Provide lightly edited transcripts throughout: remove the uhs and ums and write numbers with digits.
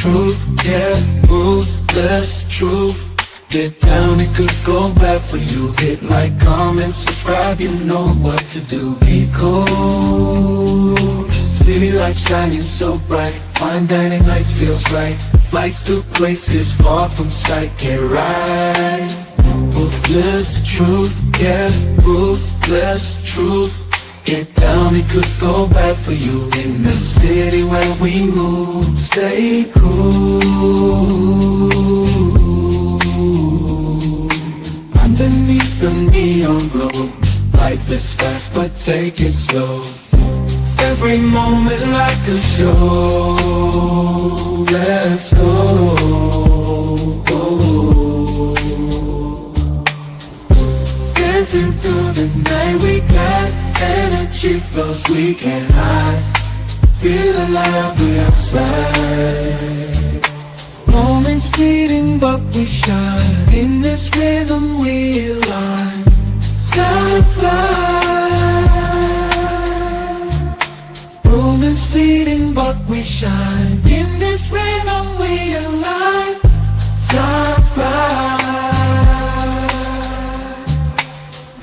truth, yeah, ruthless truth. Get down, it could go bad for you. Hit like, comment, subscribe, you know what to do. Be cool, city lights shining so bright. Fine dining lights feels right. Flights to places far from sight. Get right, ruthless truth, yeah, ruthless truth. Get down, it could go bad for you. In the city where we move, stay cool. Underneath the neon glow, life is fast but take it slow. Every moment like a show. Let's go. Dancing through the night, we got energy flows we can't hide. Feel alive, we outside. Moments fleeting but we shine. In this rhythm we align. Time flies. Moments fleeting but we shine. In this rhythm we align. Time flies.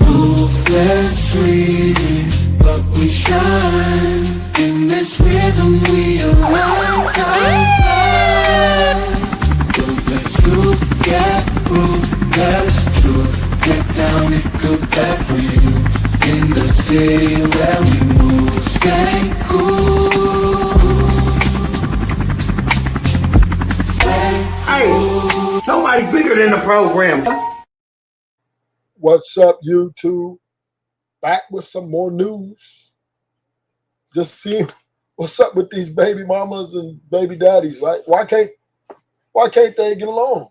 Ruthless fleeting but we shine. In this rhythm we align. Time flies. Truth, yeah, ruthless truth. Get down, it could bad for you. In the city where we move, stay cool. Stay cool. Hey, nobody bigger than the program. What's up, YouTube? Back with some more news. Just seeing what's up with these baby mamas and baby daddies, right? Why can't they get along?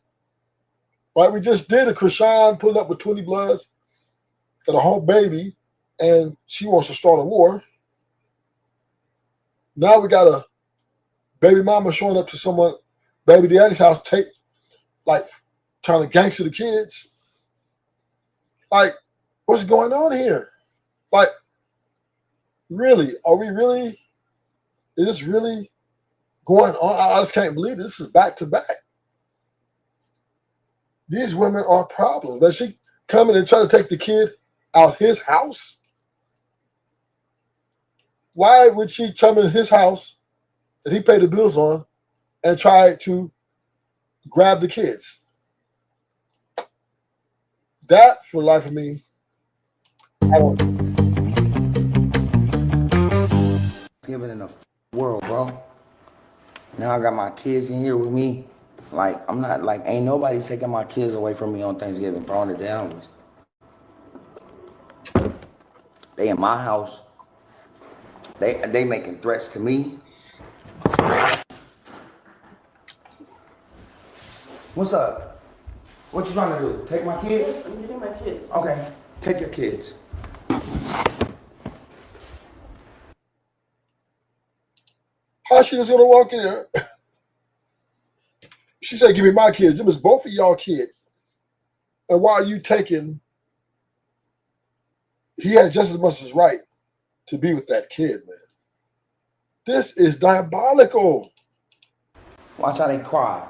Right, we just did a Krishan pulling up with 20 bloods, got a home baby, and she wants to start a war. Now we got a baby mama showing up to someone, baby daddy's house, trying to gangster the kids. Like, what's going on here? Like, really, is this really going on? I just can't believe this is back to back. These women are problems. Does she come in and try to take the kid out his house? Why would she come in his house that he paid the bills on and try to grab the kids? That, for the life of me, I don't know. Living in the world, bro. Now I got my kids in here with me. Like, I'm not, like, ain't nobody taking my kids away from me on Thanksgiving, bro, on the down. They in my house. They making threats to me. What's up? What you trying to do? Take my kids? I'm getting my kids. Okay, take your kids. How she just gonna walk in there? She said, give me my kids. Them is both of y'all kids. And why are you taking? He has just as much as right to be with that kid, man. This is diabolical. Watch how they cry.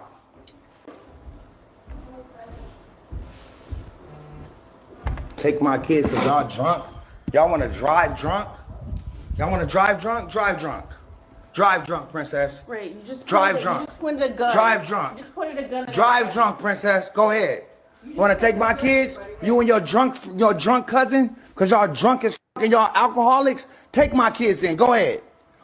Take my kids because y'all drunk. Y'all want to drive drunk? Y'all want to drive drunk? Drive drunk. Drive drunk, princess. Right, you just drive drunk. You just pointed a gun. Drive drunk. You just pointed a gun. Drive drunk, princess. Go ahead. You want to take my kids? You and your drunk cousin? Because y'all drunk as and y'all alcoholics? Take my kids then. Go ahead.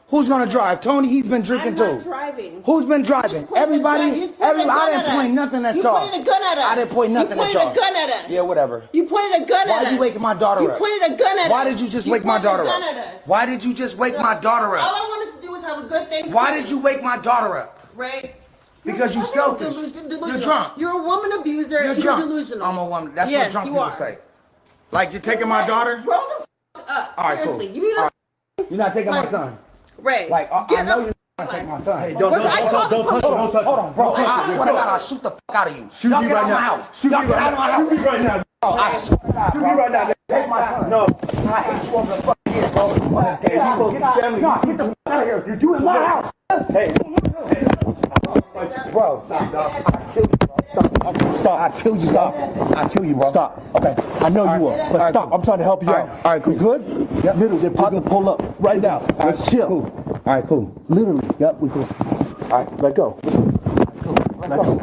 Who's going to drive? Tony, he's been drinking too. I'm not driving. Who's been driving? Everybody? I didn't point nothing at y'all. You pointed a gun at us. I didn't point nothing at y'all. You pointed a gun at us. Yeah, whatever. You pointed a gun at us. Why are you waking my daughter up? You pointed a gun at us. Why did you just wake my daughter up? Why did you just wake my daughter up? All I wanted to do was have a good Thanksgiving. Why did you wake my daughter up? Right. Because you're selfish. You're drunk. You're a woman abuser. You're drunk. Delusional. I'm a woman. That's what drunk people say. Like, you're taking my daughter? Grow the up. All right, seriously. cool. You need to. You're not taking my son. Right. Like, I know you're not taking my son. Hey, don't touch him. Don't touch him. Hold on, bro. I swear to God, I'll shoot the fuck out of you. Shoot Y'all me get right out of my now. house. Y'all get out of my house. Shoot me right now. Oh, I swear to God, bro. Right now, take my son. No. I hate you over the fucking head, bro. Hey, you supposed to get the family. No, get the fuck out of here. You in my house. Hey. Bro, stop, dog. I kill you, bro. Stop. I kill you. Stop. I kill you, bro. Stop. Okay. I know you will. But stop. I'm trying to help you out. All right, cool. You good? Yep. Literally, they're about to pull up right now. Let's chill. Cool. All right, cool. Literally. Yep, we cool. All right, let go. Let go.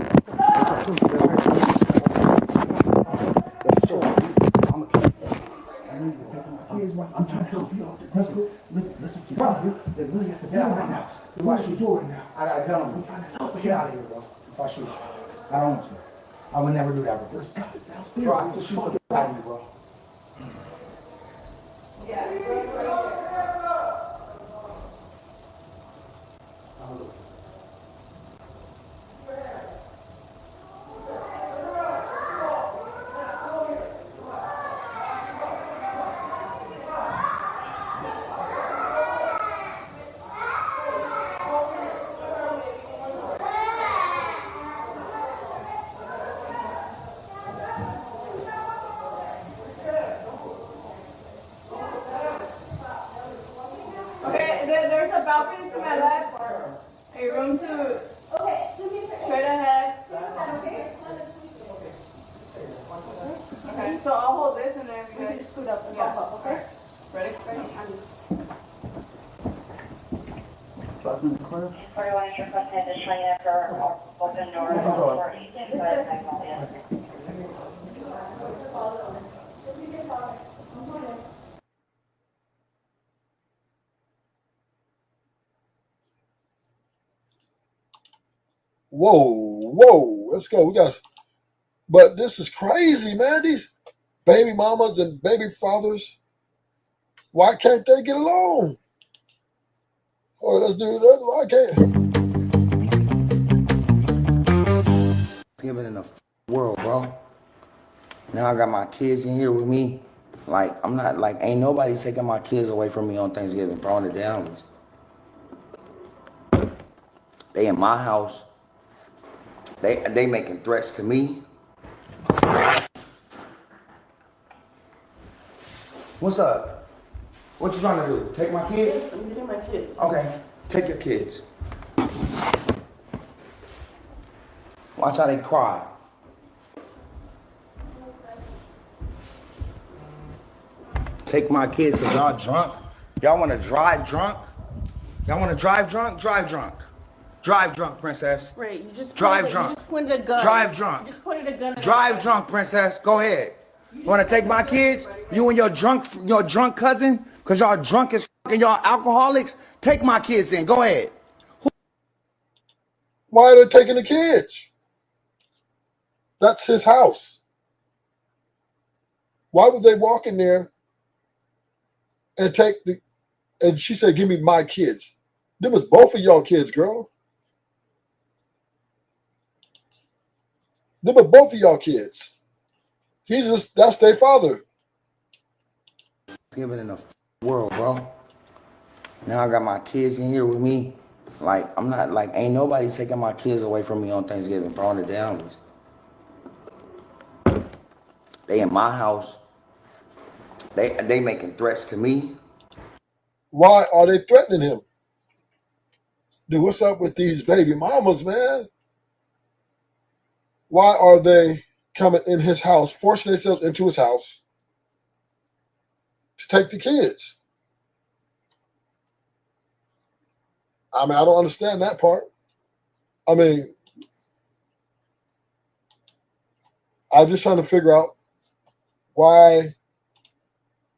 I'm trying to help you out. Let's go. Let's just get out of here. They're really at the get out of my house. If I shoot you right now, I got a gun. I'm trying to help you. Get out of here, bro. If I shoot you, I don't want to. I would never do that, bro. Bro, I have to shoot you out of you, bro. There's a balcony to my left, a room to straight ahead. Okay, so I'll hold this and then we can just scoot up and bump up, okay? Ready? 41 is requesting additional unit for open doors for each inside of Magnolia. Whoa, let's go. But this is crazy, man. These baby mamas and baby fathers, why can't they get along? Oh, let's do that. Why can't? Living in the world, bro. Now I got my kids in here with me. Like, I'm not, like, ain't nobody taking my kids away from me on Thanksgiving, bro, on the down. They in my house. They making threats to me. What's up? What you trying to do? Take my kids? Yes, I'm getting my kids. Okay, take your kids. Watch how they cry. Take my kids because y'all drunk. Y'all want to drive drunk? Y'all want to drive drunk? Drive drunk. Drive drunk, princess. Right, you just Drive drunk. You just pointed a gun. Drive drunk. You just pointed a gun. Drive drunk, princess. Go ahead. You want to take my kids? You and your drunk cousin? Because y'all drunk as fuck and y'all alcoholics? Take my kids then. Go ahead. Why are they taking the kids? That's his house. Why would they walk in there and take the, and she said, give me my kids. Them was both of y'all kids, girl. Them were both of y'all kids. That's their father. Living in the world, bro. Now I got my kids in here with me. Like, I'm not, like, ain't nobody taking my kids away from me on Thanksgiving, bro, on the down. They in my house. They making threats to me. Why are they threatening him? Dude, what's up with these baby mamas, man? Why are they coming in his house, forcing themselves into his house to take the kids? I mean, I don't understand that part. I mean, I'm just trying to figure out why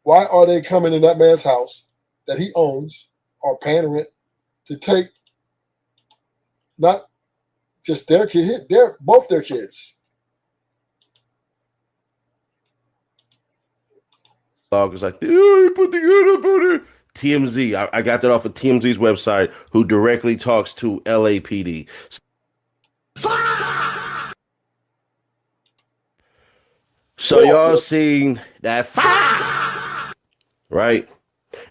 are they coming in that man's house that he owns or paying rent to take not just their kid, they're both their kids. Dog was like, you put the gun up on her. TMZ. I got that off of TMZ's website, who directly talks to LAPD. So y'all seen that fire, right?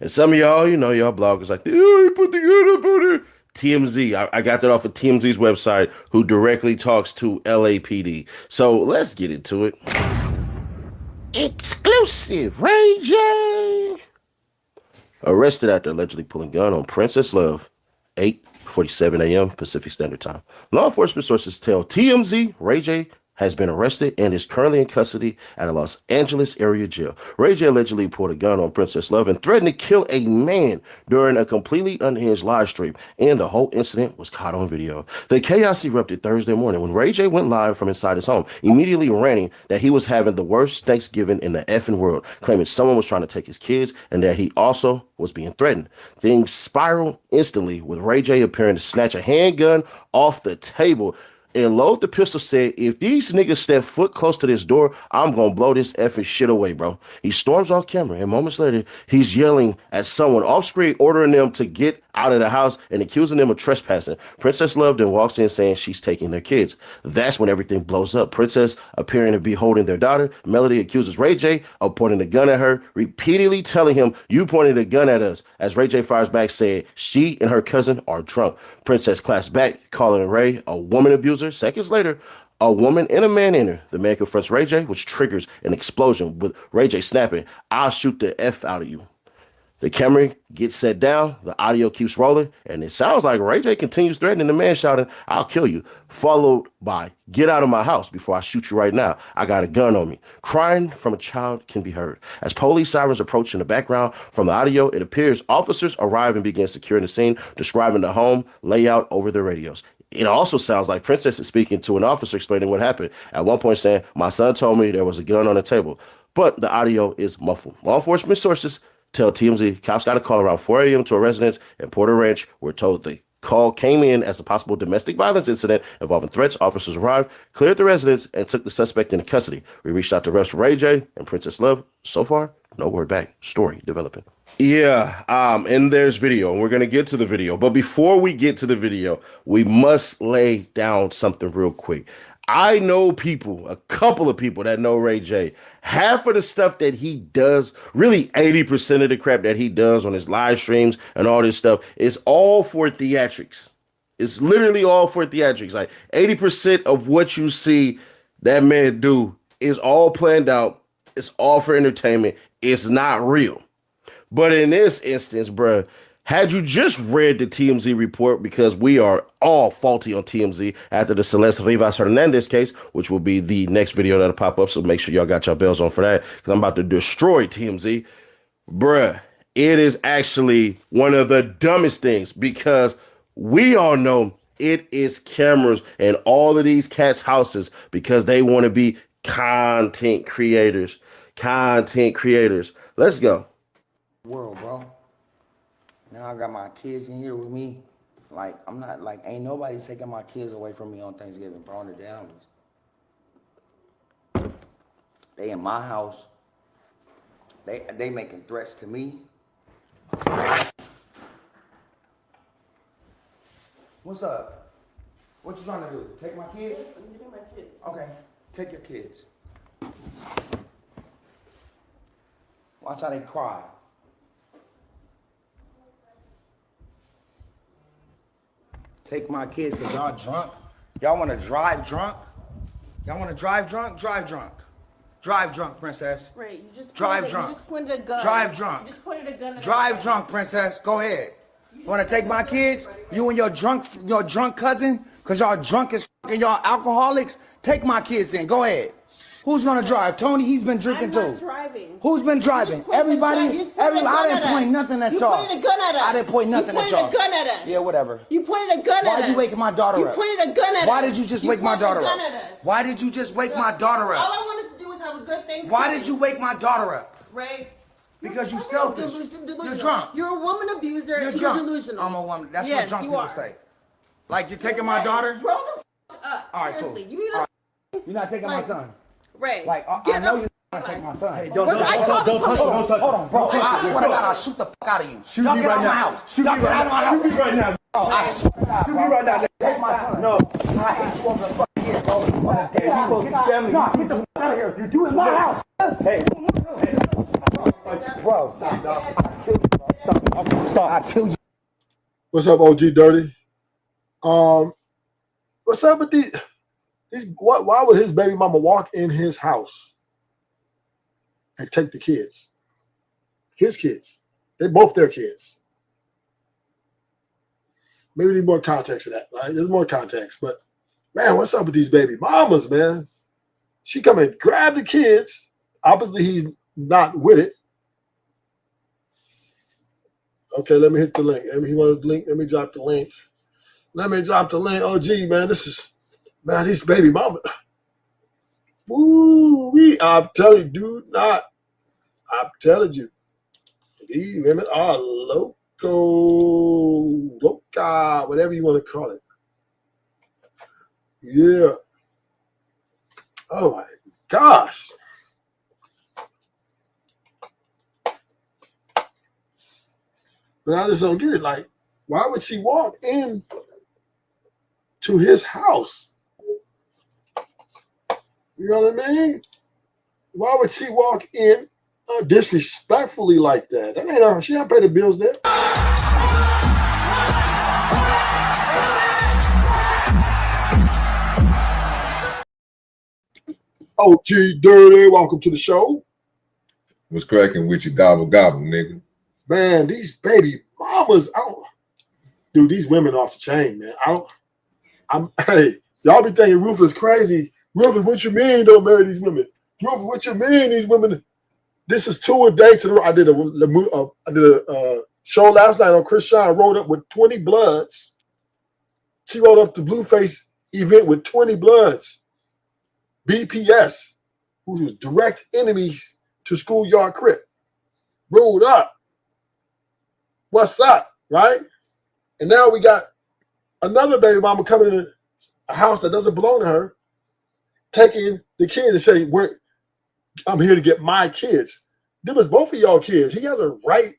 And some of y'all, y'all bloggers like, you put the gun up on her. TMZ. I got that off of TMZ's website, who directly talks to LAPD. So let's get into it. Exclusive. Ray J arrested after allegedly pulling gun on Princess Love, 8:47 a.m. Pacific Standard Time. Law enforcement sources tell TMZ Ray J has been arrested and is currently in custody at a Los Angeles area jail. Ray J allegedly pulled a gun on Princess Love and threatened to kill a man during a completely unhinged live stream, and the whole incident was caught on video. The chaos erupted Thursday morning when Ray J went live from inside his home, immediately ranting that he was having the worst Thanksgiving in the effing world, claiming someone was trying to take his kids and that he also was being threatened. Things spiraled instantly with Ray J appearing to snatch a handgun off the table and load the pistol, said, if these niggas step foot close to this door, I'm gonna blow this effing shit away, bro. He storms off camera, and moments later, he's yelling at someone off screen, ordering them to get out of the house and accusing them of trespassing. Princess Love then walks in saying she's taking their kids. That's when everything blows up. Princess appearing to be holding their daughter. Melody accuses Ray J of pointing a gun at her, repeatedly telling him, you pointed a gun at us, as Ray J fires back saying she and her cousin are drunk. Princess claps back, calling Ray a woman abuser. Seconds later, a woman and a man enter. The man confronts Ray J, which triggers an explosion with Ray J snapping, I'll shoot the F out of you. The camera gets set down, the audio keeps rolling, and it sounds like Ray J continues threatening the man, shouting, I'll kill you, followed by, get out of my house before I shoot you right now. I got a gun on me. Crying from a child can be heard. As police sirens approach in the background from the audio, it appears officers arrive and begin securing the scene, describing the home layout over their radios. It also sounds like Princess is speaking to an officer explaining what happened, at one point saying, my son told me there was a gun on the table, but the audio is muffled. Law enforcement sources tell TMZ cops got a call around 4 a.m. to a residence in Porter Ranch. We're told the call came in as a possible domestic violence incident involving threats. Officers arrived, cleared the residence, and took the suspect into custody. We reached out to arrest Ray J and Princess Love. So far, no word back. Story developing. Yeah, and there's video, and we're going to get to the video. But before we get to the video, we must lay down something real quick. I know people, a couple of people that know Ray J. Half of the stuff that he does, really 80% of the crap that he does on his live streams and all this stuff is all for theatrics. It's literally all for theatrics. Like 80% of what you see that man do is all planned out. It's all for entertainment. It's not real. But in this instance, bruh, had you just read the TMZ report, because we are all faulty on TMZ after the Celeste Rivas Hernandez case, which will be the next video that'll pop up, so make sure y'all got your bells on for that, because I'm about to destroy TMZ. Bruh, it is actually one of the dumbest things, because we all know it is cameras in all of these cats' houses because they want to be content creators. Let's go. World, bro. Now I got my kids in here with me. Like, I'm not, like, ain't nobody taking my kids away from me on Thanksgiving, bro. On the down. They in my house. They making threats to me. What's up? What you trying to do? Take my kids? I'm getting my kids. Okay, take your kids. Watch how they cry. Take my kids because y'all drunk. Y'all want to drive drunk? Y'all want to drive drunk? Drive drunk. Drive drunk, princess. Right, you just drive drunk. You just pointed a gun. Drive drunk. You just pointed a gun. Drive drunk, princess. Go ahead. You want to take my kids? You and your drunk cousin? Because y'all drunk as f*** and y'all alcoholics? Take my kids then. Go ahead. Who's going to drive? Tony, he's been drinking too. I'm not driving. Who's been driving? Everybody? I didn't point nothing at y'all. You pointed a gun at us. I didn't point nothing at y'all. You pointed a gun at us. Yeah, whatever. You pointed a gun at us. Why are you waking my daughter up? You pointed a gun at us. Why did you just wake my daughter up? Why did you just wake my daughter All up? I wanted to do was have a good Thanksgiving. Why did you wake my daughter up? Ray. Because you selfish. You're drunk. You're a woman abuser. You're and drunk. You're delusional. I'm a woman. That's yes, what drunk you people are. say. Like, you're taking my daughter? Grow the f*** up. All right, Seriously. cool. You need to You're not taking my son. Ray. Like, I know you're not taking my son. Hey, don't touch him. Hold on, bro. I swear to God, I'll shoot the fuck out of you. Y'all get out of my house. Y'all get out of my house. Shoot me right now. Bro, I swear to God, Shoot me right now. take my son. No. I hate you over the fucking years, bro. Hey, you supposed to get family. Nah, get the fuck out of here. You're doing my house. Hey. Bro, stop, dog. I killed you, bro. Stop. I killed you. What's up, OG Dirty? What's up with these? Why would his baby mama walk in his house and take the kids. His kids. They both their kids. Maybe we need more context to that, right? There's more context. But, man, what's up with these baby mamas, man? She come and grab the kids. Obviously, he's not with it. Okay, let me hit the link. He wanted the link. Let me drop the link. Oh, gee, man, these baby mamas. Woo, I'm telling you, dude, I'm telling you, these women are loca, whatever you want to call it. Yeah. Oh my gosh. But I just don't get it. Like, why would she walk in to his house? You know what I mean? Why would she walk in disrespectfully like that? That ain't her. She don't pay the bills there. OG Dirty, welcome to the show. What's cracking with you, gobble gobble, nigga? Man, these baby mamas, dude, these women off the chain, man. Hey, y'all be thinking Rufus crazy. Rufus, what you mean don't marry these women? Rufus, what you mean these women? This is 2 a day to the. I did a show last night on Chris Shine. Rolled up with 20 bloods. She rolled up the Blueface event with 20 bloods. BPS, who was direct enemies to Schoolyard Crip, rolled up. What's up, right? And now we got another baby mama coming in a house that doesn't belong to her, taking the kid and saying, I'm here to get my kids. Them was both of y'all kids. He has a right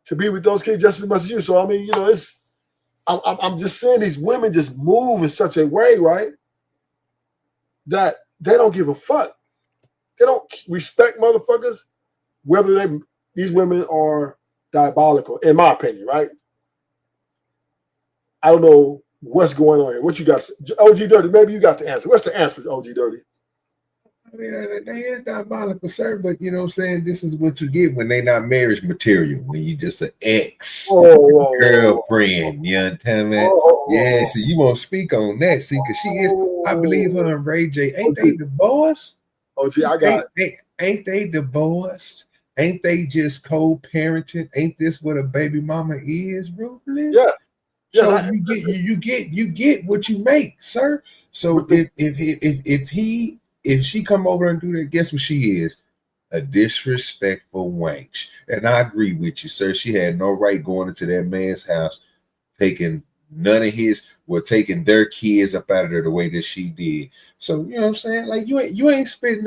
to be with those kids just as much as you. So, I mean, I'm just saying these women just move in such a way, right, that they don't give a fuck. They don't respect motherfuckers, whether these women are diabolical, in my opinion, right? I don't know what's going on here. What you got? OG Dirty, maybe you got the answer. What's the answer, OG Dirty? I mean, they is diabolical, sir, but you know what I'm saying? This is what you get when they not marriage material, when you just an ex-girlfriend. You understand, man? Yeah, see, you won't speak on that. See, because she is, I believe her and Ray J, ain't they divorced? OG, I got it. Ain't they divorced? Ain't they just co-parenting? Ain't this what a baby mama is, Ruthless? Yeah. So you get what you make, sir. So if she come over and do that, guess what she is? A disrespectful wench. And I agree with you, sir. She had no right going into that man's house, taking taking their kids up out of there the way that she did. So you know what I'm saying? Like you ain't spitting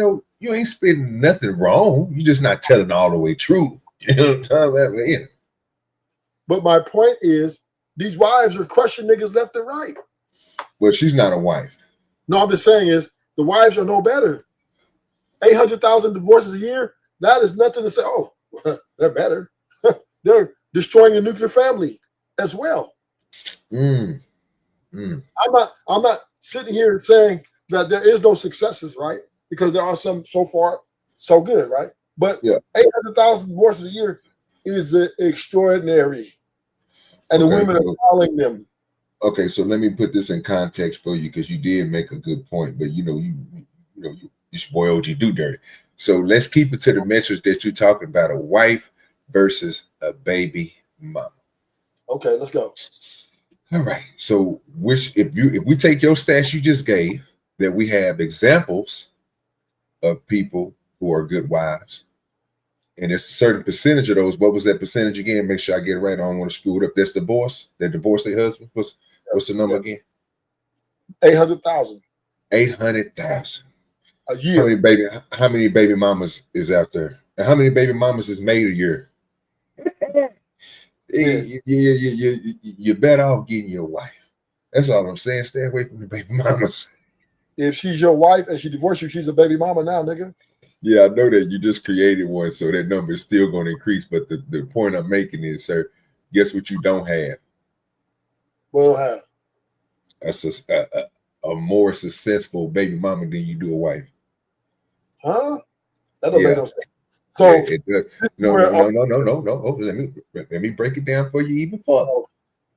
nothing wrong. You just not telling all the way true. You know what I'm talking about? Yeah. But my point is, these wives are crushing niggas left and right. Well, she's not a wife. No, I'm just saying is the wives are no better. 800,000 divorces a year, that is nothing to say, oh, they're better. They're destroying a nuclear family as well. I'm not sitting here saying that there is no successes, right? Because there are some so far so good, right? But 800,000 divorces a year is extraordinary. And the women are calling them. Okay, so let me put this in context for you because you did make a good point, but you your boy OG do dirty. So let's keep it to the message that you're talking about: a wife versus a baby mama. Okay, let's go. All right. So if we take your stats you just gave, that we have examples of people who are good wives, and it's a certain percentage of those. What was that percentage again? Make sure I get it right. I don't want to screw it up. That's divorce. That divorce their husband. What's the number again? 800,000. 800,000 a year. How many baby mamas is out there? And how many baby mamas is made a year? You're better off getting your wife. That's all I'm saying. Stay away from the baby mamas. If she's your wife and she divorced you, she's a baby mama now, nigga. Yeah, I know that you just created one, so that number is still going to increase. But the point I'm making is, sir, guess what you don't have? What don't have? A more successful baby mama than you do a wife. Huh? That don't Yeah. make no sense. So It does. No. Oh, let me break it down for you even further.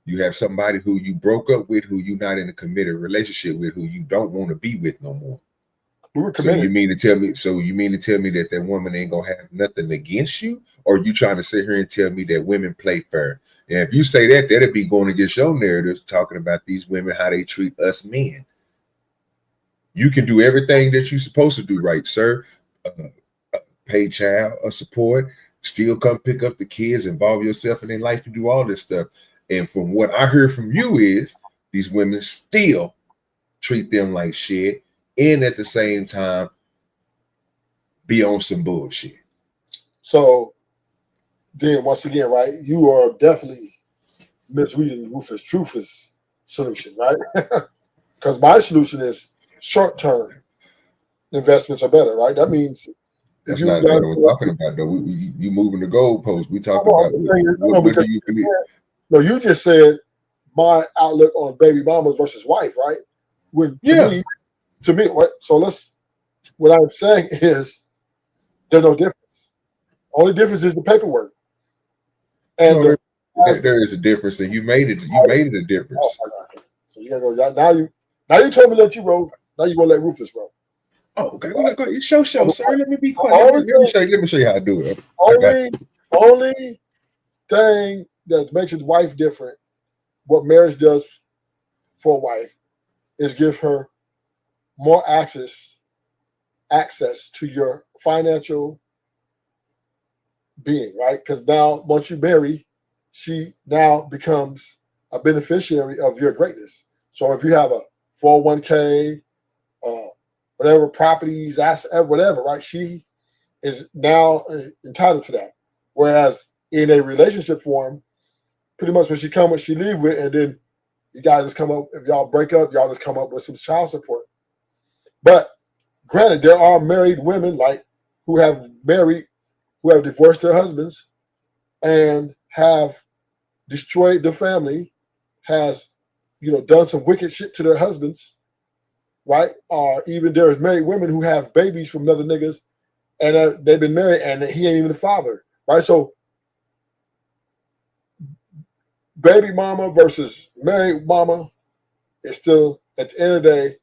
You have somebody who you broke up with, who you're not in a committed relationship with, who you don't want to be with no more. we were So committed. you mean to tell me? So you mean to tell me that woman ain't gonna have nothing against you, or you trying to sit here and tell me that women play fair? And if you say that, that'd be going against your narratives, talking about these women how they treat us men. You can do everything that you're supposed to do, right, sir? Pay child support, still come pick up the kids, involve yourself in their life, and do all this stuff. And from what I heard from you is these women still treat them like shit, and at the same time be on some bullshit. So then once again, right, you are definitely misreading Rufus Truth's solution, right? Because my solution is short-term investments are better, right? That means that's not what we're talking about, though. You moving the goalpost. We talking about what do you believe? No, you just said my outlook on baby mamas versus wife, right? When to me, right? So what I'm saying is there's no difference. Only difference is the paperwork. And there is a difference, and you made it. You made it a difference. Oh my God. So you gotta go now. You told me that you roll. Now you gonna let Rufus roll. Oh, okay. Go. Show, sir. Let me be quiet. Let me show you how to do it. Only thing that makes his wife different, what marriage does for a wife, is give her more access to your financial being, right? Because now once you marry, she now becomes a beneficiary of your greatness. So if you have a 401k, whatever properties, asset, whatever, right? She is now entitled to that. Whereas in a relationship form, pretty much when she come with, she leave with, and then you guys just come up. If y'all break up, y'all just come up with some child support. But granted, there are married women who have divorced their husbands and have destroyed their family, has done some wicked shit to their husbands, right? Or even there's married women who have babies from other niggas, and they've been married and he ain't even the father, right? So baby mama versus married mama is still, at the end of the day,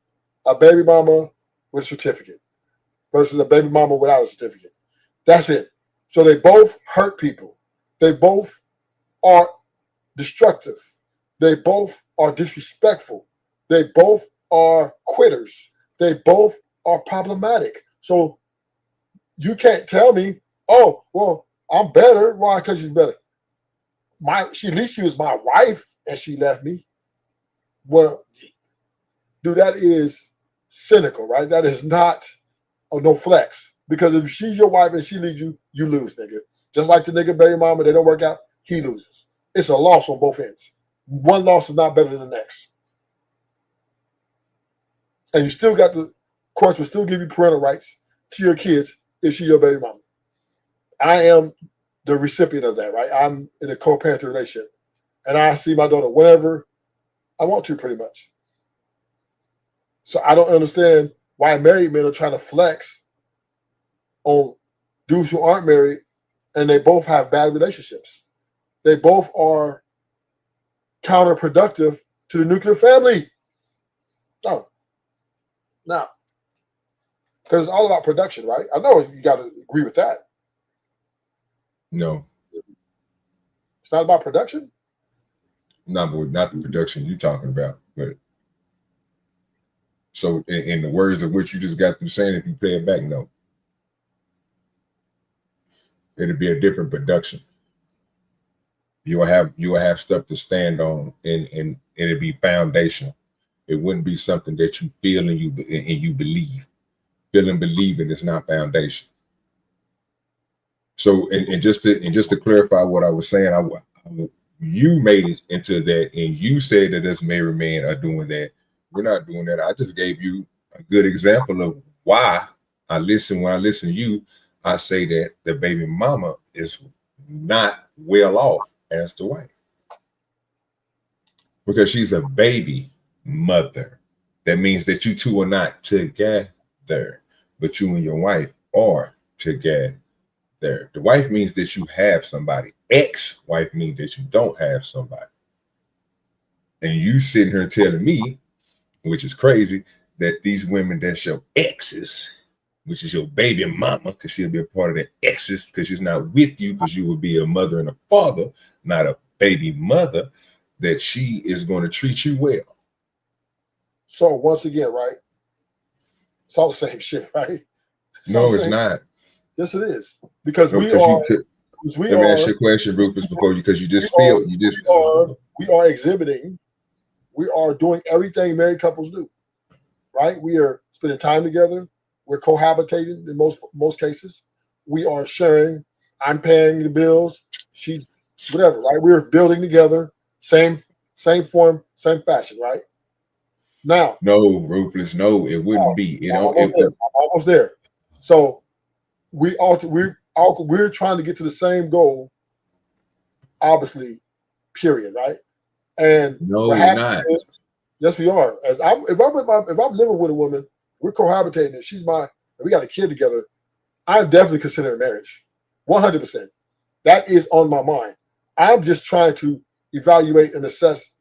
a baby mama with a certificate versus a baby mama without a certificate. That's it. So they both hurt people. They both are destructive. They both are disrespectful. They both are quitters. They both are problematic. So you can't tell me, oh, well, I'm better. Why? Because she's better. At least she was my wife and she left me. Well, dude, that is cynical, right? That is not no flex. Because if she's your wife and she leaves you, you lose, nigga. Just like the nigga baby mama, they don't work out, he loses. It's a loss on both ends. One loss is not better than the next. And you still got the courts will still give you parental rights to your kids if she's your baby mama. I am the recipient of that, right? I'm in a co-parenting relationship. And I see my daughter whenever I want to, pretty much. So I don't understand why married men are trying to flex on dudes who aren't married and they both have bad relationships. They both are counterproductive to the nuclear family. No. Because it's all about production, right? I know you got to agree with that. No. It's not about production? Not the production you're talking about. But so in the words of which you just got through saying, if you play it back, no. It'll be a different production. You will have stuff to stand on, and it'll be foundational. It wouldn't be something that you feel and you believe. Feel and believing is not foundation. So and just to clarify what I was saying, you made it into that, and you said that us married men are doing that. We're not doing that. I just gave you a good example of why when I listen to you, I say that the baby mama is not well off as the wife. Because she's a baby mother. That means that you two are not together, but you and your wife are together. The wife means that you have somebody. Ex-wife means that you don't have somebody. And you sitting here telling me, which is crazy, that these women that's your exes, which is your baby mama, because she'll be a part of the exes, because she's not with you, because you would be a mother and a father, not a baby mother, that she is going to treat you well. So once again, right? It's all the same shit, right? No, it's not. Yes, it is. Because No, we because are. let me ask you a question, Rufus, before you, because you just spilled. We are exhibiting. We are doing everything married couples do, right? We are spending time together. We're cohabitating in most cases. We are sharing. I'm paying the bills. She's whatever, right? We're building together. Same form, same fashion, right? Now, no, Rufus, no, it wouldn't be. I'm almost there. So we're trying to get to the same goal, obviously, period, right? And no, what we're happens not. is, yes, we are. If I'm living with a woman, we're cohabitating, and we got a kid together, I'm definitely considering marriage, 100%. That is on my mind. I'm just trying to evaluate and assess,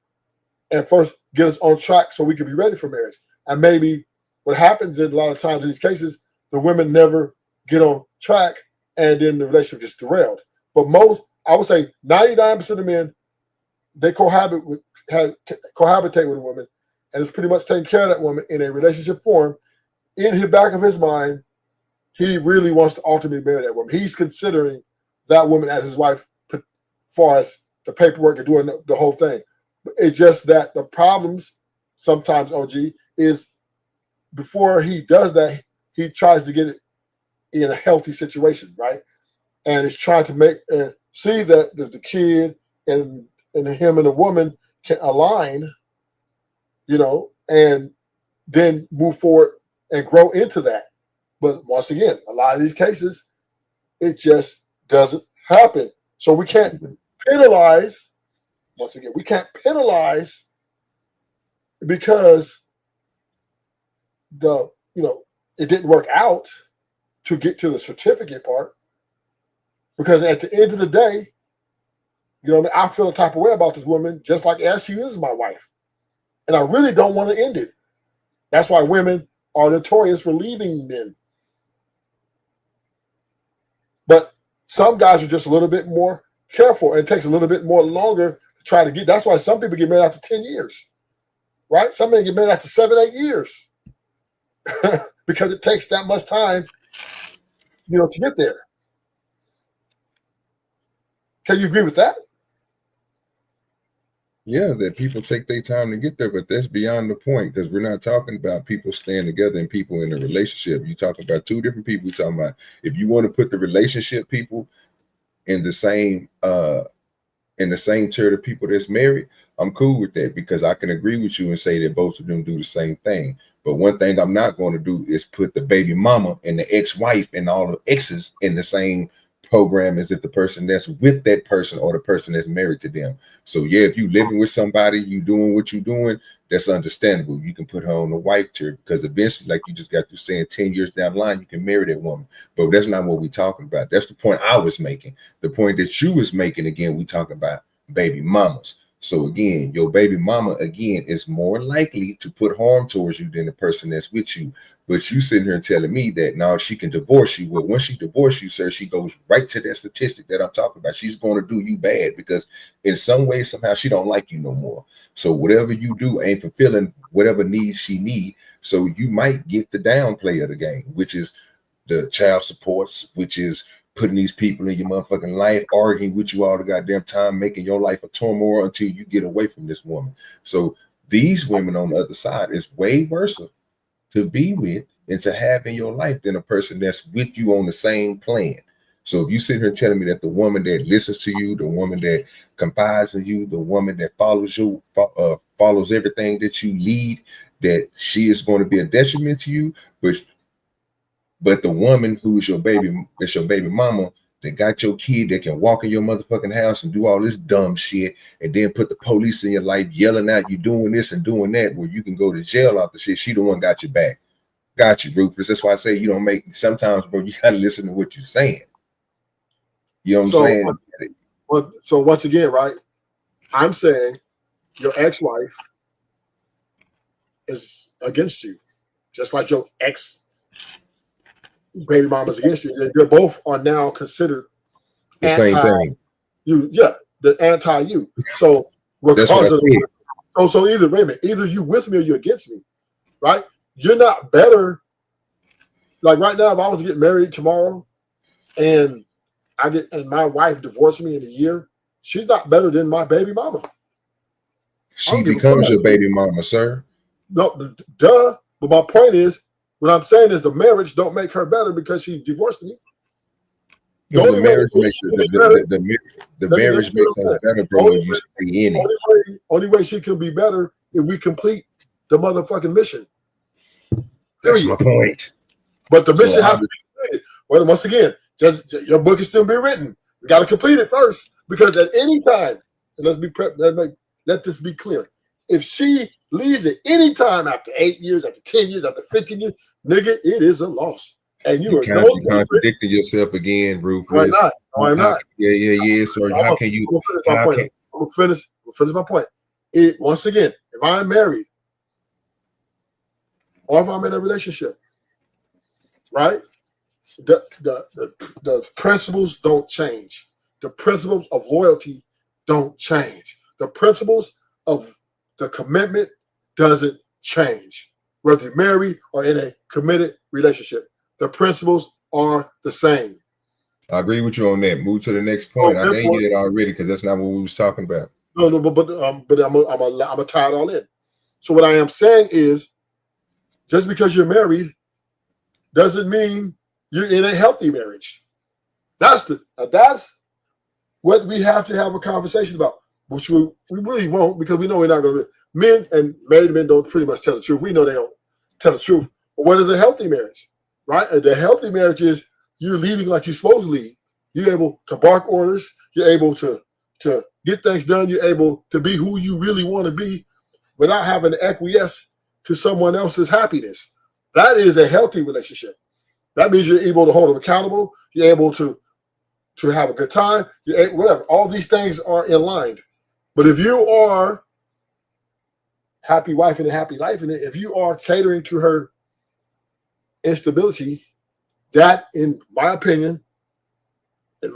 and first get us on track so we can be ready for marriage. And maybe what happens in a lot of times in these cases, the women never get on track, and then the relationship gets derailed. But I would say 99% of men, they cohabitate with a woman, and it's pretty much taking care of that woman in a relationship form. In the back of his mind, he really wants to ultimately marry that woman. He's considering that woman as his wife, as far as the paperwork and doing the whole thing. It's just that the problems sometimes, OG, is before he does that, he tries to get it in a healthy situation, right? And is trying to see that the kid and him and the woman can align, and then move forward and grow into that. But once again, a lot of these cases, it just doesn't happen. So we can't penalize. Once again, we can't penalize because it didn't work out to get to the certificate part. Because at the end of the day, I feel a type of way about this woman, just like as she is my wife. And I really don't want to end it. That's why women are notorious for leaving men. But some guys are just a little bit more careful, and it takes a little bit more longer to try to get. That's why some people get married after 10 years, right? Some men get married after 7, 8 years because it takes that much time, to get there. Can you agree with that? Yeah, that people take their time to get there, but that's beyond the point, because we're not talking about people staying together and people in a relationship. You talk about two different people. We're talking about if you want to put the relationship people in the same tier of people that's married, I'm cool with that, because I can agree with you and say that both of them do the same thing. But one thing I'm not going to do is put the baby mama and the ex-wife and all the exes in the same program as if the person that's with that person or the person that's married to them. So yeah, if you living with somebody, you doing what you're doing, that's understandable. You can put her on the wife tier, because eventually, like you just got to saying, 10 years down the line, you can marry that woman. But that's not what we're talking about. That's the point I was making. The point that you was making, again, we talking about baby mamas. So again, your baby mama, again, is more likely to put harm towards you than the person that's with you. But you sitting here telling me that now she can divorce you. Well, once she divorces you, sir, she goes right to that statistic that I'm talking about. She's going to do you bad, because in some way, somehow, she don't like you no more. So whatever you do ain't fulfilling whatever needs she need. So you might get the downplay of the game, which is the child supports, which is putting these people in your motherfucking life, arguing with you all the goddamn time, making your life a turmoil until you get away from this woman. So these women on the other side is way worse to be with and to have in your life than a person that's with you on the same plan. So if you sit here telling me that the woman that listens to you, the woman that confides in you, the woman that follows you, follows everything that you lead, that she is going to be a detriment to you, but the woman who is your baby, that's your baby mama, that got your kid, that can walk in your motherfucking house and do all this dumb shit, and then put the police in your life yelling out you doing this and doing that, where you can go to jail off the shit, she the one got your back. Got you, Rufus. That's why I say you don't make. Sometimes, bro, you gotta listen to what you're saying. You know what I'm saying? So once again, right? I'm saying your ex-wife is against you, just like your ex baby mama's against you. They both are now considered The same thing. you. Yeah, the anti you. So That's what I because of so either wait a minute, either you with me or you're against me, right? You're not better. Like right now, if I was to get married tomorrow, and my wife divorced me in a year, she's not better than my baby mama. She becomes your baby mama, sir. No, duh. But my point is, what I'm saying is the marriage don't make her better because she divorced me. The marriage makes the marriage makes us better, bro. When you stay in it. Only way she can be better if we complete the motherfucking mission. That's my point. But the mission has to be completed. Well, once again, your book is still being written. We got to complete it first, because at any time, and let this be clear. If she leaves at any time after 8 years, after 10 years, after 15 years, nigga, it is a loss. And you are contradicting yourself again, Rufus. Why not? No, I'm not. Yeah. So how can you? I'm gonna finish my point. Once again, if I'm married or if I'm in a relationship, right? The principles don't change. The principles of loyalty don't change. The principles of the commitment doesn't change, whether you're married or in a committed relationship. The principles are the same. I agree with you on that. Move to the next point. I didn't get it already because that's not what we was talking about. No, but I'm gonna tie it all in. So what I am saying is, just because you're married doesn't mean you're in a healthy marriage. That's what we have to have a conversation about, which we really won't, because we know we're not going to. Men and married men don't pretty much tell the truth. We know they don't tell the truth. But what is a healthy marriage, right? The healthy marriage is you're leading like you're supposed to lead. You're able to bark orders. You're able to get things done. You're able to be who you really want to be without having to acquiesce to someone else's happiness. That is a healthy relationship. That means you're able to hold them accountable. You're able to have a good time. Whatever. All these things are in line. But if you are happy wife and a happy life, and if you are catering to her instability, that, in my opinion, is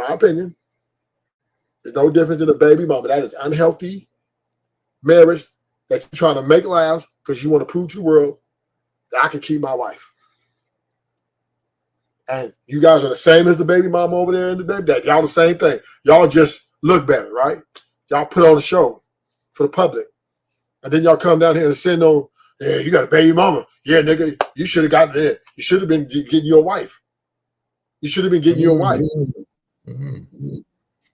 no different than a baby mama. That is unhealthy marriage that you're trying to make last because you want to prove to the world that I can keep my wife. And you guys are the same as the baby mama over there and the baby dad. Y'all the same thing. Y'all just look better, right? Y'all put on a show for the public. And then y'all come down here and send on, yeah, you got a baby mama. Yeah, nigga, you should have gotten it. You should have been getting your wife. You should have been getting your wife. Mm-hmm.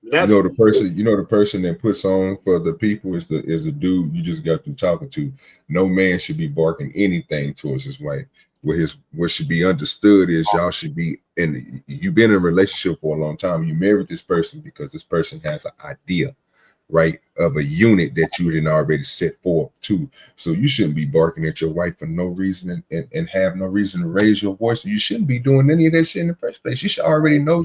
The person that puts on for the people is the dude you just got through talking to. No man should be barking anything towards his wife. What should be understood is y'all should be you've been in a relationship for a long time. You married this person because this person has an idea, right, of a unit that you didn't already set forth to. So you shouldn't be barking at your wife for no reason and have no reason to raise your voice. You shouldn't be doing any of that shit in the first place. You should already know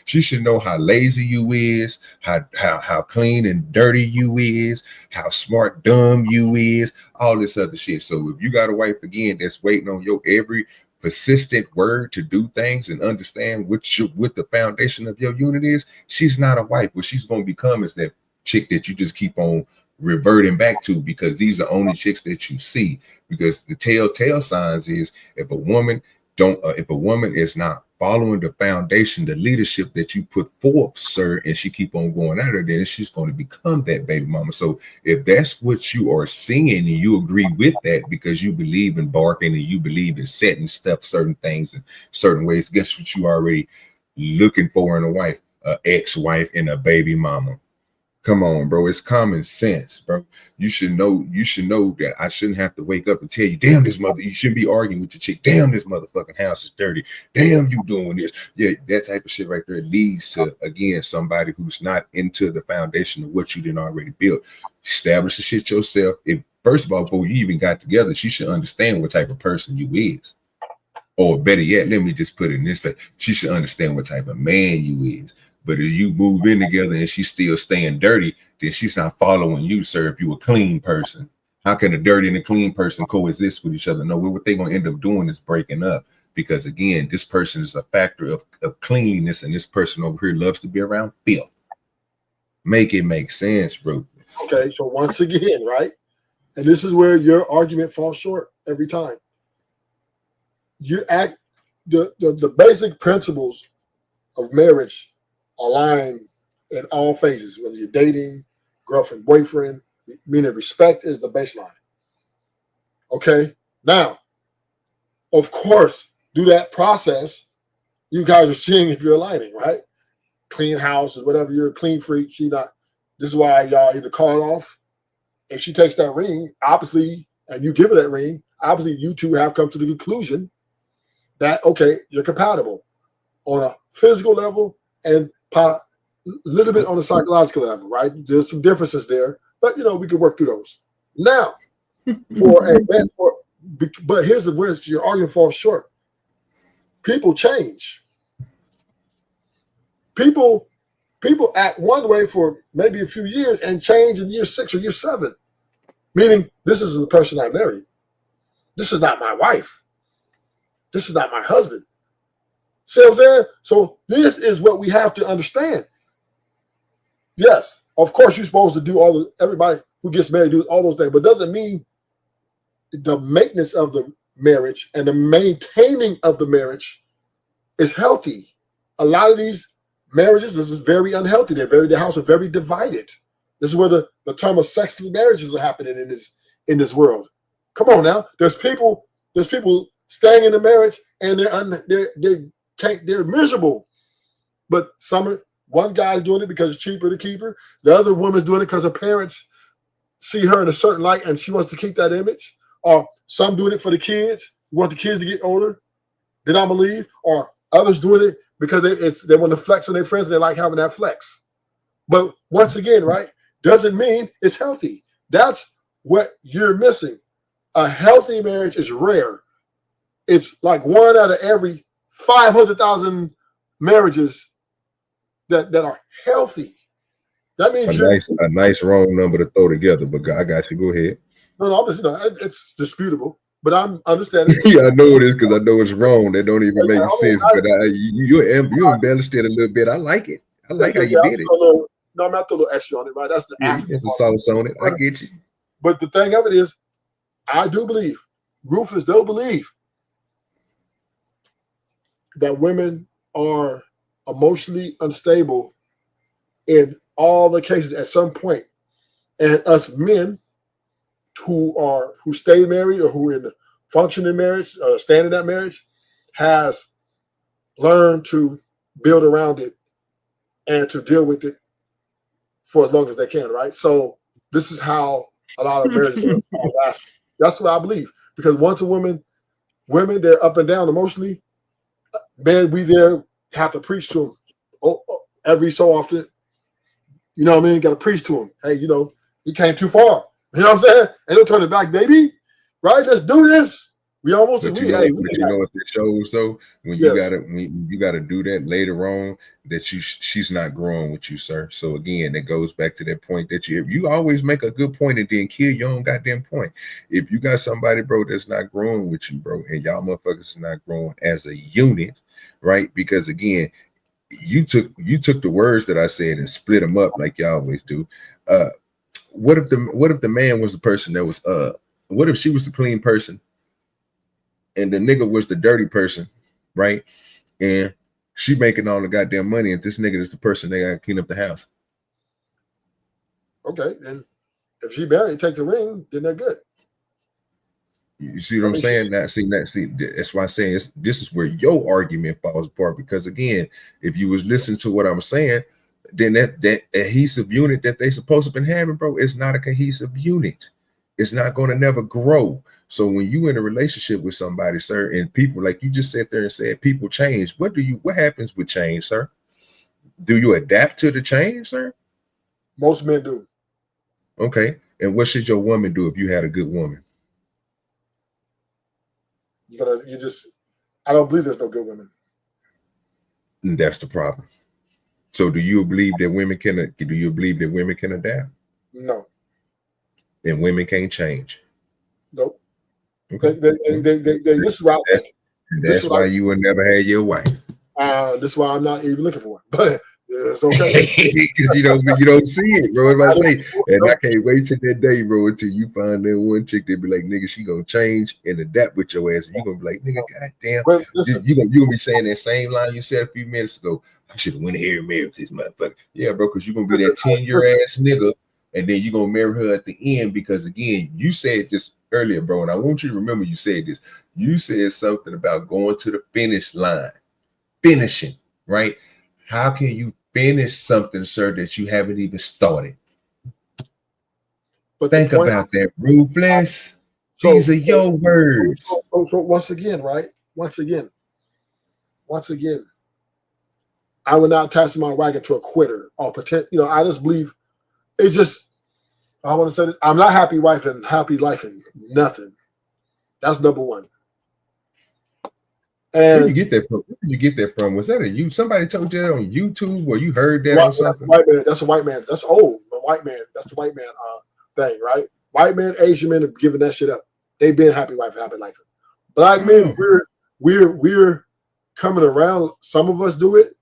she should know how lazy you is, how clean and dirty you is, how smart dumb you is, all this other shit. So if you got a wife again that's waiting on your every persistent word to do things and understand what the foundation of your unit is, she's not a wife. What she's going to become is that chick that you just keep on reverting back to, because these are only chicks that you see. Because the telltale signs is if a woman is not following the foundation, the leadership that you put forth, sir, and she keep on going at her, then she's going to become that baby mama. So if that's what you are seeing and you agree with that because you believe in barking and you believe in setting stuff, certain things in certain ways, guess what you already looking for in a wife? An ex-wife and a baby mama. Come on, bro. It's common sense, bro. You should know that I shouldn't have to wake up and tell you, damn, this mother, you shouldn't be arguing with your chick. Damn, this motherfucking house is dirty. Damn, you doing this. Yeah, that type of shit right there leads to, again, somebody who's not into the foundation of what you didn't already build. Establish the shit yourself. First of all, before you even got together, she should understand what type of person you is. Or better yet, let me just put it in this way. She should understand what type of man you is. But if you move in together and she's still staying dirty, then she's not following you, sir, if you a clean person. How can a dirty and a clean person coexist with each other? No, what they're going to end up doing is breaking up. Because, again, this person is a factor of cleanliness, and this person over here loves to be around filth. Make it make sense, bro. Okay, so once again, right? And this is where your argument falls short every time. You act the basic principles of marriage align in all phases, whether you're dating, girlfriend, boyfriend, meaning respect is the baseline. Okay, now, of course, through that process, you guys are seeing if you're aligning, right? Clean house or whatever, you're a clean freak. She not. This is why y'all either call it off. If she takes that ring, obviously, and you give her that ring, obviously you two have come to the conclusion that, okay, you're compatible on a physical level and a little bit on a psychological level, right? There's some differences there, but, you know, we can work through those. Now, but here's where your argument falls short. People change. People act one way for maybe a few years and change in year 6 or year 7. Meaning, this is the person I married. This is not my wife. This is not my husband. See what I'm saying? So this is what we have to understand. Yes, of course, you're supposed to do everybody who gets married do all those things, but doesn't mean the maintenance of the marriage and the maintaining of the marriage is healthy. A lot of these marriages, this is very unhealthy. The house are very divided. This is where the term of sexless marriages are happening in this world. Come on now. There's people staying in the marriage and they're miserable. But one guy's doing it because it's cheaper to keep her. The other woman's doing it because her parents see her in a certain light and she wants to keep that image. Or some doing it for the kids. You want the kids to get older. Did I believe? Or others doing it because they want to flex on their friends and they like having that flex. But once again, right, doesn't mean it's healthy. That's what you're missing. A healthy marriage is rare. It's like 1 out of every 500,000 marriages that are healthy. That means a nice wrong number to throw together, but I got you. Go ahead. No, it's disputable, but I'm understanding. Yeah, I know it is because I know it's wrong. That don't even make sense. But you embellished it a little bit. I like it. I like how you did it. I'm not a little extra on it, right? That's the It's a sauce on it. I get you. But the thing of it is, I do believe, Rufus does believe that women are emotionally unstable in all the cases at some point. And us men who stay married or who in functioning marriage, stand in that marriage, has learned to build around it and to deal with it for as long as they can, right? So this is how a lot of marriages are lasting. That's what I believe. Because once women, they're up and down emotionally, man, we there have to preach to them every so often. You know what I mean? Got to preach to them. Hey, you came too far. You know what I'm saying? And they'll turn it back, baby. Right? Let's do this. We almost But you know what it shows though, when you gotta do that later on, that she's not growing with you, sir. So again, it goes back to that point that you always make a good point and then kill your own goddamn point. If you got somebody, bro, that's not growing with you, bro, and y'all motherfuckers is not growing as a unit, right? Because again, you took the words that I said and split them up like y'all always do. What if the man was the person that was what if she was the clean person and the nigga was the dirty person, right? And she making all the goddamn money, and this nigga is the person that gotta clean up the house. Okay, and if she married, take the ring, then they're good. You see what I'm saying? That's why I'm saying this is where your argument falls apart. Because again, if you was listening to what I'm saying, then that adhesive unit that they supposed to been having, bro, it's not a cohesive unit. It's not going to never grow. So when you in a relationship with somebody, sir, and people, like you just sat there and said, people change. What happens with change, sir? Do you adapt to the change, sir? Most men do. Okay. And what should your woman do if you had a good woman? I don't believe there's no good women. And that's the problem. So do you believe that women can adapt? No. And women can't change? Nope. Okay. This is why I think. That's why you will never have your wife. This is why I'm not even looking for one. But it's okay. Because you don't see it, bro. What I say, and I can't wait till that day, bro, until you find that one chick that be like, nigga, she gonna change and adapt with your ass. And you gonna be like, nigga, goddamn. But listen, You gonna be saying that same line you said a few minutes ago. I should have went here and married this motherfucker. Yeah, bro, because you're gonna be that 10-year ass nigga, and then you're gonna marry her at the end because again, you said this earlier, bro, and I want you to remember you said this. You said something about going to the finish line, finishing, right? How can you finish something, sir, that you haven't even started? but Think about that, Ruthless. These are your words. So once again, right? Once again, I would not attach my wagon to a quitter or pretend. You know, I just believe it's just. I want to say this: I'm not happy wife and happy life and nothing. That's number one. And Where did you get that from? Was that somebody told you that on YouTube or you heard that on something? That's a white man. That's old. A white man. That's the white man thing, right? White men, Asian men have given that shit up. They've been happy wife, happy life. Black men, we're coming around. Some of us do it,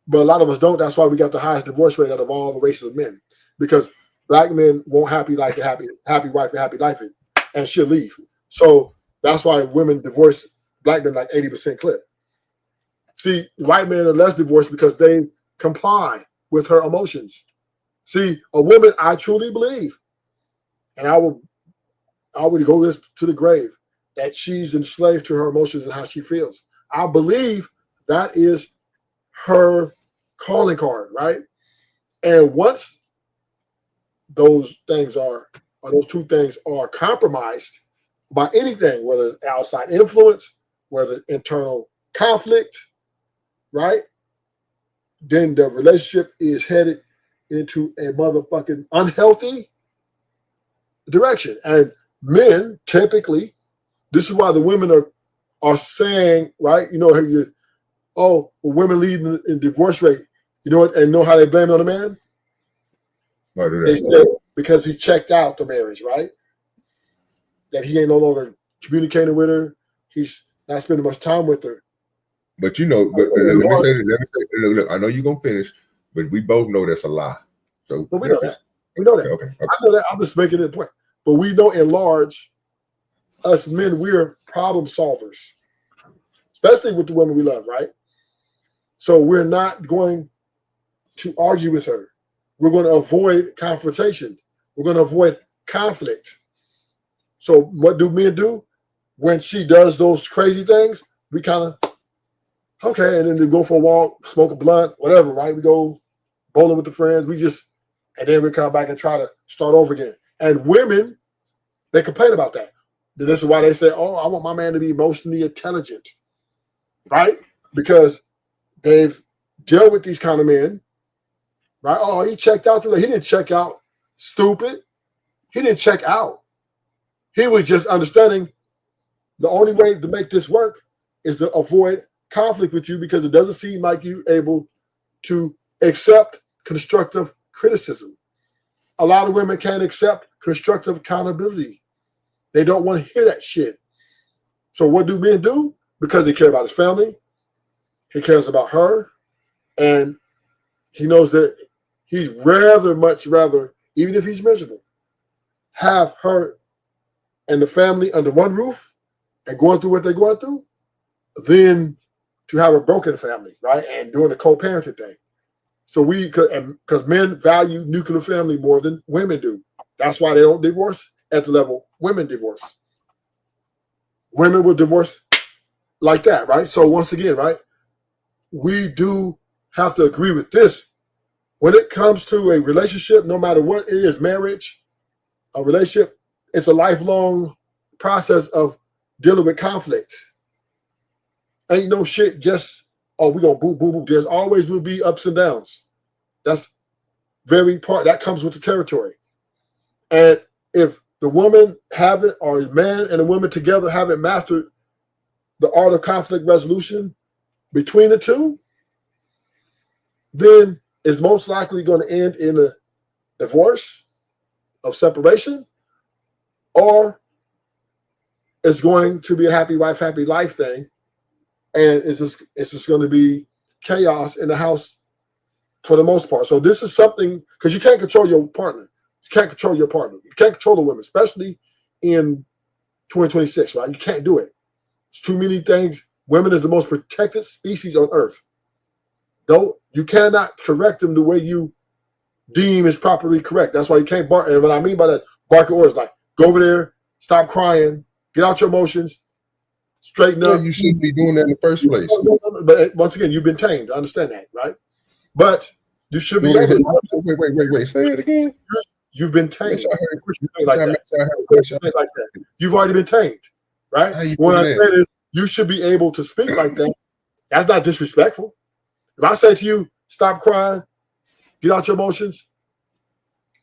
but a lot of us don't. That's why we got the highest divorce rate out of all the races of men. Because black men won't happy wife and happy life, and she'll leave. So that's why women divorce black men like 80% clip. See, white men are less divorced because they comply with her emotions. See, a woman, I truly believe, and I would go this to the grave, that she's enslaved to her emotions and how she feels. I believe that is her calling card, right? And once those two things are compromised by anything, whether it's outside influence, whether internal conflict, right? Then the relationship is headed into a motherfucking unhealthy direction. And men typically, this is why the women are saying, right? You know, women leading in divorce rate. You know what? And know how they blame it on the man? They said because he checked out the marriage, right? That he ain't no longer communicating with her. He's not spending much time with her. But let me say this. Look, I know you're gonna finish, but we both know that's a lie. So but we know that. We know that. Okay. I know that. I'm just making it a point. But we know in large, us men, we're problem solvers, especially with the women we love, right? So we're not going to argue with her. We're going to avoid confrontation. We're going to avoid conflict. So what do men do? When she does those crazy things, we kind of, okay, and then we go for a walk, smoke a blunt, whatever, right? We go bowling with the friends. And then we come back and try to start over again. And women, they complain about that. This is why they say, oh, I want my man to be emotionally intelligent, right? Because they've dealt with these kind of men, right? Oh, he checked out. He didn't check out stupid. He didn't check out. He was just understanding the only way to make this work is to avoid conflict with you because it doesn't seem like you're able to accept constructive criticism. A lot of women can't accept constructive accountability. They don't want to hear that shit. So what do men do? Because they care about his family, he cares about her, and he knows that he's much rather, even if he's miserable, have her and the family under one roof and going through what they're going through, than to have a broken family, right? And doing the co-parenting thing. So because men value nuclear family more than women do. That's why they don't divorce at the level women divorce. Women will divorce like that, right? So once again, right, we do have to agree with this. When it comes to a relationship, no matter what it is, marriage, a relationship, it's a lifelong process of dealing with conflict. Ain't no shit just, oh, we're going to boom, boom, boom. There's always will be ups and downs. That's that comes with the territory. And if the woman haven't, or a man and a woman together haven't mastered the art of conflict resolution between the two, then it's most likely going to end in a divorce of separation, or it's going to be a happy wife, happy life thing. And it's just going to be chaos in the house for the most part. So this is something, because you can't control your partner. You can't control your partner. You can't control the women, especially in 2026, right? You can't do it. It's too many things. Women is the most protected species on earth. You cannot correct them the way you deem is properly correct. That's why you can't bark. And what I mean by that, barking orders, like go over there, stop crying, get out your emotions, straighten up. You shouldn't be doing that in the first place. But once again, you've been tamed. I understand that, right? But you should be able to. Wait. Say it again. You've been tamed. Like that. You've already been tamed, right? What I'm saying is you should be able to speak like that. That's not disrespectful. If I say to you, stop crying, get out your emotions.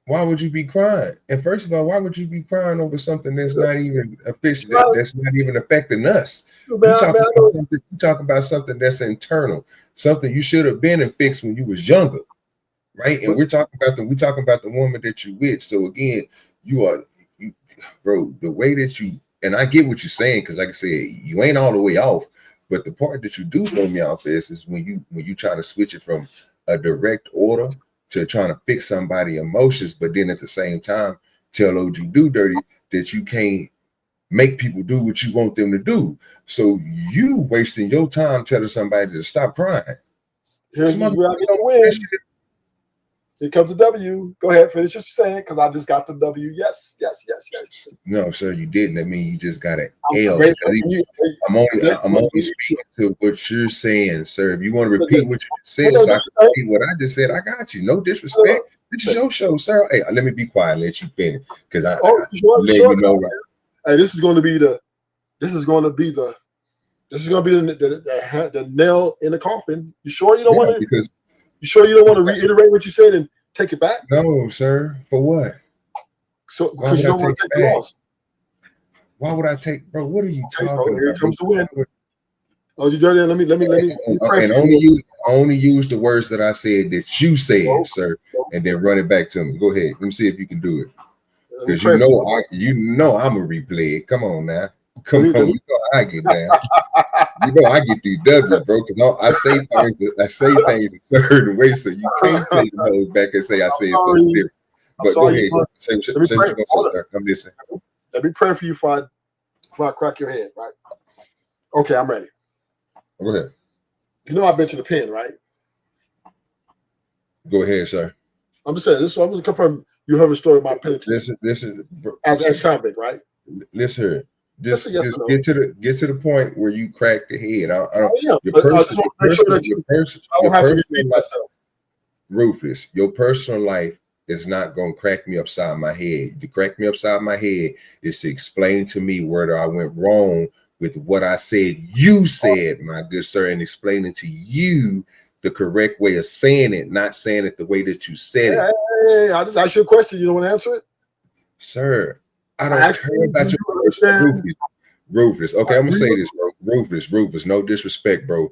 Why would you be crying? And first of all, why would you be crying over something that's not even official, that's not even affecting us? You talk about something that's internal, something you should have been and fixed when you was younger, right? And we're talking about the woman that you with. So again, bro, the way that you, and I get what you're saying, because like I said, you ain't all the way off, but the part that you do throw me off is when you try to switch it from a direct order to trying to fix somebody's emotions, but then at the same time tell OG Do Dirty that you can't make people do what you want them to do. So you wasting your time telling somebody to stop crying. Here comes the W. Go ahead, finish what you're saying, because I just got the W. Yes. No, sir, you didn't. I mean, you just got an L. I'm only speaking to what you're saying, sir. If you want to repeat what you said, so I can repeat what I just said, I got you. No disrespect. This is your show, sir. Hey, let me be quiet and let you finish, because I let you know. Right. Hey, this is going to be the nail in the coffin. You sure you don't want to? Because you sure you don't want to reiterate what you said and take it back? No, sir. For what? So because you don't want to take the loss. Why would I take, bro? What are you talking about? Here comes the win. Oh, you dirty. Let me. And only use the words that I said that you said, sir, and then run it back to me. Go ahead. Let me see if you can do it. Because you know I'm a replay. Come on now. Come on. You know I get down. You know I get these W's, bro, because I say things a certain way, so you can't take those back and say I said something different. But go ahead. Say what you're going to say, sir. I'm listening. Let me pray for you before I crack your head, right? Okay, I'm ready. Go ahead. You know I've been to the pen, right? Go ahead, sir. I'm just saying this. So I'm going to confirm you heard the story of my penitence. This is as ex-convict, right? Listen. Just get to the point where you crack the head. Rufus, your personal life is not going to crack me upside my head. To crack me upside my head is to explain to me where I went wrong with what I said. You said, my good sir, and explaining to you the correct way of saying it, not saying it the way that you said it. Hey, I just asked you a question. You don't want to answer it, sir. I don't care about your Rufus. Okay, I'm gonna say this, bro. Rufus. No disrespect, bro.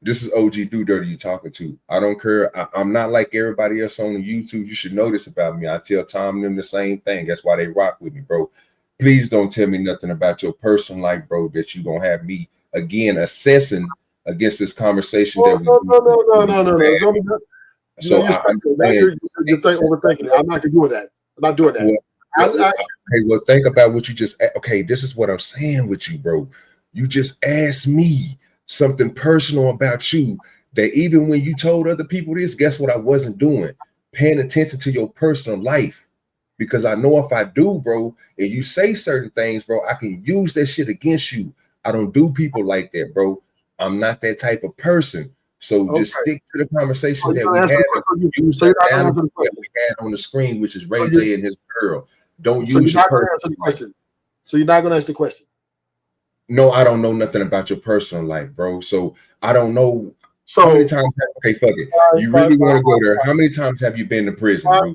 This is OG Do Dirty you talking to. I don't care. I'm not like everybody else on YouTube. You should know this about me. I tell Tom and them the same thing. That's why they rock with me, bro. Please don't tell me nothing about your personal life, bro, that you gonna have me again assessing against this conversation that we No. So you're overthinking it. I'm not doing that. I'm not doing that. Well, think about what you just. Okay, this is what I'm saying with you, bro. You just asked me something personal about you that even when you told other people this, guess what I wasn't doing? Paying attention to your personal life. Because I know if I do, bro, and you say certain things, bro, I can use that shit against you. I don't do people like that, bro. I'm not that type of person. So just stick to the conversation that we had on the screen, which is Ray J and his girl. Don't use your personal question. So you're not going to answer the question? No, I don't know nothing about your personal life, bro. So I don't know how many times. Okay, fuck it. You really want to go there? How many times have you been to prison? Fine.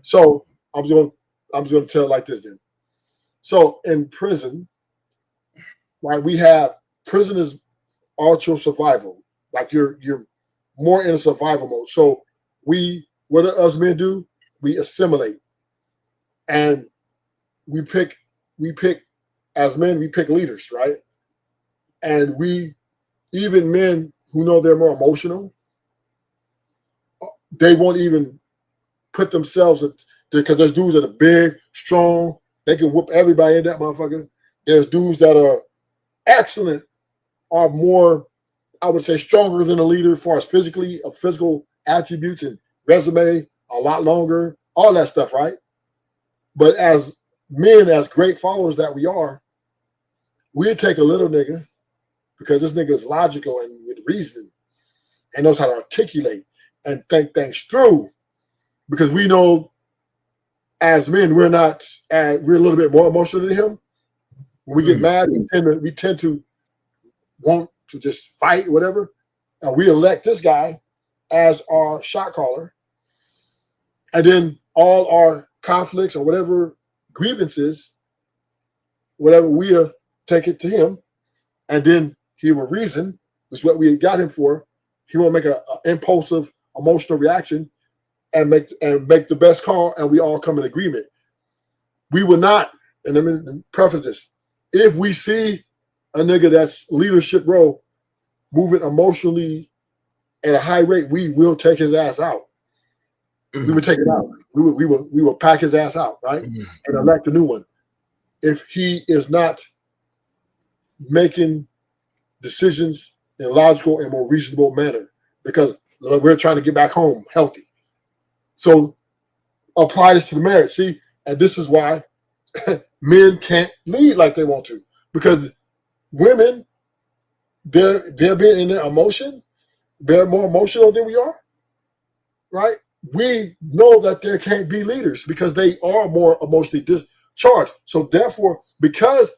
So I'm just going to tell it like this then. So in prison, right? We have prisoners ultra survival, like you're more in a survival mode. So what do us men do? We assimilate, and we pick as men, we pick leaders, right? And even men who know they're more emotional, they won't even put themselves because there's dudes that are big, strong, they can whoop everybody in that motherfucker. There's dudes that are excellent, are more, I would say, stronger than a leader as far as physical attributes and resume, a lot longer, all that stuff, right? But as men, as great followers that we are, we take a little nigga because this nigga is logical and with reason and knows how to articulate and think things through. Because we know as men, we're a little bit more emotional than him. When we get mad, we tend to want to just fight, whatever. And we elect this guy as our shot caller. And then all our conflicts or whatever grievances, whatever, we'll take it to him. And then he will reason, which is what we got him for. He won't make an impulsive, emotional reaction and make the best call, and we all come in agreement. We will not, and let me preface this, if we see a nigga that's leadership role moving emotionally at a high rate, we will take his ass out. We will take it out. We will pack his ass out, right? And elect a new one. If he is not making decisions in a logical and more reasonable manner, because we're trying to get back home healthy. So apply this to the marriage. See, and this is why men can't lead like they want to, because women, they're being in their emotion, they're more emotional than we are, right? We know that there can't be leaders because they are more emotionally discharged. So therefore, because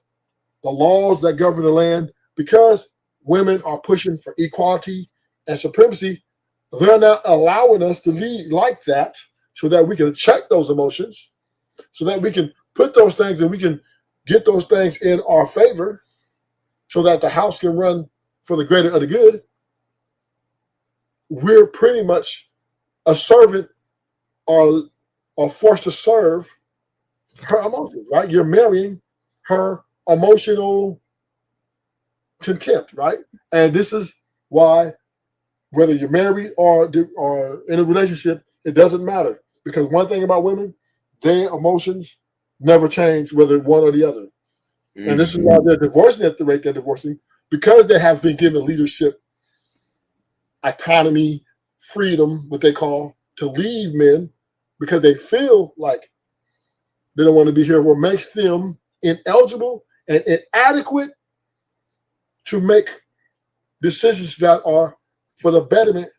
the laws that govern the land, because women are pushing for equality and supremacy, they're not allowing us to lead like that so that we can check those emotions, so that we can put those things and we can get those things in our favor so that the house can run for the greater of the good. We're pretty much a servant or forced to serve her emotions, right? You're marrying her emotional contempt, right? And this is why, whether you're married or in a relationship, it doesn't matter. Because one thing about women, their emotions never change, whether one or the other. And this is why they're divorcing at the rate they're divorcing, because they have been given leadership, autonomy, freedom, what they call, to leave men, because they feel like they don't want to be here, what makes them ineligible and inadequate to make decisions that are for the betterment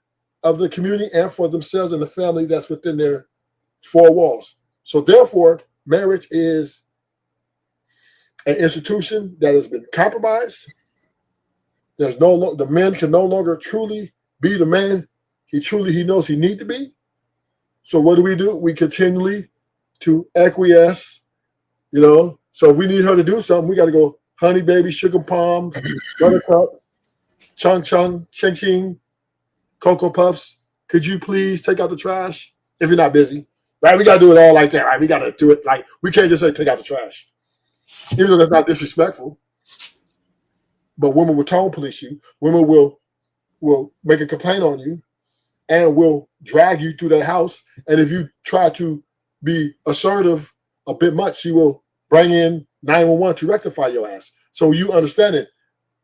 of the community and for themselves and the family that's within their four walls. So therefore, marriage is an institution that has been compromised. The man can no longer truly be the man he knows he needs to be. So what do? We continually to acquiesce, So if we need her to do something, we got to go, honey, baby, sugar palms, buttercup, chung chung, ching ching, Cocoa Puffs, could you please take out the trash? If you're not busy, right? We got to do it all like that, right? We got to do it like, we can't just say take out the trash. Even though that's not disrespectful. But women will tone police you. Women will make a complaint on you and will drag you through that house. And if you try to be assertive a bit much, she will bring in 911 to rectify your ass. So you understand it.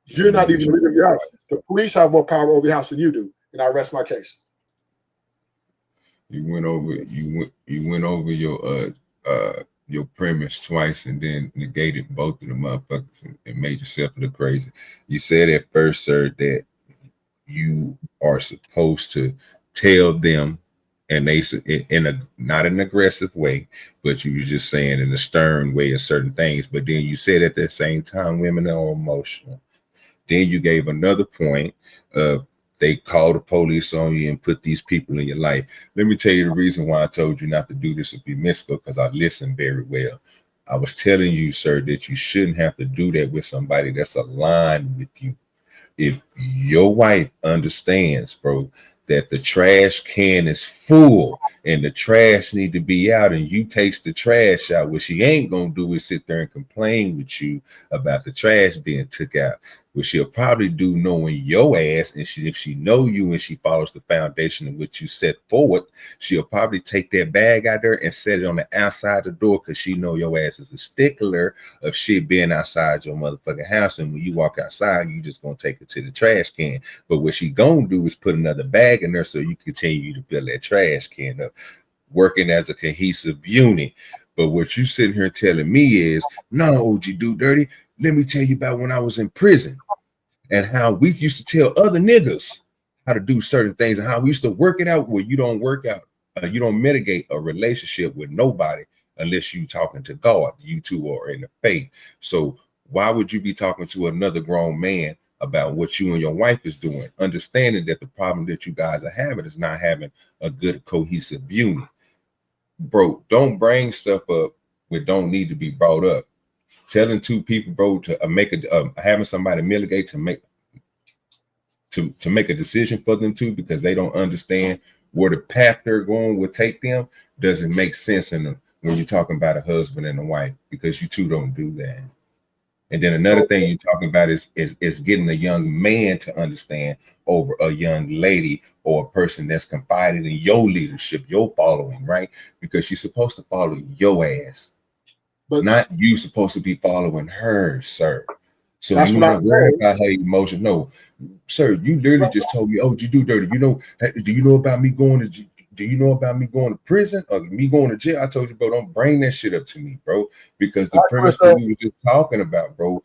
You're not even leaving your house. The police have more power over your house than you do. And I rest my case. You went over your premise twice and then negated both of the motherfuckers and made yourself look crazy. You said at first, sir, that you are supposed to tell them, and they in a not an aggressive way, but you were just saying in a stern way of certain things. But then you said at the same time, women are emotional. Then you gave another point of they call the police on you and put these people in your life. Let me tell you the reason why I told you not to do this if you missed it, because I listened very well. I was telling you, sir, that you shouldn't have to do that with somebody that's aligned with you. If your wife understands, bro, that the trash can is full and the trash need to be out, and you takes the trash out, what she ain't gonna do is sit there and complain with you about the trash being took out. What she'll probably do, knowing your ass, and if she know you and she follows the foundation of what you set forward, she'll probably take that bag out there and set it on the outside the door, because she know your ass is a stickler of shit being outside your motherfucking house. And when you walk outside, you just gonna take it to the trash can. But what she gonna do is put another bag in there so you continue to fill that trash can up, working as a cohesive unit. But what you sitting here telling me is, no, OG Do Dirty, let me tell you about when I was in prison and how we used to tell other niggas how to do certain things and how we used to work it out where you don't work out. You don't mitigate a relationship with nobody unless you talking to God. You two are in the faith. So why would you be talking to another grown man about what you and your wife is doing, understanding that the problem that you guys are having is not having a good cohesive unit? Bro, don't bring stuff up that don't need to be brought up. Telling two people, bro, to make a having somebody mitigate to make a decision for them too, because they don't understand where the path they're going will take them, doesn't make sense in them when you're talking about a husband and a wife, because you two don't do that. And then another thing you're talking about is getting a young man to understand over a young lady or a person that's confided in your leadership, your following, right? Because she's supposed to follow your ass, but not you supposed to be following her, sir. So you're not worried about her emotion. No, sir, you literally just told me, oh, you do dirty. You know, do you know about me going to do you know about me going to prison or me going to jail? I told you, bro, don't bring that shit up to me, bro, because the premise that we were just talking about, bro,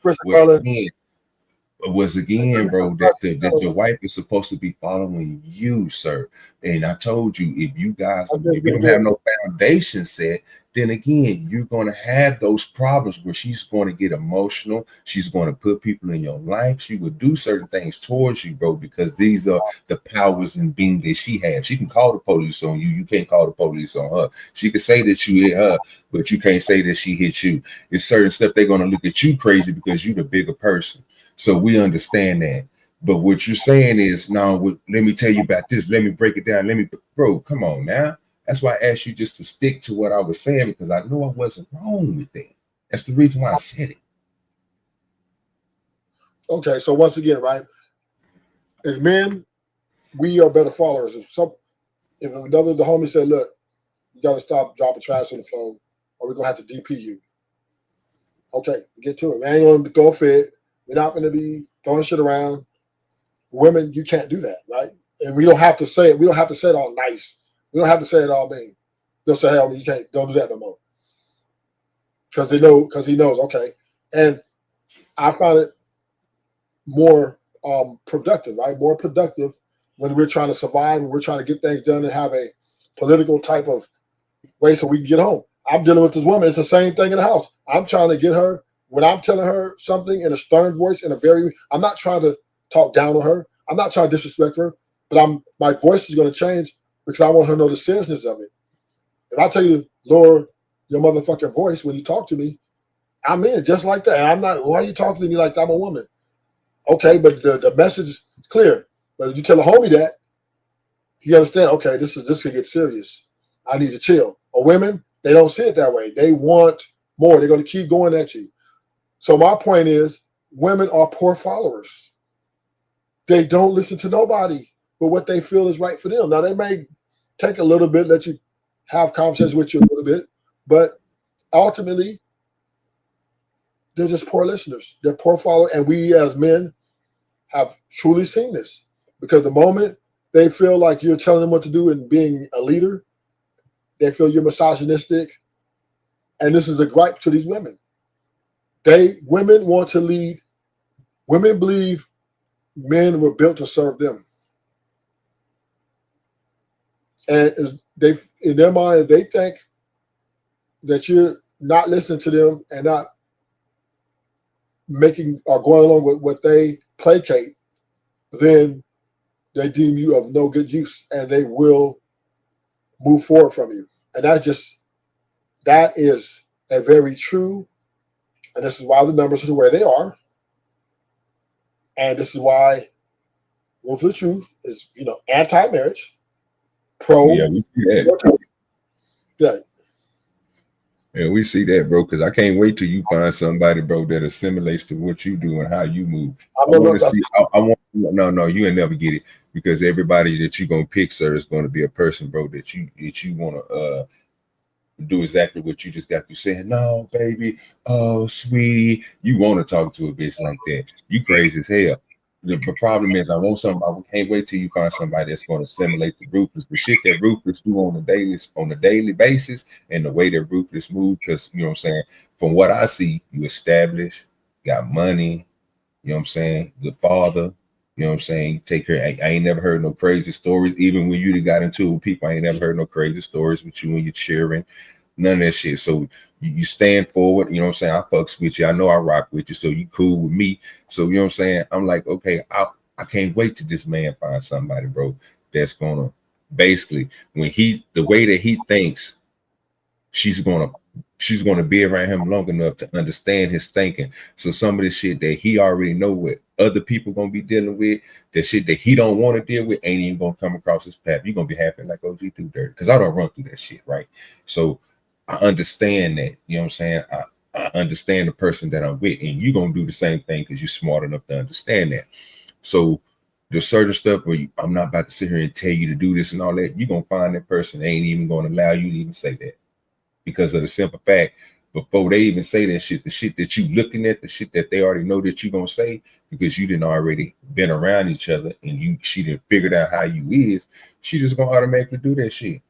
was again, bro, that your wife is supposed to be following you, sir. And I told you, if you guys, if you don't have no foundation set, then again, you're going to have those problems where she's going to get emotional. She's going to put people in your life. She will do certain things towards you, bro, because these are the powers and being that she has. She can call the police on you. You can't call the police on her. She can say that you hit her, but you can't say that she hit you. It's certain stuff they're going to look at you crazy because you're the bigger person. So we understand that. But what you're saying is, no, let me tell you about this. Let me break it down. Bro, come on now. That's why I asked you just to stick to what I was saying, because I know I wasn't wrong with that. That's the reason why I said it. Okay, so once again, right, as men, we are better followers. If another the homie said, look, you got to stop dropping trash on the floor, or we're going to have to DP you. Okay, get to it. We ain't going to throw a fit. We're not going to be throwing shit around. Women, you can't do that, right? And we don't have to say it. We don't have to say it all nice. We don't have to say it all mean. They'll say, hell, you can't, don't do that no more. Because he knows, okay. And I find it more productive, right? More productive when we're trying to survive, when we're trying to get things done and have a political type of way so we can get home. I'm dealing with this woman. It's the same thing in the house. I'm trying to get her, when I'm telling her something in a stern voice, I'm not trying to talk down on her. I'm not trying to disrespect her, but my voice is going to change because I want her to know the seriousness of it. If I tell you to lower your motherfucking voice when you talk to me, I mean it just like that. And I'm not, why are you talking to me like I'm a woman? Okay, but the message is clear. But if you tell a homie that, you understand, okay, this could get serious. I need to chill. Or women, they don't see it that way. They want more. They're going to keep going at you. So my point is, women are poor followers. They don't listen to nobody but what they feel is right for them. Now, they may take a little bit, let you have conversations with you a little bit, but ultimately, they're just poor listeners. They're poor followers, and we as men have truly seen this, because the moment they feel like you're telling them what to do and being a leader, they feel you're misogynistic, and this is a gripe to these women. Women want to lead. Women believe men were built to serve them. And in their mind, they think that you're not listening to them and not making or going along with what they placate, then they deem you of no good use and they will move forward from you. And that is and very true. And this is why the numbers are the way they are. And this is why Room for the Truth is, anti-marriage, pro. Yeah, we see that. Yeah. Yeah, we see that, bro. Because I can't wait till you find somebody, bro, that assimilates to what you do and how you move. I want to see. I want. No, you ain't never get it, because everybody that you gonna pick, sir, is going to be a person, bro, that you want to do exactly what you just got through saying. No, baby, oh, sweetie, you want to talk to a bitch like that? You crazy as hell. The problem is, I want somebody. I can't wait till you find somebody that's going to assimilate the Ruthless, the shit that Ruthless do on a daily basis, and the way that Ruthless move. Because you know what I'm saying. From what I see, you established, got money. You know what I'm saying. Good father. You know what I'm saying. You take care. I ain't never heard no crazy stories. Even when you got into it with people, I ain't never heard no crazy stories with you and your cheering. None of that shit. So you stand forward. You know what I'm saying. I fucks with you. I know I rock with you. So you cool with me. So you know what I'm saying. I'm like, okay, I can't wait till this man find somebody, bro, that's gonna basically, when the way that he thinks, she's gonna be around him long enough to understand his thinking. So some of the shit that he already know what other people gonna be dealing with, that shit that he don't want to deal with, ain't even gonna come across his path. You're gonna be happy like OG through dirt, because I don't run through that shit, right? So I understand that. You know what I'm saying. I understand the person that I'm with, and you're gonna do the same thing because you're smart enough to understand that. So there's certain stuff where I'm not about to sit here and tell you to do this and all that. You're gonna find that person ain't even gonna allow you to even say that, because of the simple fact, before they even say that shit, the shit that you looking at, the shit that they already know that you're gonna say, because you didn't already been around each other and she didn't figured out how you is, she just gonna automatically do that shit.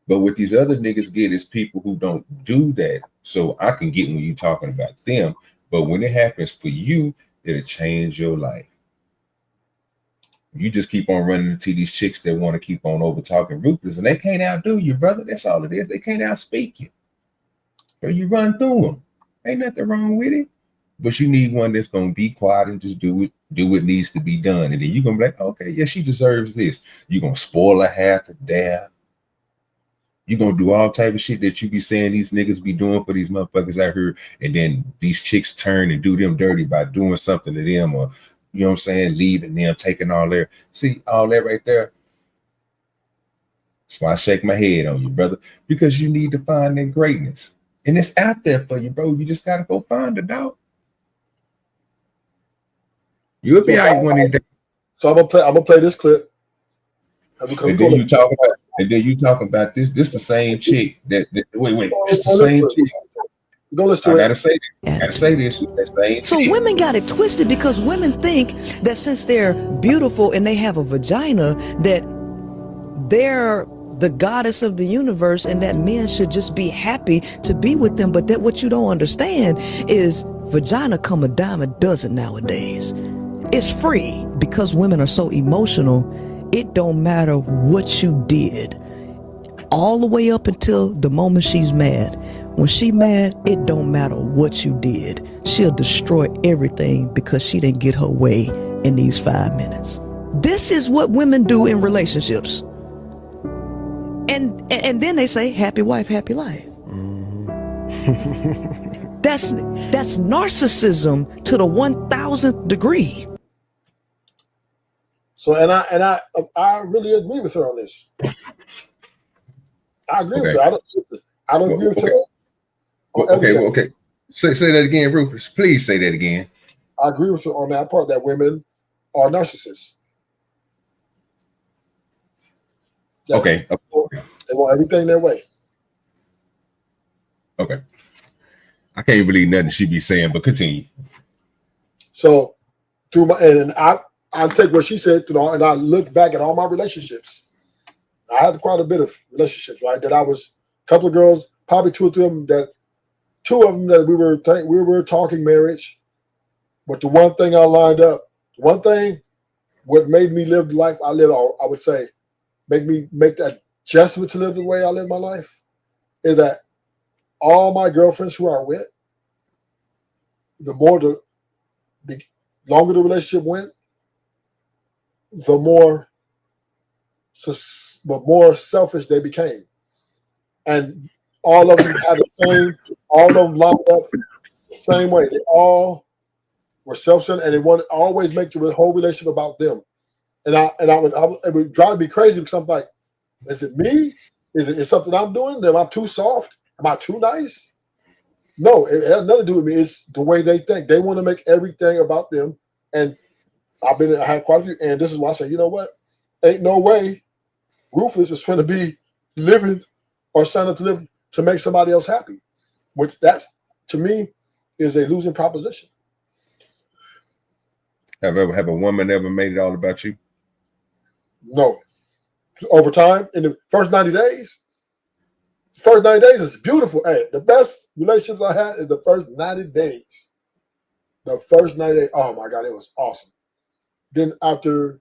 But what these other niggas get is people who don't do that. So I can get when you talking about them, but when it happens for you, it'll change your life. You just keep on running into these chicks that want to keep on over talking Ruthless, and they can't outdo you, brother. That's all it is. They can't outspeak you. So you run through them. Ain't nothing wrong with it. But you need one that's gonna be quiet and just do what needs to be done. And then you're gonna be like, okay, yeah, she deserves this. You're gonna spoil her half to death. You're gonna do all type of shit that you be saying these niggas be doing for these motherfuckers out here, and then these chicks turn and do them dirty by doing something to them, or you know what I'm saying, leaving them, taking all their, see all that right there. That's why I shake my head on you, brother, because you need to find that greatness. And it's out there for you, bro. You just gotta go find it, dog. You'll be all right one of these days. So I'm gonna play this clip. And then you talking about this. This the same chick that wait. It's the same chick. Go listen to I gotta say this. Gotta say this. That same So chick. women got it twisted, because women think that since they're beautiful and they have a vagina, that they're the goddess of the universe, and that men should just be happy to be with them. But that what you don't understand is vagina come a dime a dozen nowadays. It's free, because women are so emotional. It don't matter what you did, all the way up until the moment she's mad. When she mad, it don't matter what you did. She'll destroy everything because she didn't get her way in these 5 minutes. This is what women do in relationships. And then they say, happy wife, happy life. That's narcissism to the 1000th degree. So and I really agree with her on this. I agree with her. I don't agree with her. Okay. Say that again, Rufus. Please say that again. I agree with you on that part, that women are narcissists. Okay. They want everything their way. Okay. I can't believe nothing she be saying, but continue. So through my and I take what she said through, and I look back at all my relationships. I had quite a bit of relationships, right? That I was a couple of girls, probably two of them that we were talking marriage, but the one thing I lined up, what made me live the life I live, I would say, make that adjustment to live the way I live my life, is that all my girlfriends who are with, the longer the relationship went, the more selfish they became, and All of them had the same. All of them lined up the same way. They all were self-centered, and they wanted to always make the whole relationship about them. And it would drive me crazy because I'm like, is it me? Is it something I'm doing? Am I too soft? Am I too nice? No, it has nothing to do with me. It's the way they think. They want to make everything about them. And I had quite a few, and this is why I say, you know what? Ain't no way Rufus is going to be living or sign up to live to make somebody else happy, which that's to me is a losing proposition. Have a woman ever made it all about you? No. Over time, in the first 90 days, is beautiful. Hey, the best relationships I had is the first 90 days. The first 90 days, oh my God, it was awesome. Then after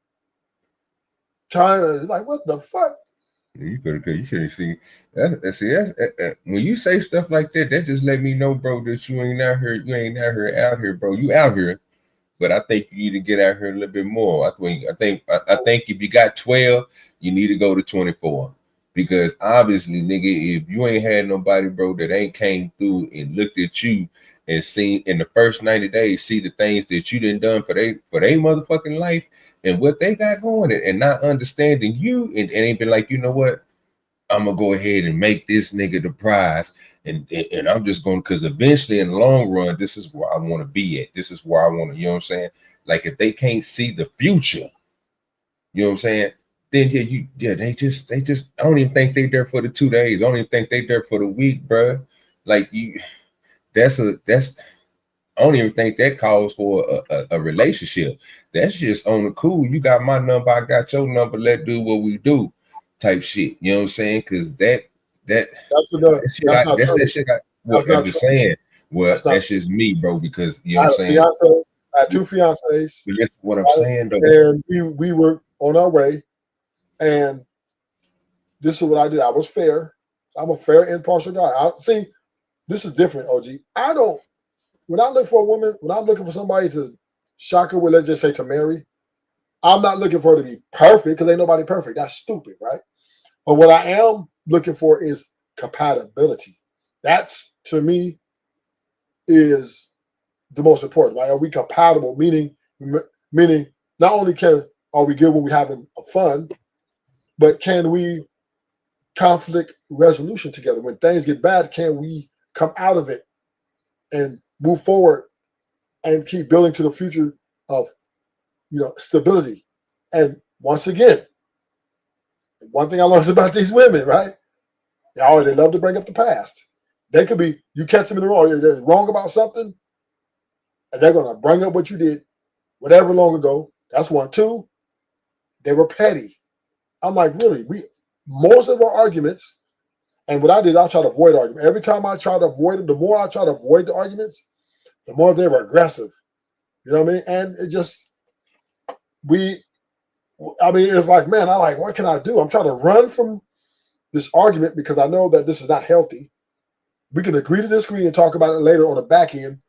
time, it's like, what the fuck? You should have seen that. When you say stuff like that, that just let me know, bro, that you ain't out here. You ain't out here, bro. You out here, but I think you need to get out here a little bit more. I think if you got 12, you need to go to 24. Because obviously, nigga, if you ain't had nobody, bro, that ain't came through and looked at you and seen in the first 90 days, see the things that you done done for they motherfucking life and what they got going and not understanding you and ain't been like, you know what, I'm gonna go ahead and make this nigga the prize. And I'm just going, because eventually in the long run, this is where I want to be at. This is where I want to, you know what I'm saying? Like if they can't see the future, you know what I'm saying? Then they just I don't even think they there for the 2 days. I don't even think they there for the week, bro. Like I don't even think that calls for a relationship. That's just on the cool. You got my number, I got your number. Let's do what we do, type shit. You know what I'm saying? Because that's that shit. I'm just saying. Well, that's just me, bro. Because you know what I'm saying. I had 2 fiancés. But that's what I'm saying, though. And we were on our way. And this is what I did. I was fair. I'm a fair, impartial guy. This is different, OG. When I look for a woman, when I'm looking for somebody to shock her with, let's just say to marry, I'm not looking for her to be perfect because ain't nobody perfect. That's stupid, right? But what I am looking for is compatibility. That's, to me, is the most important. Like, are we compatible? Meaning not only are we good when we're having fun, but can we conflict resolution together? When things get bad, can we come out of it and move forward and keep building to the future of, stability? And once again, one thing I learned about these women, right? They love to bring up the past. They could be, you catch them in the wrong, they're wrong about something, and they're going to bring up what you did, whatever long ago. That's one. 2, they were petty. I'm like, really? Most of our arguments, and what I did, I try to avoid arguments. Every time I try to avoid them, the more I try to avoid the arguments, the more they were aggressive. You know what I mean? And it just, it's like, man, what can I do? I'm trying to run from this argument because I know that this is not healthy. We can agree to disagree and talk about it later on the back end.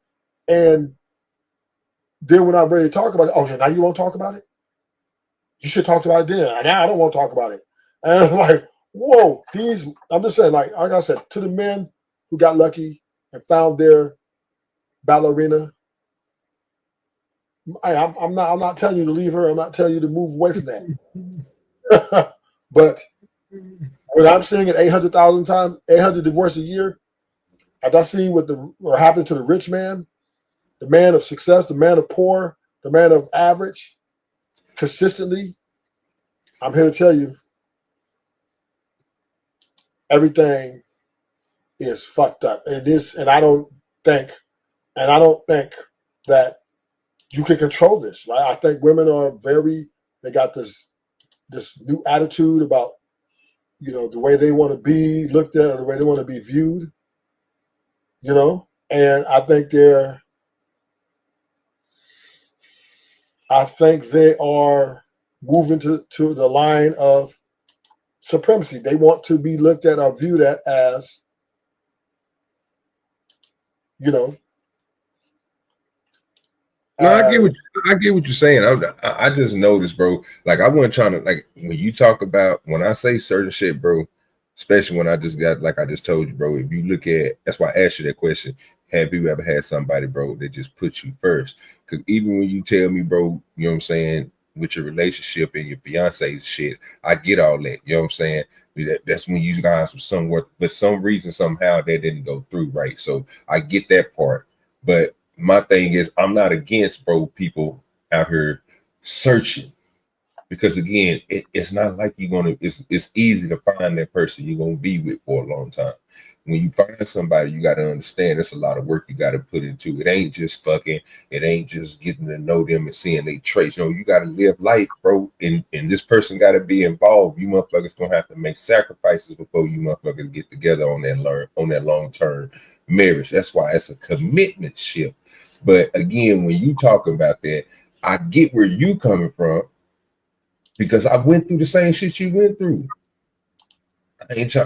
And then when I'm ready to talk about it, now you won't talk about it? You should talk about it then. Now I don't want to talk about it. And I'm like, whoa, I'm just saying, like I said, to the men who got lucky and found their ballerina, I'm not telling you to leave her. I'm not telling you to move away from that. But when I'm seeing it 800,000 times, 800 divorces a year, as I see what happened to the rich man, the man of success, the man of poor, the man of average, consistently, I'm here to tell you, everything is fucked up. And I don't think that you can control this, right? I think women are they got this new attitude about, the way they want to be looked at or the way they want to be viewed, and I think they are moving to the line of supremacy. They want to be looked at or viewed at as, No, I get what you're saying. I just noticed, bro. Like I wasn't trying to, like, when you talk about, when I say certain shit, bro, Especially when I just got, like I just told you, bro. If you look at, that's why I asked you that question. Have you ever had somebody, bro, that just put you first? Because even when you tell me, bro, you know what I'm saying, with your relationship and your fiance's shit, I get all that. You know what I'm saying? That's when you guys were somewhere, but some reason somehow that didn't go through, right? So I get that part. But my thing is, I'm not against, bro, people out here searching. Because again, it's not like you're gonna. It's easy to find that person you're gonna be with for a long time. When you find somebody, you got to understand there's a lot of work you got to put into it. Ain't just fucking. It ain't just getting to know them and seeing they traits. You know, you got to live life, bro. And this person got to be involved. You motherfuckers gonna have to make sacrifices before you motherfuckers get together on that long term marriage. That's why it's a commitment ship. But again, when you talk about that, I get where you coming from. Because I went through the same shit you went through.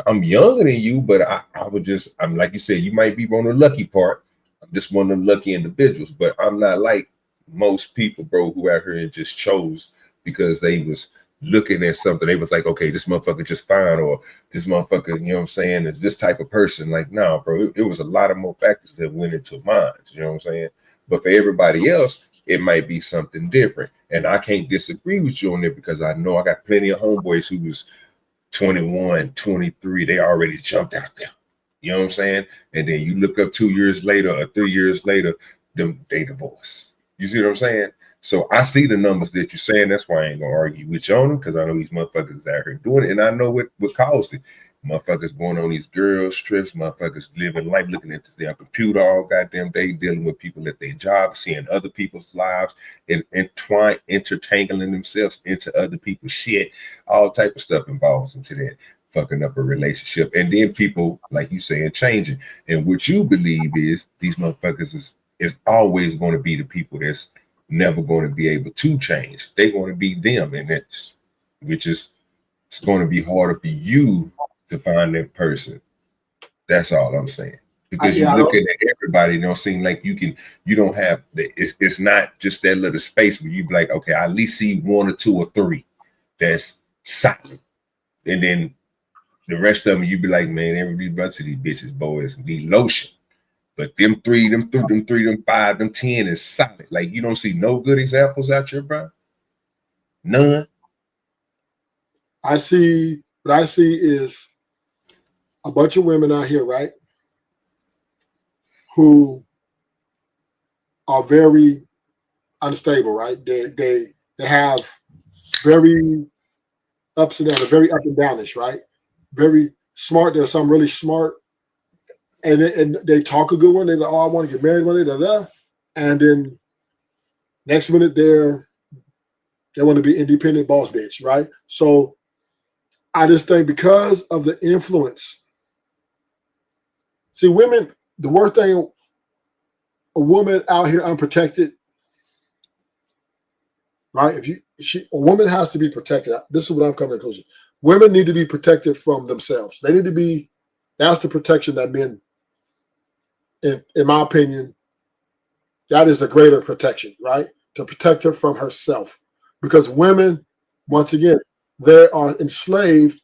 I'm younger than you, but I'm like you said, you might be on the lucky part. I'm just one of the lucky individuals, but I'm not like most people, bro, who out here and just chose because they was looking at something. They was like, okay, this motherfucker just fine, or this motherfucker, you know what I'm saying, is this type of person. Like, no, bro, it was a lot of more factors that went into mine, you know what I'm saying? But for everybody else, it might be something different. And I can't disagree with you on it because I know I got plenty of homeboys who was 21, 23. They already jumped out there. You know what I'm saying? And then you look up 2 years later or 3 years later, they divorce. You see what I'm saying? So I see the numbers that you're saying. That's why I ain't gonna argue with you on them, because I know these motherfuckers out here doing it, and I know what caused it. Motherfuckers going on these girls trips, motherfuckers living life, looking at their computer all goddamn day, dealing with people at their job, seeing other people's lives, and intertangling themselves into other people's shit. All type of stuff involves into that, fucking up a relationship. And then people, like you saying, changing. And what you believe is these motherfuckers is always going to be the people that's never going to be able to change. They're going to be them, and it's going to be harder for you to find that person. That's all I'm saying. Because you're looking at everybody, it don't seem like you don't have it's not just that little space where you be like, okay, I at least see 1 or 2 or 3 that's solid. And then the rest of them, you be like, man, every bunch of these bitches, boys, need lotion. But them 3, them 5, them 10 is solid. Like, you don't see no good examples out here, bro? None. What I see is a bunch of women out here, right, who are very unstable, right? They have very ups and downs, very up and downish, right? Very smart. There's some really smart, and they talk a good one. They're like, oh, I want to get married one day, and then next minute they want to be independent boss bitch, right? So I just think because of the influence. See, women, the worst thing, a woman out here unprotected, right? A woman has to be protected. This is what I'm coming to conclusion. Women need to be protected from themselves. They need to be, that's the protection that men, in my opinion, that is the greater protection, right? To protect her from herself. Because women, once again, they are enslaved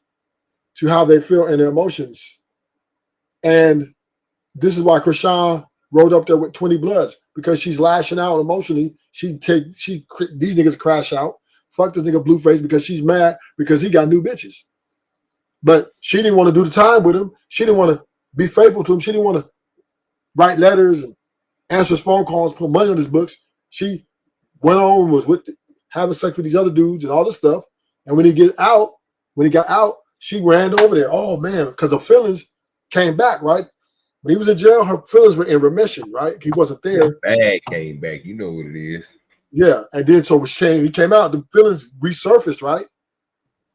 to how they feel and their emotions. And this is why Krishan rode up there with 20 Bloods, because she's lashing out emotionally. These niggas crash out. Fuck this nigga Blueface because she's mad because he got new bitches. But she didn't want to do the time with him. She didn't want to be faithful to him. She didn't want to write letters and answer his phone calls, put money on his books. She went on, was having sex with these other dudes and all this stuff. And when he got out, she ran over there. Oh man, because the feelings came back, right? When he was in jail, her feelings were in remission, right? He wasn't there. Bag came back. You know what it is. Yeah. And then so he came out, the feelings resurfaced, right?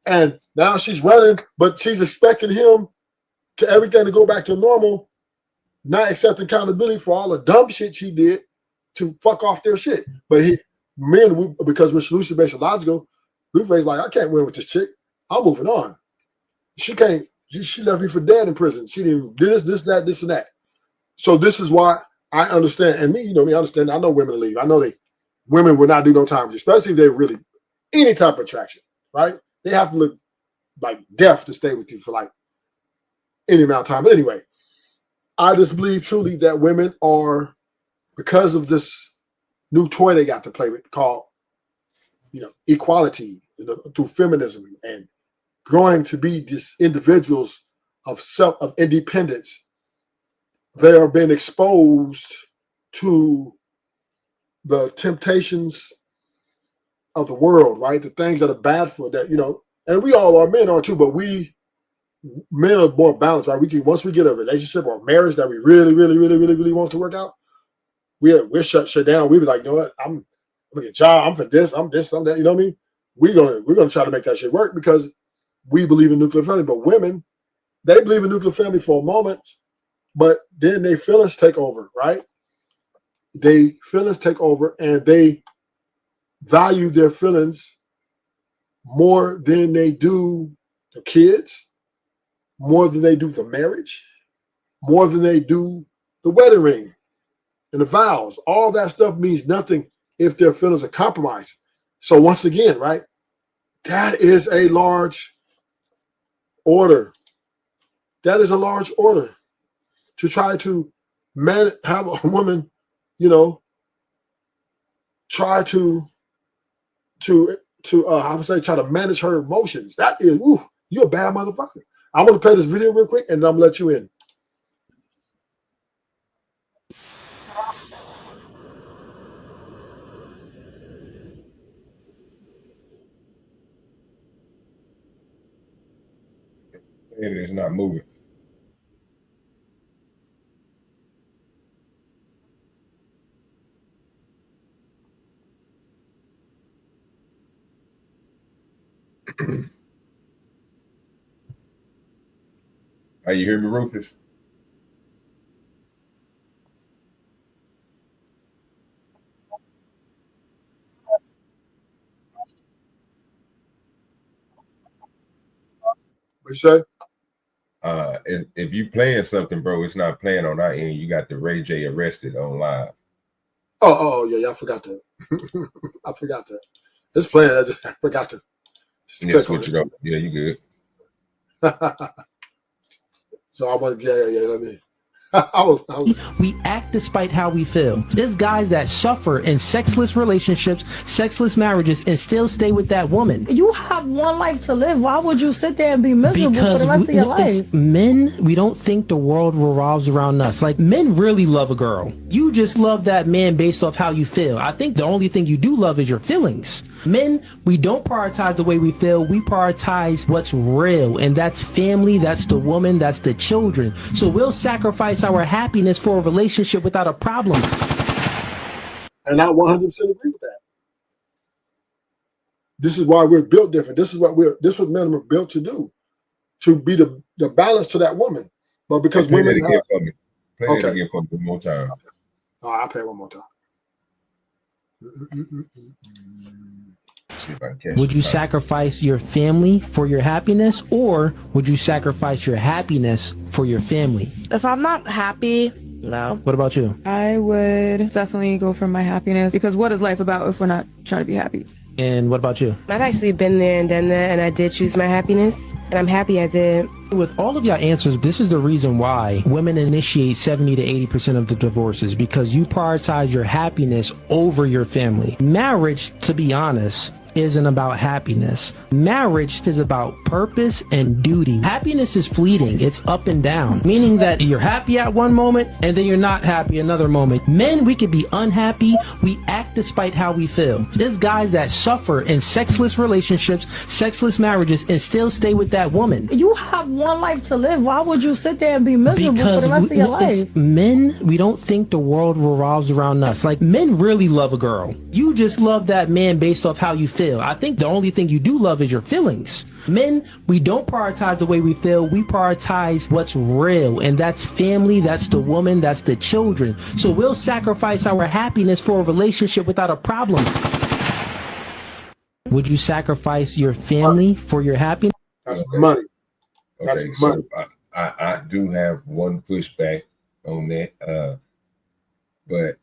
And now she's running, but she's expecting him to everything to go back to normal, not accepting accountability for all the dumb shit she did to fuck off their shit. But because we're solution-based and logical, Blueface like, I can't win with this chick. I'm moving on. She can't. She left me for dead in prison. She didn't do this, that, this, and that. So this is why I understand. And me, you know me, I understand. I know women leave. I know women will not do no time with you, especially if they're really any type of attraction, right? They have to look like death to stay with you for like any amount of time. But anyway, I just believe truly that women are, because of this new toy they got to play with called, equality, through feminism and growing to be these individuals of independence. They are being exposed to the temptations of the world, right? The things that are bad for that, and we all are, men are too, but men are more balanced, right? Once we get a relationship or marriage that we really, really, really, really, really want to work out, we're shut down. We be like, you know what? I'm gonna get a job. I'm for this. I'm this. I'm that. You know what I mean? We're gonna try to make that shit work because we believe in nuclear family. But women, they believe in nuclear family for a moment, but then their feelings take over, right? They feelings take over, and they value their feelings more than they do the kids, more than they do the marriage, more than they do the wedding ring and the vows. All that stuff means nothing if their feelings are compromised. So once again, right, that is a large order. That is a large order to try to have a woman, try to I would say try to manage her emotions. That is, you're a bad motherfucker. I'm gonna play this video real quick and I'm gonna let you in. It is not moving. Are you hear me, Rufus? What you say? If you playing something, bro, it's not playing on our end. You got the Ray J arrested on live. Yeah, I forgot that. I forgot that. It's playing. I forgot to Switch it up. Yeah, you good. So I was, let me. I was. We act despite how we feel. There's guys that suffer in sexless relationships, sexless marriages, and still stay with that woman. You have one life to live. Why would you sit there and be miserable for the rest of your life? Men, we don't think the world revolves around us. Like, men really love a girl. You just love that man based off how you feel. I think the only thing you do love is your feelings. Men, we don't prioritize the way we feel. We prioritize what's real, and that's family, that's the woman, that's the children. So we'll sacrifice our happiness for a relationship without a problem. And I 100% agree with that. This is why we're built different. This is what men are built to do, to be the balance to that woman. But because women play it again for me one more time. All right, I'll play it one more time. Would you sacrifice your family for your happiness, or would you sacrifice your happiness for your family? If I'm not happy, no. What about you? I would definitely go for my happiness, because what is life about if we're not trying to be happy? And what about you? I've actually been there and done that, and I did choose my happiness, and I'm happy I did. With all of your answers, this is the reason why women initiate 70 to 80% of the divorces, because you prioritize your happiness over your family. Marriage, to be honest, isn't about happiness. Marriage is about purpose and duty. Happiness is fleeting. It's up and down, meaning that you're happy at one moment and then you're not happy another moment. Men, we can be unhappy. We act despite how we feel. There's guys that suffer in sexless relationships, sexless marriages, and still stay with that woman. You have one life to live. Why would you sit there and be miserable for the rest of your life? Men, we don't think the world revolves around us. Like, men really love a girl. You just love that man based off how you feel. I think the only thing you do love is your feelings. Men, we don't prioritize the way we feel. We prioritize what's real, and that's family, that's the woman, that's the children. So we'll sacrifice our happiness for a relationship without a problem. Would you sacrifice your family for your happiness? That's money. That's money. So I do have one pushback on that, but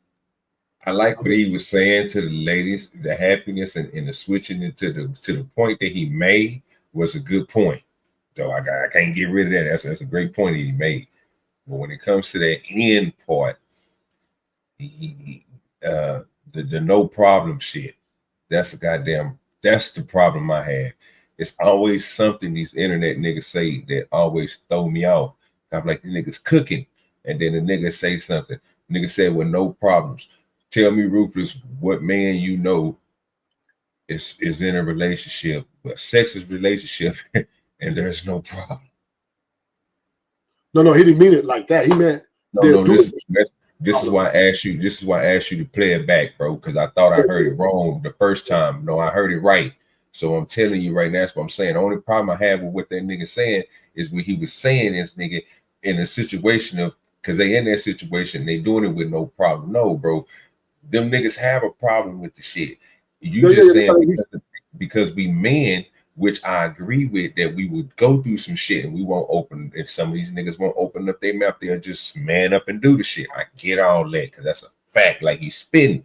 I like what he was saying to the ladies. The happiness and the switching it to the point that he made was a good point. So I can't get rid of that. That's a great point he made. But when it comes to that end part, the no problem shit, that's the problem I have. It's always something these internet niggas say that always throw me off. I'm like, the niggas cooking. And then the nigga say something. Nigga said with no problems. Tell me, Rufus, what man you know is in a relationship, a sexist relationship, and there's no problem. No, he didn't mean it like that. He meant no. This is why I asked you. This is why I asked you to play it back, bro, because I thought I heard it wrong the first time. No, I heard it right. So I'm telling you right now, that's what I'm saying. The only problem I have with what that nigga saying is what he was saying is nigga in a situation of, because they in that situation, they doing it with no problem. No, bro, them niggas have a problem with the shit. You just saying because we men, which I agree with, that we would go through some shit and we won't open, and some of these niggas won't open up their mouth, they'll just man up and do the shit. I get all that because that's a fact, like he's spitting.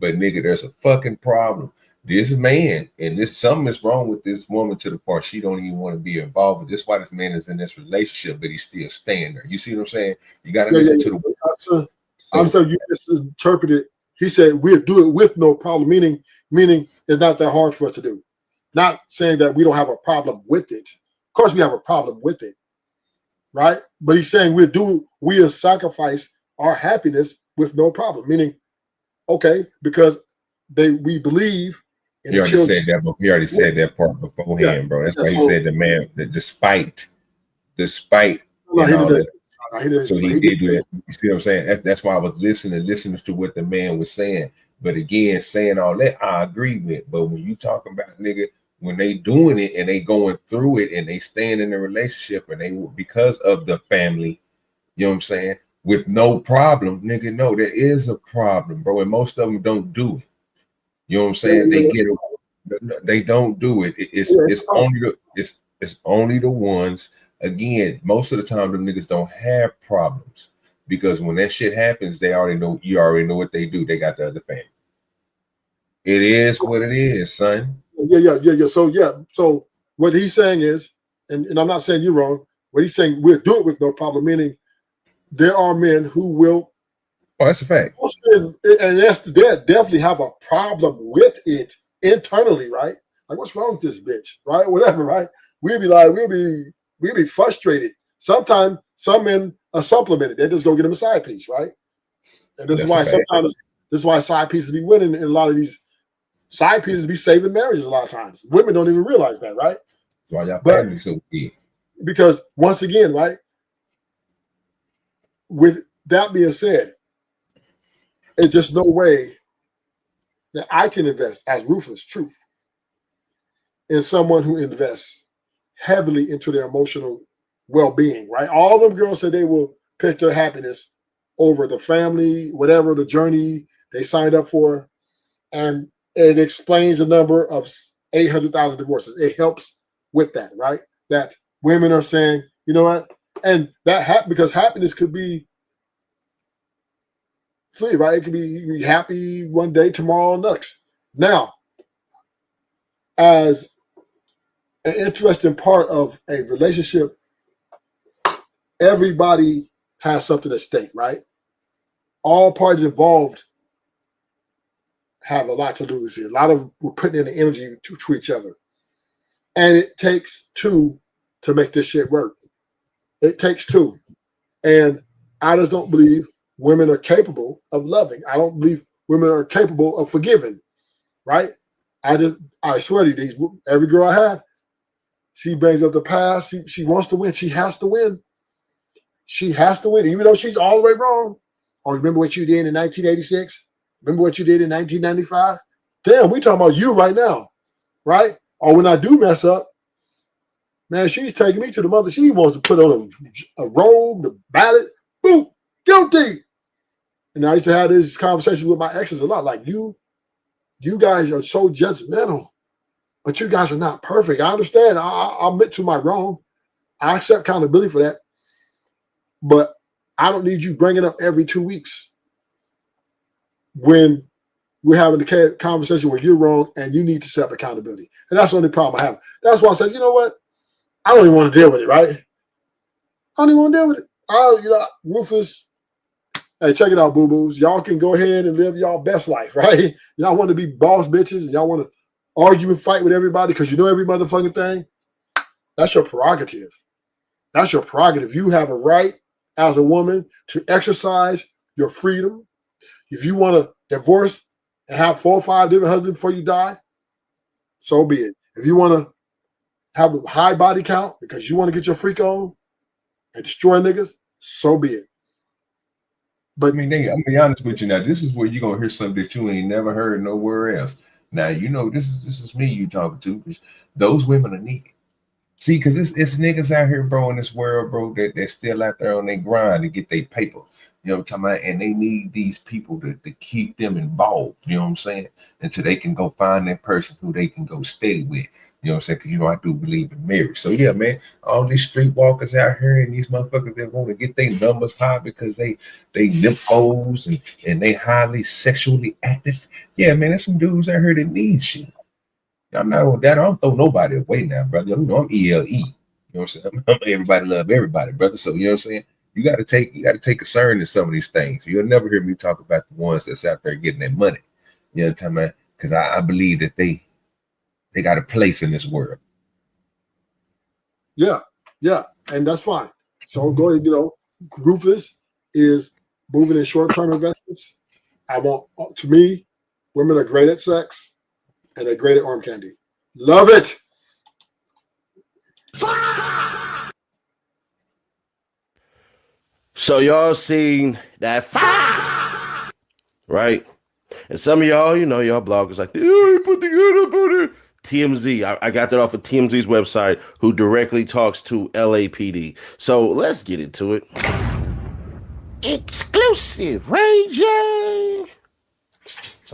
But nigga, there's a fucking problem. This man, and this something is wrong with this woman to the part she don't even want to be involved with. This is why this man is in this relationship, but he's still staying there. You see what I'm saying? You got to listen to the. I'm sorry, you misinterpreted. He said we'll do it with no problem, meaning it's not that hard for us to do. Not saying that we don't have a problem with it. Of course, we have a problem with it, right? But he's saying we'll sacrifice our happiness with no problem, meaning, okay, because we believe. He already said that, but he already said that part beforehand, bro. That's why he said the man, that despite. So he did do that. You see what I'm saying? That's why I was listening to what the man was saying. But again, saying all that, I agree with. But when you talking about nigga, when they doing it and they going through it and they staying in a relationship and they because of the family, you know what I'm saying? With no problem, nigga, no, there is a problem, bro. And most of them don't do it. You know what I'm saying? They don't do it. It's only the ones. Again, most of the time, them niggas don't have problems because when that shit happens, you already know what they do. They got the other family. It is what it is, son. Yeah. So what he's saying is, and I'm not saying you're wrong. What he's saying, we'll do it with no problem. Meaning, there are men who will. Oh, that's a fact. And they definitely have a problem with it internally, right? Like, what's wrong with this bitch, right? Whatever, right? We'll be frustrated. Sometimes some men are supplemented. They just go get them a side piece, right? And this is why side pieces be winning, and a lot of these side pieces be saving marriages a lot of times. Women don't even realize that, right? That's why y'all family so big. Because once again, right? With that being said, it's just no way that I can invest as Ruthless Truth in someone who invests heavily into their emotional well-being, right? All them girls said they will pick their happiness over the family, whatever the journey they signed up for. And it explains the number of 800,000 divorces. It helps with that, right? That women are saying, you know what? And that because happiness could be flee, right? It could be happy one day, tomorrow next. Now, as an interesting part of a relationship, everybody has something at stake, right? All parties involved have a lot to lose here. A lot of we're putting in the energy to each other. And it takes two to make this shit work. It takes two. And I just don't believe women are capable of loving. I don't believe women are capable of forgiving, right? I swear to you, every girl I had, she brings up the past. She wants to win. She has to win. She has to win, even though she's all the way wrong. Or remember what you did in 1986? Remember what you did in 1995? Damn, we talking about you right now, right? Or when I do mess up, man, she's taking me to the mother. She wants to put on a robe, the ballot, boom, guilty. And I used to have this conversation with my exes a lot. Like, you guys are so judgmental, but you guys are not perfect. I understand. I'll admit to my wrong. I accept accountability for that. But I don't need you bringing up every 2 weeks when we're having a conversation where you're wrong and you need to accept accountability. And that's the only problem I have. That's why I said, you know what? I don't even want to deal with it, right? I don't even want to deal with it. Rufus, hey, check it out, boo-boos. Y'all can go ahead and live y'all best life, right? Y'all want to be boss bitches and y'all want to argue and fight with everybody because you know every motherfucking thing. That's your prerogative. That's your prerogative. You have a right as a woman to exercise your freedom. If you want to divorce and have 4 or 5 different husbands before you die, so be it. If you want to have a high body count because you want to get your freak on and destroy niggas, so be it. But I'm gonna be honest with you now. This is where you're gonna hear something that you ain't never heard nowhere else. Now this is me you talking to, because those women are needed. See, because it's niggas out here, bro, in this world, bro, that they're still out there on their grind to get their paper. You know what I'm talking about? And they need these people to keep them involved, you know what I'm saying? Until they can go find that person who they can go steady with. You know what I'm saying? Because I do believe in marriage. So yeah, man, all these streetwalkers out here and these motherfuckers that want to get their numbers high because they nymphos and they highly sexually active. Yeah, man, there's some dudes out here that need shit. I'm not on that. I don't throw nobody away now, brother. I'm ELE. You know what I'm saying? Everybody love everybody, brother. So you know what I'm saying? You got to take concern in some of these things. You'll never hear me talk about the ones that's out there getting that money. You know what I'm talking about? Because I believe that they got a place in this world. Yeah, and that's fine. So go ahead, Rufus is moving in short-term investments. To me, women are great at sex and they're great at arm candy. Love it. So y'all seen that right? And some of y'all, y'all bloggers like, oh, put the gun up on it. TMZ, I got that off of TMZ's website, who directly talks to LAPD. So let's get into it. Exclusive, Ray J.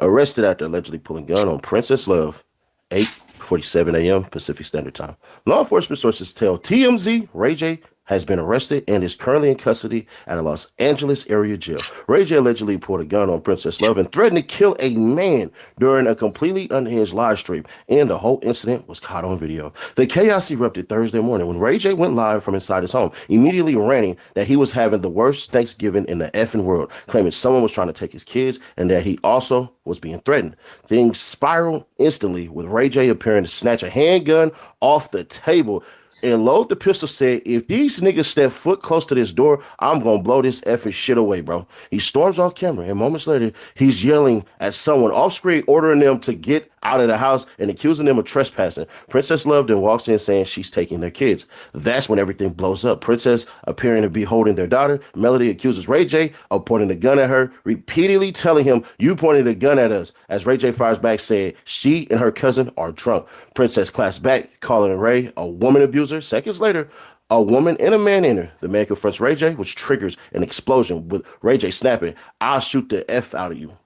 Arrested after allegedly pulling gun on Princess Love, 8:47 a.m. Pacific Standard Time. Law enforcement sources tell TMZ Ray J has been arrested and is currently in custody at a Los Angeles area jail. Ray J allegedly pulled a gun on Princess Love and threatened to kill a man during a completely unhinged live stream, and the whole incident was caught on video. The chaos erupted Thursday morning when Ray J went live from inside his home, immediately ranting that he was having the worst Thanksgiving in the effing world, claiming someone was trying to take his kids and that he also was being threatened. Things spiraled instantly with Ray J appearing to snatch a handgun off the table and load the pistol, said, if these niggas step foot close to this door, I'm gonna blow this effing shit away, bro. He storms off camera, and moments later, he's yelling at someone off screen, ordering them to get out of the house and accusing them of trespassing. Princess Love then walks in saying she's taking their kids. That's when everything blows up. Princess appearing to be holding their daughter. Melody accuses Ray J of pointing a gun at her, repeatedly telling him, you pointed a gun at us. As Ray J fires back, saying she and her cousin are drunk. Princess claps back, calling Ray a woman abuser. Seconds later, a woman and a man enter. The man confronts Ray J, which triggers an explosion with Ray J snapping, I'll shoot the F out of you.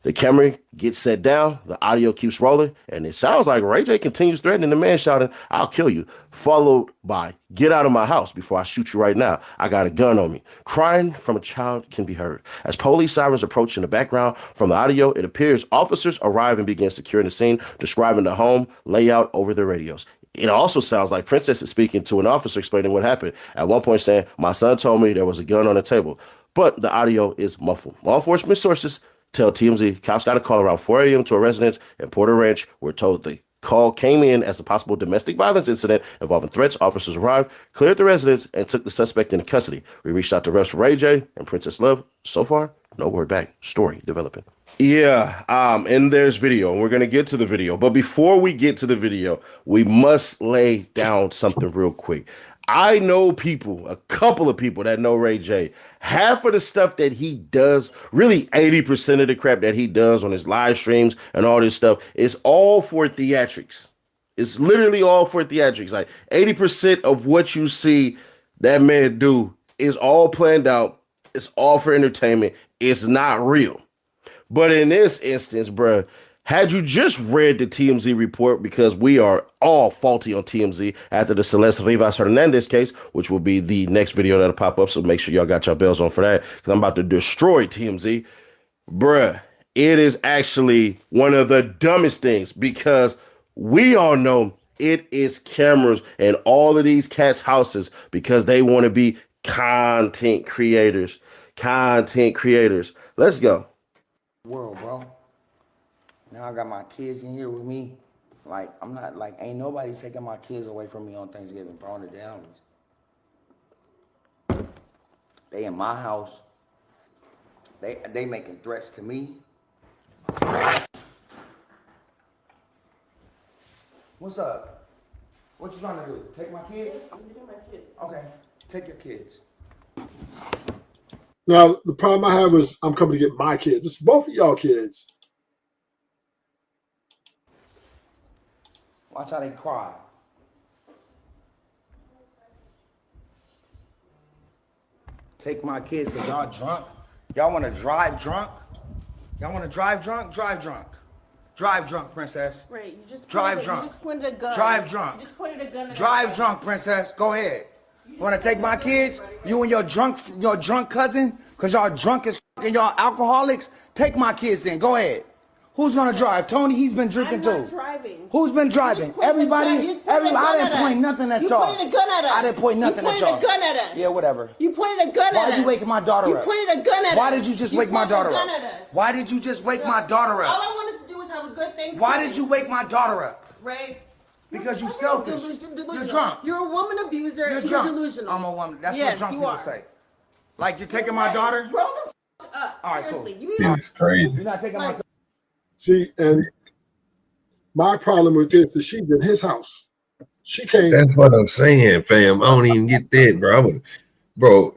The camera gets set down, the audio keeps rolling, and it sounds like Ray J continues threatening the man, shouting, I'll kill you, followed by, get out of my house before I shoot you right now. I got a gun on me. Crying from a child can be heard. As police sirens approach in the background from the audio, it appears officers arrive and begin securing the scene, describing the home layout over the radios. It also sounds like Princess is speaking to an officer explaining what happened. At one point saying, my son told me there was a gun on the table, but the audio is muffled. Law enforcement sources tell TMZ cops got a call around 4 a.m. to a residence in Porter Ranch. We're told the call came in as a possible domestic violence incident involving threats. Officers arrived, cleared the residence, and took the suspect into custody. We reached out to arrest Ray J and Princess Love. So far, no word back. Story developing. Yeah, and there's video, and we're going to get to the video. But before we get to the video, we must lay down something real quick. I know people, a couple of people that know Ray J. Half of the stuff that he does, really 80% of the crap that he does on his live streams and all this stuff is all for theatrics. It's literally all for theatrics. Like 80% of what you see that man do is all planned out. It's all for entertainment. It's not real. But in this instance, bruh, had you just read the TMZ report, because we are all faulty on TMZ after the Celeste Rivas Hernandez case, which will be the next video that'll pop up, so make sure y'all got your bells on for that, because I'm about to destroy TMZ. Bruh, it is actually one of the dumbest things, because we all know it is cameras in all of these cats' houses because they want to be content creators. Content creators. Let's go. World, bro. Now I got my kids in here with me. Like, I'm not, like, ain't nobody taking my kids away from me on Thanksgiving, bro, on the down. They in my house. They making threats to me. What's up? What you trying to do? Take my kids? I'm getting my kids. Okay, take your kids. Now, the problem I have is I'm coming to get my kids. This is both of y'all kids. Watch how they cry. Take my kids because y'all drunk. Y'all want to drive drunk? Y'all want to drive drunk? Drive drunk. Drive drunk, princess. Right, you just Drive pointed, drunk. You just pointed a gun. Drive drunk. You just pointed a gun. At Drive drunk, princess. Go ahead. You want to take my kids? You and your drunk cousin? Because y'all drunk as f- and y'all alcoholics? Take my kids then. Go ahead. Who's going to drive? Tony, he's been drinking I'm not too. driving. Who's been driving? Everybody? I didn't point nothing at y'all. You pointed a gun at us. I didn't point nothing at y'all. You pointed a gun at us. Yeah, whatever. You pointed a gun at us. Why you waking my daughter up? You pointed a gun at us. Why did you just wake my daughter up? You pointed a gun at us. Why did you just wake my daughter All up? I wanted to do was have a good Thanksgiving. Why did you wake my daughter up? Right? Because you selfish. Delusional. You're drunk. You're a woman abuser. You're and drunk. You're delusional. I'm a woman. That's yes, what drunk you people are. say. Like you're taking my daughter? Grow the f up. All right, Seriously. cool. You need It's crazy. You're not taking my son. See, and my problem with this is she's in his house. She can't. That's what I'm saying, fam. I don't even get that, bro.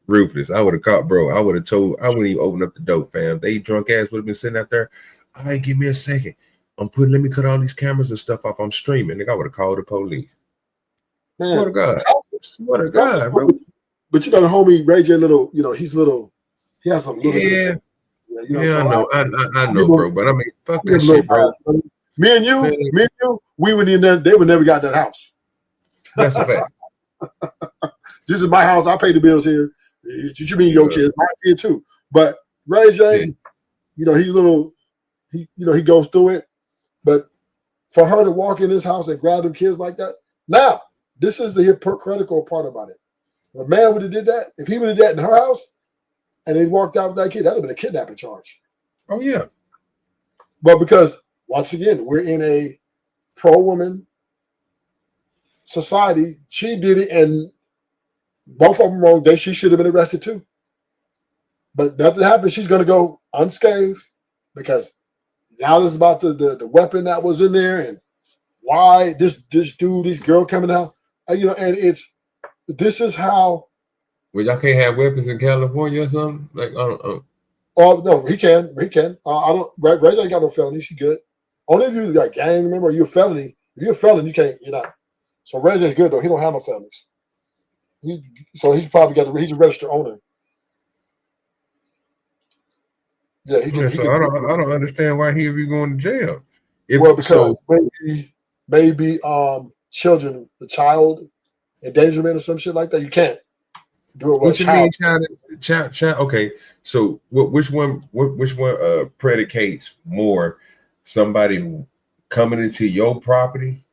Ruthless. I would have caught, bro. I would have told. I wouldn't even open up the door, fam. They drunk ass would have been sitting out there. All right, give me a second. Let me cut all these cameras and stuff off. I'm streaming. Nigga, I would have called the police. Man, Swear to God. Swear to God, bro. But you know the homie Ray J little, he's little. He has some little. Yeah. Yeah, I know. I know, bro. But I mean, fuck that shit, bro. Me and you, we would in there. They would never got that house. That's a fact. This is my house. I pay the bills here. You mean your kids? My kid too. But Ray J, he's little. He goes through it. But for her to walk in his house and grab them kids like that, now this is the hypocritical part about it. If a man would have did that, if he would have did that in her house, and they walked out with that kid, that'd have been a kidnapping charge. Oh yeah. But because once again, we're in a pro-woman society, she did it, and both of them wrong. She should have been arrested too. But nothing happened. She's going to go unscathed because now this is about the weapon that was in there and why this girl coming out, and this is how. Well, y'all can't have weapons in California or something? Like, I don't. Oh no, he can. I don't. Ray ain't got no felony. She good. Only if you got gang member, you're a felony. If you're a felon, you can't. You're not. So Ray is good though. He don't have no felonies. He's probably got he's a registered owner. Yeah, he can. I don't understand why he would be going to jail. Because maybe children, the child endangerment or some shit like that. You can't do it with what you mean, child? Okay, so which one predicates more? Somebody coming into your property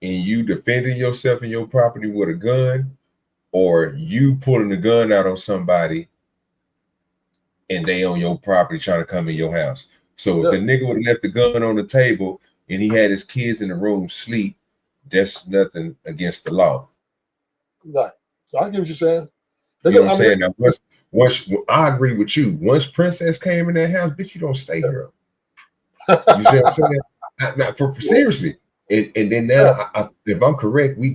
and you defending yourself and your property with a gun, or you pulling the gun out on somebody and they on your property trying to come in your house? So if the nigga would have left the gun on the table and he had his kids in the room sleep, that's nothing against the law. Right. So I get what you're saying. You know what I'm saying? Now, once I agree with you. Once Princess came in that house, bitch, you don't stay here. You see what I'm saying? Now, for seriously. And then now, if I'm correct, they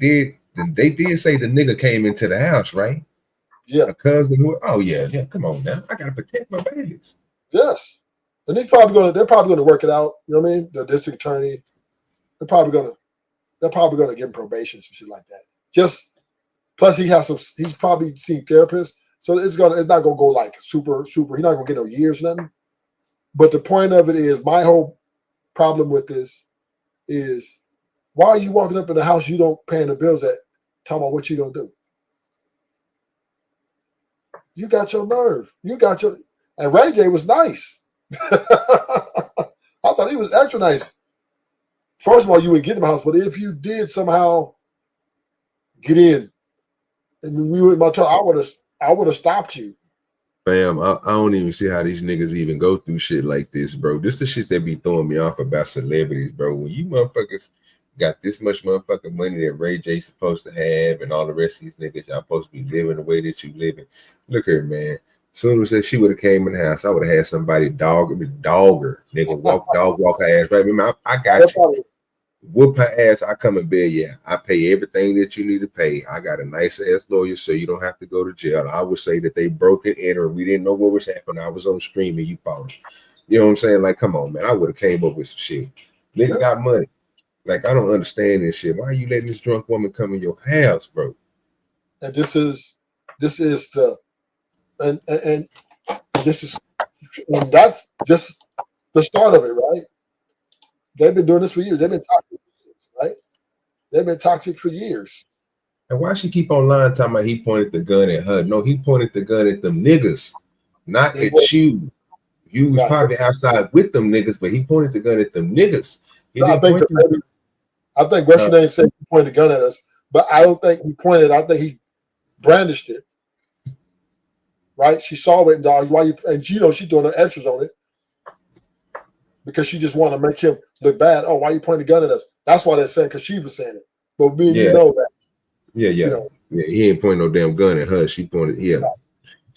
did say the nigga came into the house, right? Yeah. A cousin who, oh yeah, come on now. I gotta protect my babies. Yes. And they're probably gonna work it out. You know what I mean? The district attorney, they're probably gonna give him probation, some shit like that. Just plus he's probably seen therapists. So it's not gonna go like super, he's not gonna get no years or nothing. But the point of it is, my whole problem with this is, why are you walking up in the house you don't paying the bills at, talking about what you gonna do? You got your nerve. And Ray J was nice. I thought he was extra nice. first of all, you wouldn't get in my house, but if you did somehow get in and we were in my truck, I would have stopped you. Fam, I don't even see how these niggas even go through shit like this, bro. This the shit that be throwing me off about celebrities, bro. When you motherfuckers got this much motherfucking money that Ray J's supposed to have and all the rest of these niggas, y'all supposed to be living the way that you living. Look here, man. As soon as she would have came in the house, I would have had somebody dog her, nigga, walk her ass right. Remember, I got you. Whoop her ass. I come in bed. Yeah, I pay everything that you need to pay. I got a nice ass lawyer, so you don't have to go to jail. I would say that they broke it in, or we didn't know what was happening. I was on stream and you followed. You know what I'm saying? Like, come on, man. I would have came up with some shit. Nigga got money. Like, I don't understand this shit. Why are you letting this drunk woman come in your house, bro? And this is the and this is and that's just the start of it, right? They've been doing this for years. They've been toxic, right? They've been toxic for years. And why she keep on lying talking about he pointed the gun at her? No, he pointed the gun at them niggas, not at you. You was probably outside with them niggas, but he pointed the gun at them niggas. I think what's your name said he pointed the gun at us, but I don't think he pointed. I think he brandished it. Right? She saw it and dog. Why you? And you know she's doing the extras on it because she just want to make him look bad. Oh, why you pointing the gun at us? That's why they're saying because she was saying it. But me and you know that. Yeah. You know, yeah, he ain't pointing no damn gun at her. She pointed. Yeah.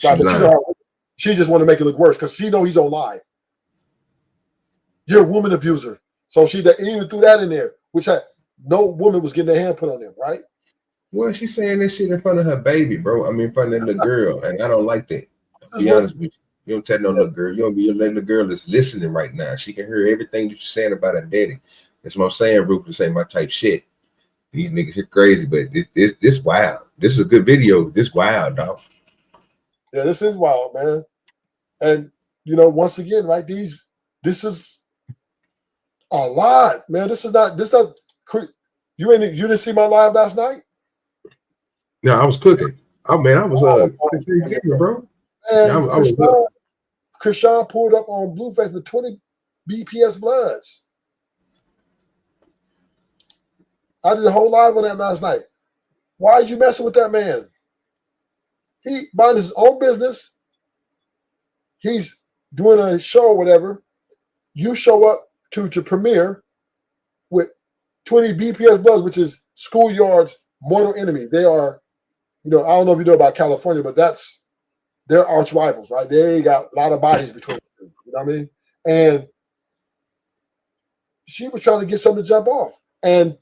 Right, but you know, she just want to make it look worse because she know he's on live. You're a woman abuser. So she even threw that in there, which no woman was getting their hand put on them, right? Well, she's saying this shit in front of her baby, bro. I mean, in front of the little girl, and I don't like that. To be honest with you. You don't tell no little girl. You don't be letting the girl that's listening right now. She can hear everything that you're saying about her daddy. That's what I'm saying, Rufus. Ain't my type shit. These niggas are crazy, but this wild. This is a good video. This wild, dog. Yeah, this is wild, man. And you know, once again, like this is a lot, man. This not. You didn't see my live last night? No, I was cooking. Oh man, I was bro. And Krishan pulled up on Blueface with 20 BPS bloods. I did a whole live on that last night. Why are you messing with that man? He minding his own business. He's doing a show or whatever. You show up to premiere with 20 BPS bloods, which is schoolyard's mortal enemy. They are, you know, I don't know if you know about California, but that's their arch rivals, right? They got a lot of bodies between them. You know what I mean? And she was trying to get something to jump off. And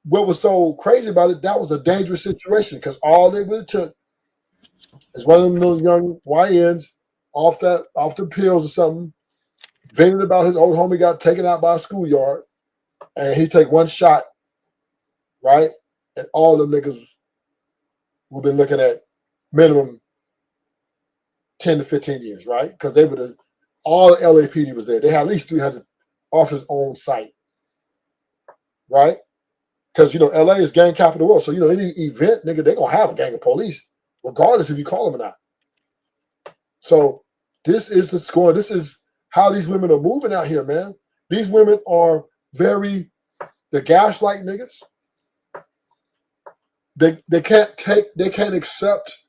what was so crazy about it, that was a dangerous situation because all they would have took is one of those young YNs off the pills or something, vented about his old homie got taken out by a schoolyard, and he take one shot, right? And all the niggas we've been looking at minimum 10 to 15 years, right? Because they would have, all the LAPD was there. They had at least 300 officers on site, right? Because, you know, LA is gang capital of the world. So, you know, any event, nigga, they're going to have a gang of police, regardless if you call them or not. So this is the score. This is how these women are moving out here, man. These women are the gaslight niggas. They can't accept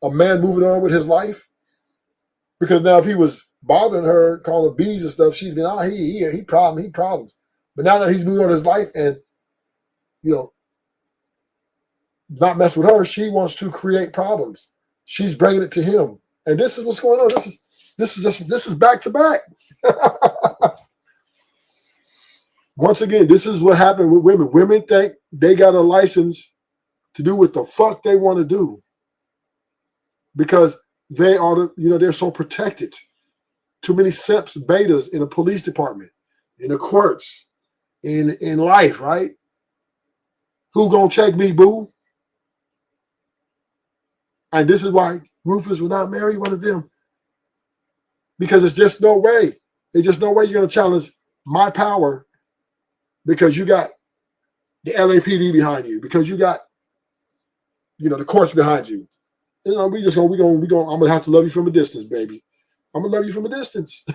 a man moving on with his life because now if he was bothering her, calling her bees and stuff, she'd be, he problems. But now that he's moving on his life and, you know, not mess with her, she wants to create problems. She's bringing it to him, and this is what's going on. This is back to back. Once again, this is what happened with women. Women think they got a license to do what the fuck they want to do because they are, they're so protected. Too many simps, betas in the police department, in the courts, in life, right? Who gonna check me, boo? And this is why Rufus will not marry one of them. Because it's just no way. There's just no way you're gonna challenge my power because you got the LAPD behind you, because you got, the courts behind you. I'm gonna have to love you from a distance, baby. I'm gonna love you from a distance.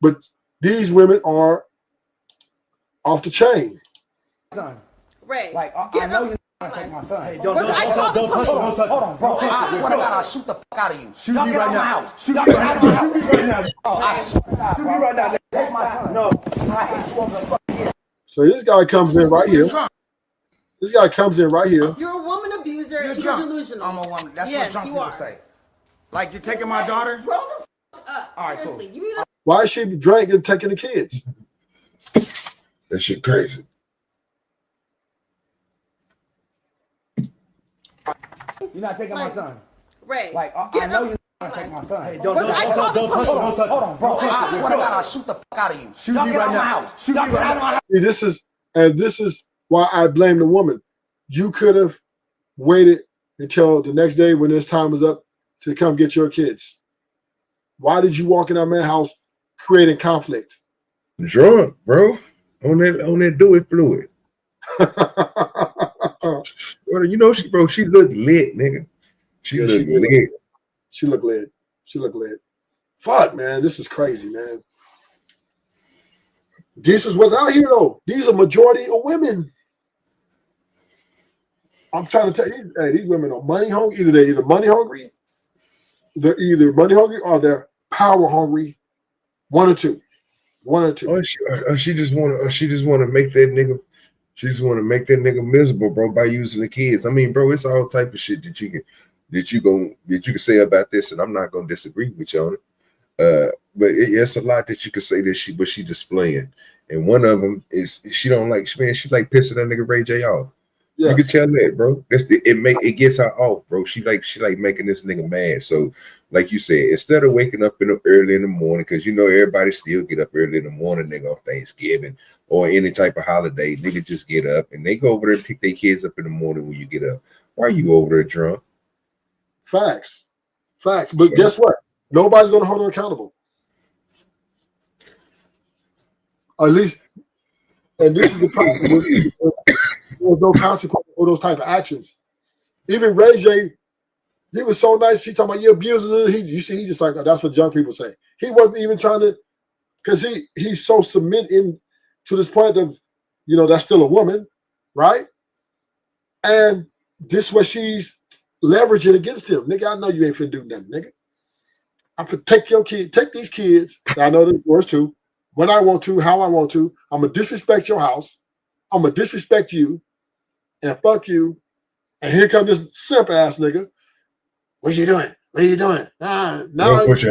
But These women are off the chain. Son. Ray, Like, I get know up. you're gonna take my son. Hey, Don't touch him. Hold on, bro. I swear to God, I'll shoot the fuck out of you. Shoot Y'all me get right out my now. house. Shoot Y'all me get right out my now. house. Shoot me right now. Oh, I swear to God, Shoot me right now. take my son. No. I hate you over the fucking head. So this guy comes in right here. Drunk. This guy comes in right here. You're a woman abuser. You're You're drunk. delusional. I'm a woman. That's Yes, what drunk you people are. say. Like, you're taking my daughter? Grow the fuck up. All right, Seriously, cool. you need to. Why is she drinking and taking the kids? That shit crazy. You're not taking my son. Ray, Like, I get know up. you're gonna take my son. Hey, Don't touch him. Don't touch him. Hold on, bro. I swear to God, I'll shoot the fuck out of you. Shoot Y'all me get right out my now. house. Shoot Y'all me get right out of my house. See, this is why I blame the woman. You could have waited until the next day when this time was up to come get your kids. Why did you walk in that man's house creating conflict? Drunk, bro. On that do it fluid. Bro, you know she looked lit, nigga. She Yeah, looked she did. lit. She looked lit. She looked lit. Fuck, man, this is crazy, man. This is what's out here, though. These are majority of women. I'm trying to tell you, hey, these women are money hungry. They're either money hungry, or they're power hungry. One or two. Or she just want to make that nigga. She just want to make that nigga miserable, bro, by using the kids. I mean, bro, it's all type of shit that you can say about this, and I'm not gonna disagree with you on it. But it's a lot that you could say that she displaying, and one of them is she don't like, man, she like pissing that nigga Ray J off. Yes. You can tell that, bro. It gets her off, bro. She like making this nigga mad. So, like you said, instead of waking up early in the morning, because you know everybody still get up early in the morning, nigga, on Thanksgiving or any type of holiday, nigga just get up and they go over there and pick their kids up in the morning when you get up. Why are you over there drunk? Facts. But guess what? Nobody's gonna hold her accountable. At least, and this is the problem. There's no consequence for those type of actions. Even Ray J, he was so nice. He talking about you abusing her. He just like, that's what young people say. He wasn't even trying to, because he's so submitting to this point of, that's still a woman, right? And this what she's leveraging against him. Nigga, I know you ain't finna do nothing, nigga. I'm finna take these kids. I know the worst too. When I want to, how I want to. I'm gonna disrespect your house. I'm gonna disrespect you. And fuck you. And here come this simp ass nigga. What you doing? What are you doing? Don't put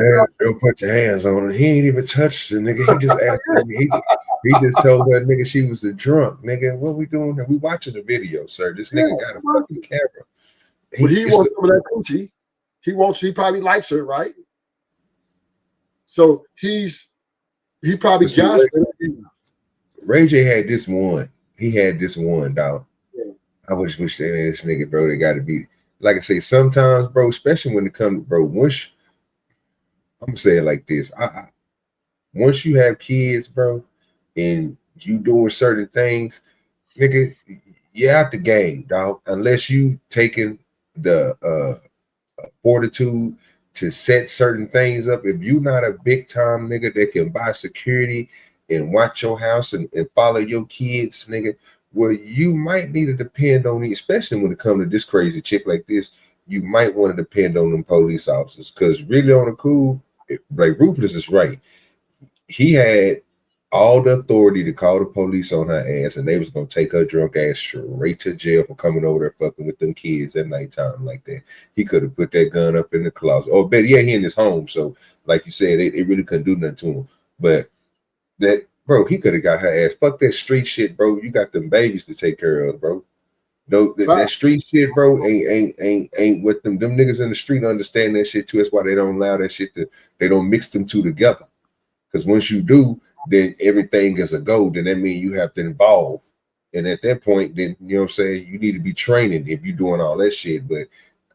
your hands on her. He ain't even touched the nigga. He just asked her. He just told her nigga she was a drunk. Nigga, what we doing? We watching the video, sir. This nigga got a fucking camera. He wants some of that coochie. He probably likes her, right? So he probably gassed her. Ray J had this one. He had this one, dog. Yeah. I wish this nigga, bro, they gotta be. Like I say, sometimes, bro, especially when it comes, bro, once I'm gonna say it like this. Once you have kids, bro, and you doing certain things, nigga, you're out the game, dog. Unless you taking the fortitude to set certain things up. If you're not a big time nigga that can buy security and watch your house and follow your kids, nigga, well, you might need to depend on it, especially when it comes to this crazy chick like this. You might want to depend on them police officers, because really on the cool, like Ruthless is right. He had all the authority to call the police on her ass, and they was gonna take her drunk ass straight to jail for coming over there fucking with them kids at nighttime like that. He could have put that gun up in the closet. Or better yet, he in his home. So, like you said, it really couldn't do nothing to him. But that, bro, he could have got her ass. Fuck that street shit, bro. You got them babies to take care of, bro. No, that street shit, bro, ain't what them niggas in the street understand that shit too. That's why they don't allow that shit they don't mix them two together. Because once you do, then everything is a go. Then that means you have to involve. And at that point, then, you know what I'm saying, you need to be training if you're doing all that shit. But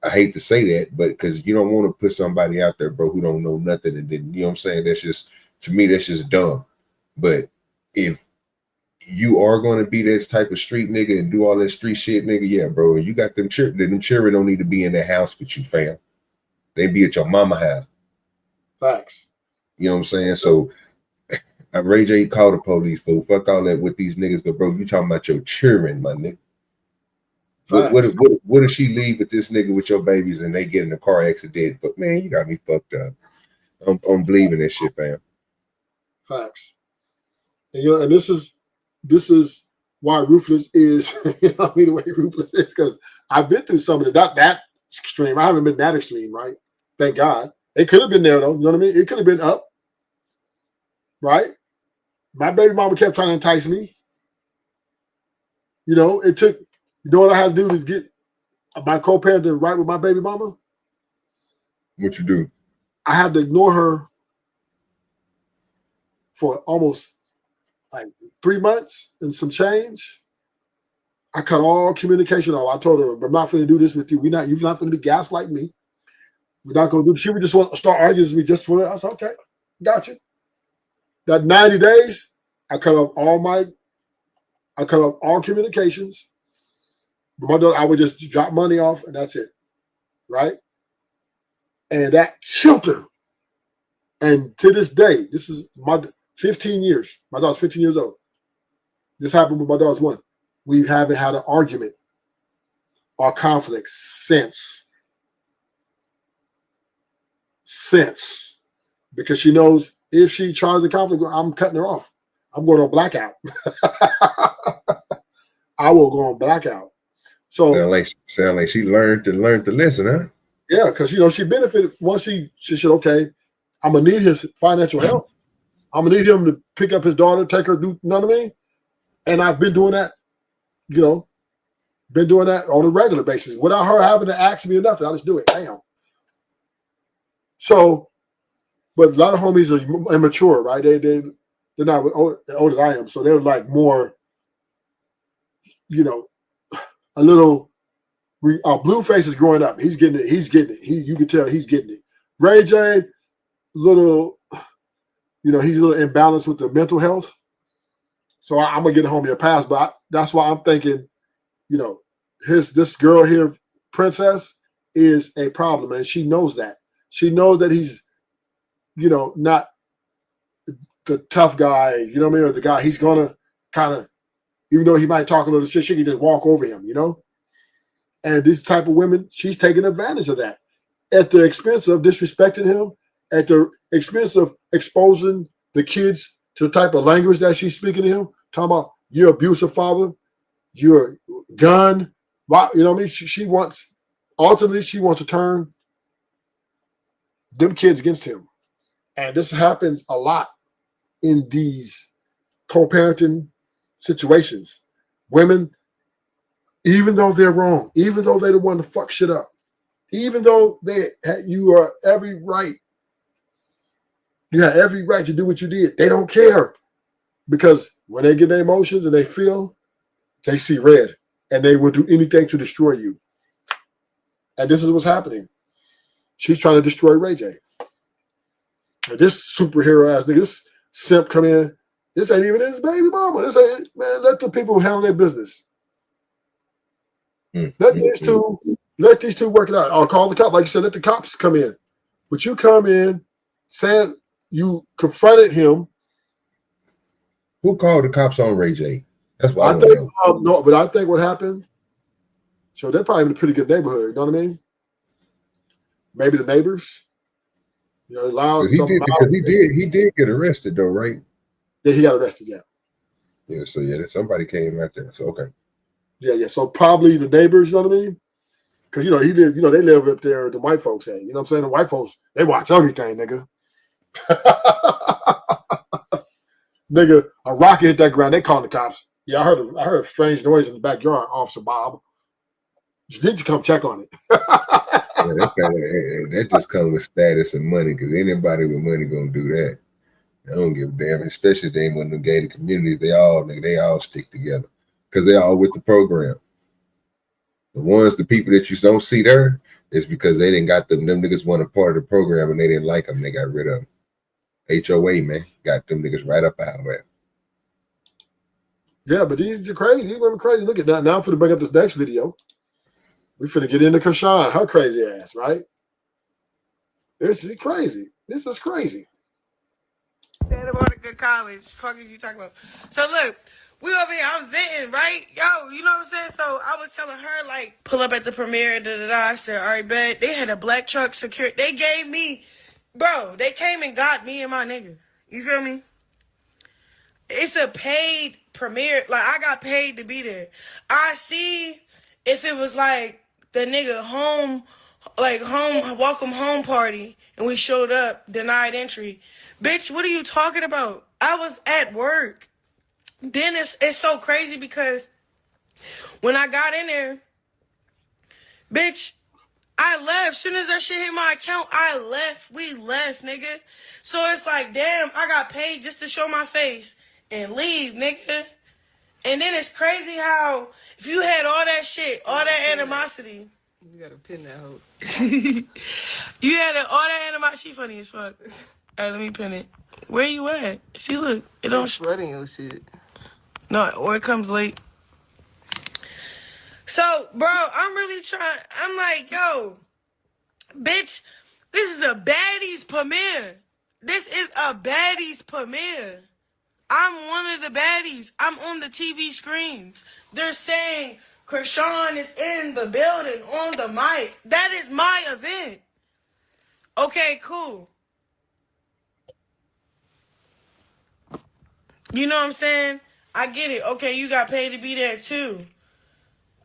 I hate to say that, but because you don't want to put somebody out there, bro, who don't know nothing. And then, you know what I'm saying, that's just, to me, that's just dumb. But if you are going to be this type of street nigga and do all that street shit, nigga, yeah, bro, you got them children don't need to be in that house with you, fam. They be at your mama house. Facts. You know what I'm saying? So Ray J called the police, fool. Fuck all that with these niggas, but bro, you talking about your children, my nigga. What if she leave with this nigga with your babies and they get in a car accident? But man, you got me fucked up. I'm believing that shit, fam. Facts. And you know, and this is why Ruthless is, you know what I mean, the way Ruthless is, because I've been through some of it, not that extreme. I haven't been that extreme, right? Thank God. It could have been there though, you know what I mean? It could have been up. Right? My baby mama kept trying to entice me. You know, it took, you know what I had to do to get my co-parent to right with my baby mama? What you do? I had to ignore her for almost like 3 months and some change. I cut all communication off. I told her, I'm not going to do this with you. You're not going to be gaslighting me. We're not going to do. She would just want to start arguing with me just for it. I said, okay, got you. That 90 days, I cut off all communications. My daughter, I would just drop money off and that's it. Right? And that killed her. And to this day, this is my 15 years. My daughter's 15 years old. This happened with my daughter's one. We haven't had an argument or conflict since. Because she knows if she tries the conflict, I'm cutting her off. I'm going on blackout. I will go on blackout. So sound like she learned the lesson, huh? Yeah, because you know she benefited once she said, okay, I'm gonna need his financial help. I'm gonna need him to pick up his daughter, take her, do you know what I mean? And I've been doing that, you know, on a regular basis without her having to ask me or nothing. I just do it. Damn. So, but a lot of homies are immature, right? They're not old as I am, so they're like more, you know, a little. Blueface is growing up. He's getting it. You can tell he's getting it. Ray J, little, you know, he's a little imbalanced with the mental health. So I'm gonna get homie a pass, but that's why I'm thinking, you know, this girl here, Princess, is a problem, and she knows that. She knows that he's, you know, not the tough guy, you know what I mean, or the guy he's gonna kind of, even though he might talk a little shit, she can just walk over him, you know. And this type of women, she's taking advantage of that at the expense of disrespecting him, at the expense of exposing the kids to the type of language that she's speaking to him, talking about you're abusive father, you're gun. You know what I mean? She wants to turn them kids against him. And this happens a lot in these co-parenting situations. Women, even though they're wrong, even though they're the one to fuck shit up, even though you have every right to do what you did, they don't care. Because when they get their emotions and they feel, they see red and they will do anything to destroy you. And this is what's happening. She's trying to destroy Ray J. And this superhero ass nigga, this simp come in, this ain't even his baby mama. This ain't, man, let the people handle their business. Let these two work it out. I'll call the cop. Like you said, let the cops come in. But you come in, saying you confronted him. Who called the cops on Ray J? That's what I think. No, but I think what happened. So they're probably in a pretty good neighborhood. You know what I mean? Maybe the neighbors. You know, loud. Because he did get arrested though, right? Yeah, he got arrested. Yeah. Yeah. So yeah, somebody came out there. So okay. Yeah. So probably the neighbors. You know what I mean? Because, you know, they live up there, the white folks at. You know what I'm saying? The white folks, they watch everything, nigga. Nigga, a rocket hit that ground, they calling the cops. Yeah, I heard a strange noise in the backyard, Officer Bob. You need to come check on it. That just comes with status and money, because anybody with money gonna do that. They don't give a damn, especially if they ain't one of the gated communities. They all stick together because they all with the program. The people that you don't see there is because they didn't got them niggas want a part of the program and they didn't like them. They got rid of them. HOA, man, got them niggas right up out of there. Yeah, but these are crazy. These women crazy. Look at that. Now I'm finna bring up this next video. We finna get into Kashawn, her crazy ass, right? This is crazy. This is crazy. That about a good college. Fuck is you talking about? So look, we over here. I'm venting, right? Yo, you know what I'm saying? So I was telling her like, pull up at the premiere. Da da da. I said, all right, bet. They had a black truck security. They gave me, bro. They came and got me and my nigga. You feel me? It's a paid premiere. Like I got paid to be there. I see if it was like the nigga home, like home welcome home party, and we showed up, denied entry. Bitch, what are you talking about? I was at work. Then it's so crazy because when I got in there, bitch, I left. Soon as that shit hit my account, I left. We left, nigga. So it's like, damn, I got paid just to show my face and leave, nigga. And then it's crazy how if you had all that shit, all that animosity. You gotta pin that hoe. You had all that animosity. She funny as fuck. Alright, let me pin it. Where you at? See, look, it don't spreading your shit. No, or it comes late. So, bro, I'm really trying. I'm like, yo, bitch, this is a baddies premiere. This is a baddies premiere. I'm one of the baddies. I'm on the TV screens. They're saying Krishan is in the building on the mic. That is my event. Okay, cool. You know what I'm saying? I get it. Okay, you got paid to be there too.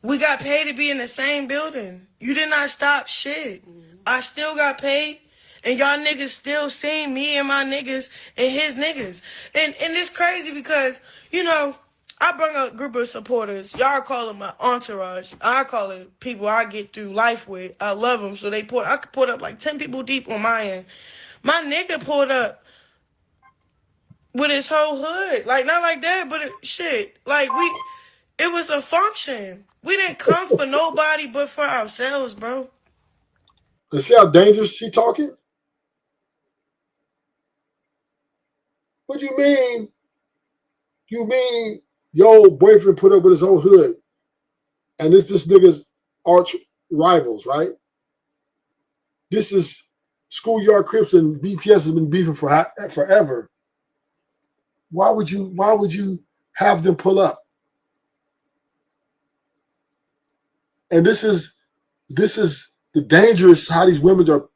We got paid to be in the same building. You did not stop shit. I still got paid. And y'all niggas still seeing me and my niggas and his niggas. And it's crazy because, you know, I bring a group of supporters. Y'all call them my entourage. I call it people I get through life with. I love them. So I could put up like 10 people deep on my end. My nigga pulled up with his whole hood. Like, not like that, but shit. Like, it was a function. We didn't come for nobody but for ourselves, bro. And see how dangerous she talking? What you mean? You mean your old boyfriend put up with his own hood, and this nigga's arch rivals, right? This is Schoolyard Crips and BPS has been beefing for forever. Why would you have them pull up? And this is the dangerous how these women are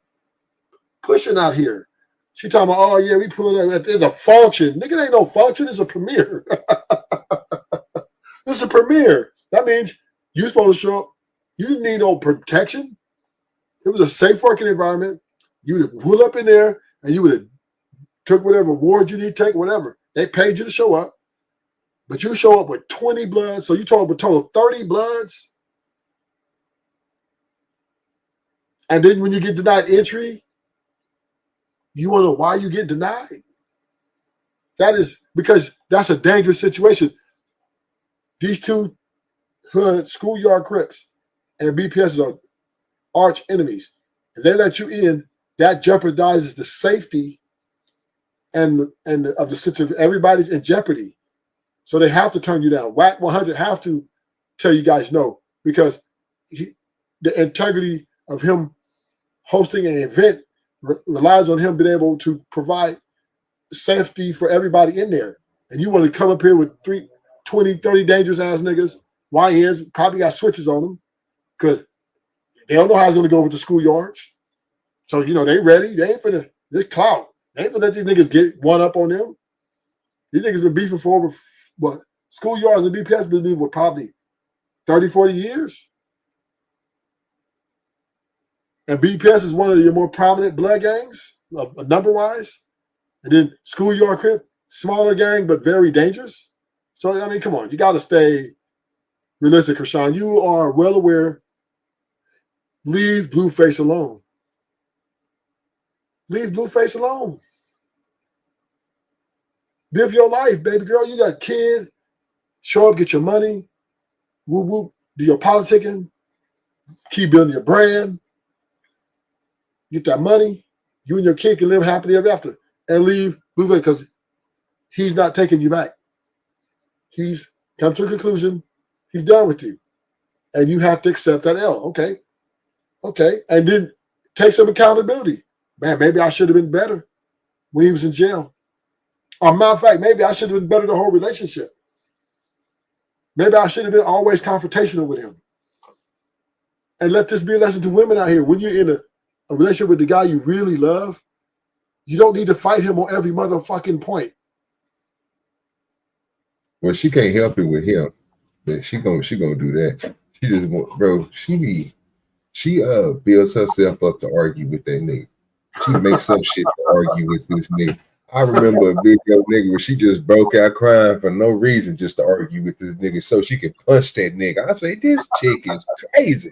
pushing out here. She talking about, oh yeah, we pulling up. It's a function. Nigga, it ain't no function. It's a premiere. This is a premiere. That means you're supposed to show up. You didn't need no protection. It was a safe working environment. You would have pulled up in there and you would have took whatever award you need to take, whatever. They paid you to show up. But you show up with 20 bloods. So you told a total of 30 bloods. And then when you get denied entry, you want to know why you get denied? That is because that's a dangerous situation. These two hood Schoolyard Crips and BPS are arch enemies. If they let you in, that jeopardizes the safety and of the situation. Everybody's in jeopardy. So they have to turn you down. WAC 100 have to tell you guys no, because the integrity of him hosting an event relies on him being able to provide safety for everybody in there. And you want to come up here with 20, 30 dangerous ass niggas, YNs, probably got switches on them because they don't know how it's going to go with the schoolyards. So, you know, they ready. They ain't finna, this clout. They ain't finna let these niggas get one up on them. These niggas been beefing for over, what, schoolyards and BPS been beefing for probably 30, 40 years. And BPS is one of your more prominent blood gangs, number-wise. And then Schoolyard Crip, smaller gang, but very dangerous. So, I mean, come on. You got to stay realistic, Krishan. You are well aware. Leave Blueface alone. Leave Blueface alone. Live your life, baby girl. You got a kid. Show up, get your money. Whoop, whoop. Do your politicking. Keep building your brand. Get that money. You and your kid can live happily ever after. And leave Blueface because he's not taking you back. He's come to a conclusion. He's done with you. And you have to accept that L. Okay. Okay. And then take some accountability. Man, maybe I should have been better when he was in jail. Or matter of fact, maybe I should have been better the whole relationship. Maybe I should have been always confrontational with him. And let this be a lesson to women out here. When you're in a relationship with the guy you really love, you don't need to fight him on every motherfucking point. Well, she can't help it with him, but she gonna do that. She just want, bro. She builds herself up to argue with that nigga. She makes up shit to argue with this nigga. I remember a big old nigga where she just broke out crying for no reason just to argue with this nigga so she could punch that nigga. I say, this chick is crazy.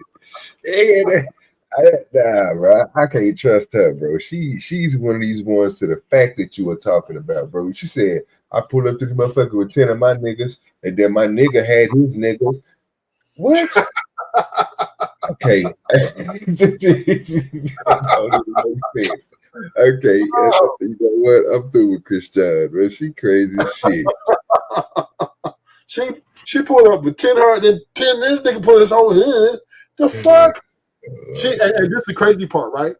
Nah, bro. I can't trust her, bro. She's one of these ones to the fact that you were talking about, bro. She said, I pulled up to the motherfucker with 10 of my niggas, and then my nigga had his niggas. What? Okay. It don't even make sense. Okay. You know what? I'm through with Christian, bro. She crazy as shit. She pulled up with 10 her, then 10 this nigga put his own in. The fuck? And this is the crazy part, right?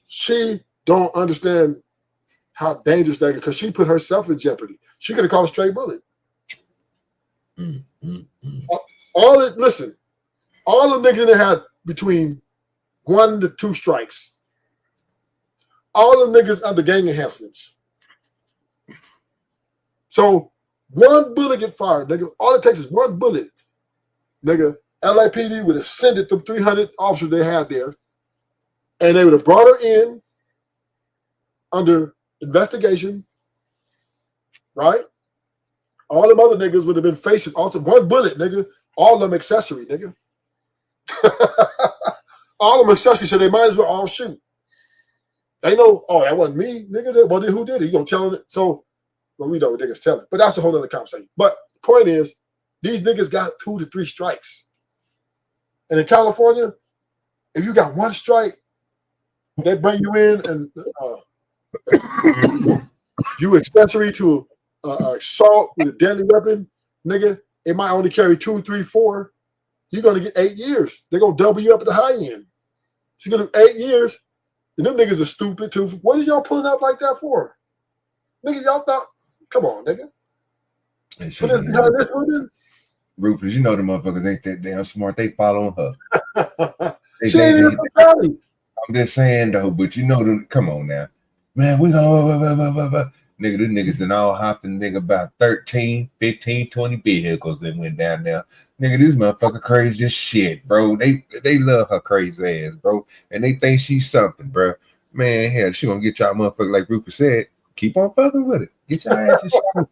She don't understand how dangerous that is because she put herself in jeopardy. She could have caught a straight bullet. All the niggas that had between 1 to 2 strikes. All the niggas under gang enhancements. So 1 bullet get fired, nigga. All it takes is 1 bullet, nigga. LAPD would have sent it to 300 officers they had there, and they would have brought her in under investigation, right? All them other niggas would have been facing also 1 bullet, nigga. All them accessory, nigga. All them accessories, so they might as well all shoot. They know, oh, that wasn't me, nigga. Well, then who did it? You gonna tell them? So, well, we know what niggas telling, but that's a whole other conversation. But point is, these niggas got 2 to 3 strikes. And in California, if you got 1 strike, they bring you in and you accessory to assault with a deadly weapon, nigga. It might only carry 2, 3, 4. You're gonna get 8 years. They're gonna double you up at the high end. So you're gonna 8 years, and them niggas are stupid too. What is y'all pulling up like that for? Nigga, y'all thought, come on, nigga. For this behind this woman? Rufus, you know the motherfuckers ain't that damn smart. They following her. She ain't even funny. I'm just saying though, but you know them. Come on now, man. We gonna nigga. The niggas and all hopped in nigga about 13, 15, 20 vehicles that went down there. Nigga, this motherfucker crazy as shit, bro. They love her crazy ass, bro, and they think she's something, bro. Man, hell, she gonna get y'all motherfucker like Rufus said. Keep on fucking with it. Get your ass in shape.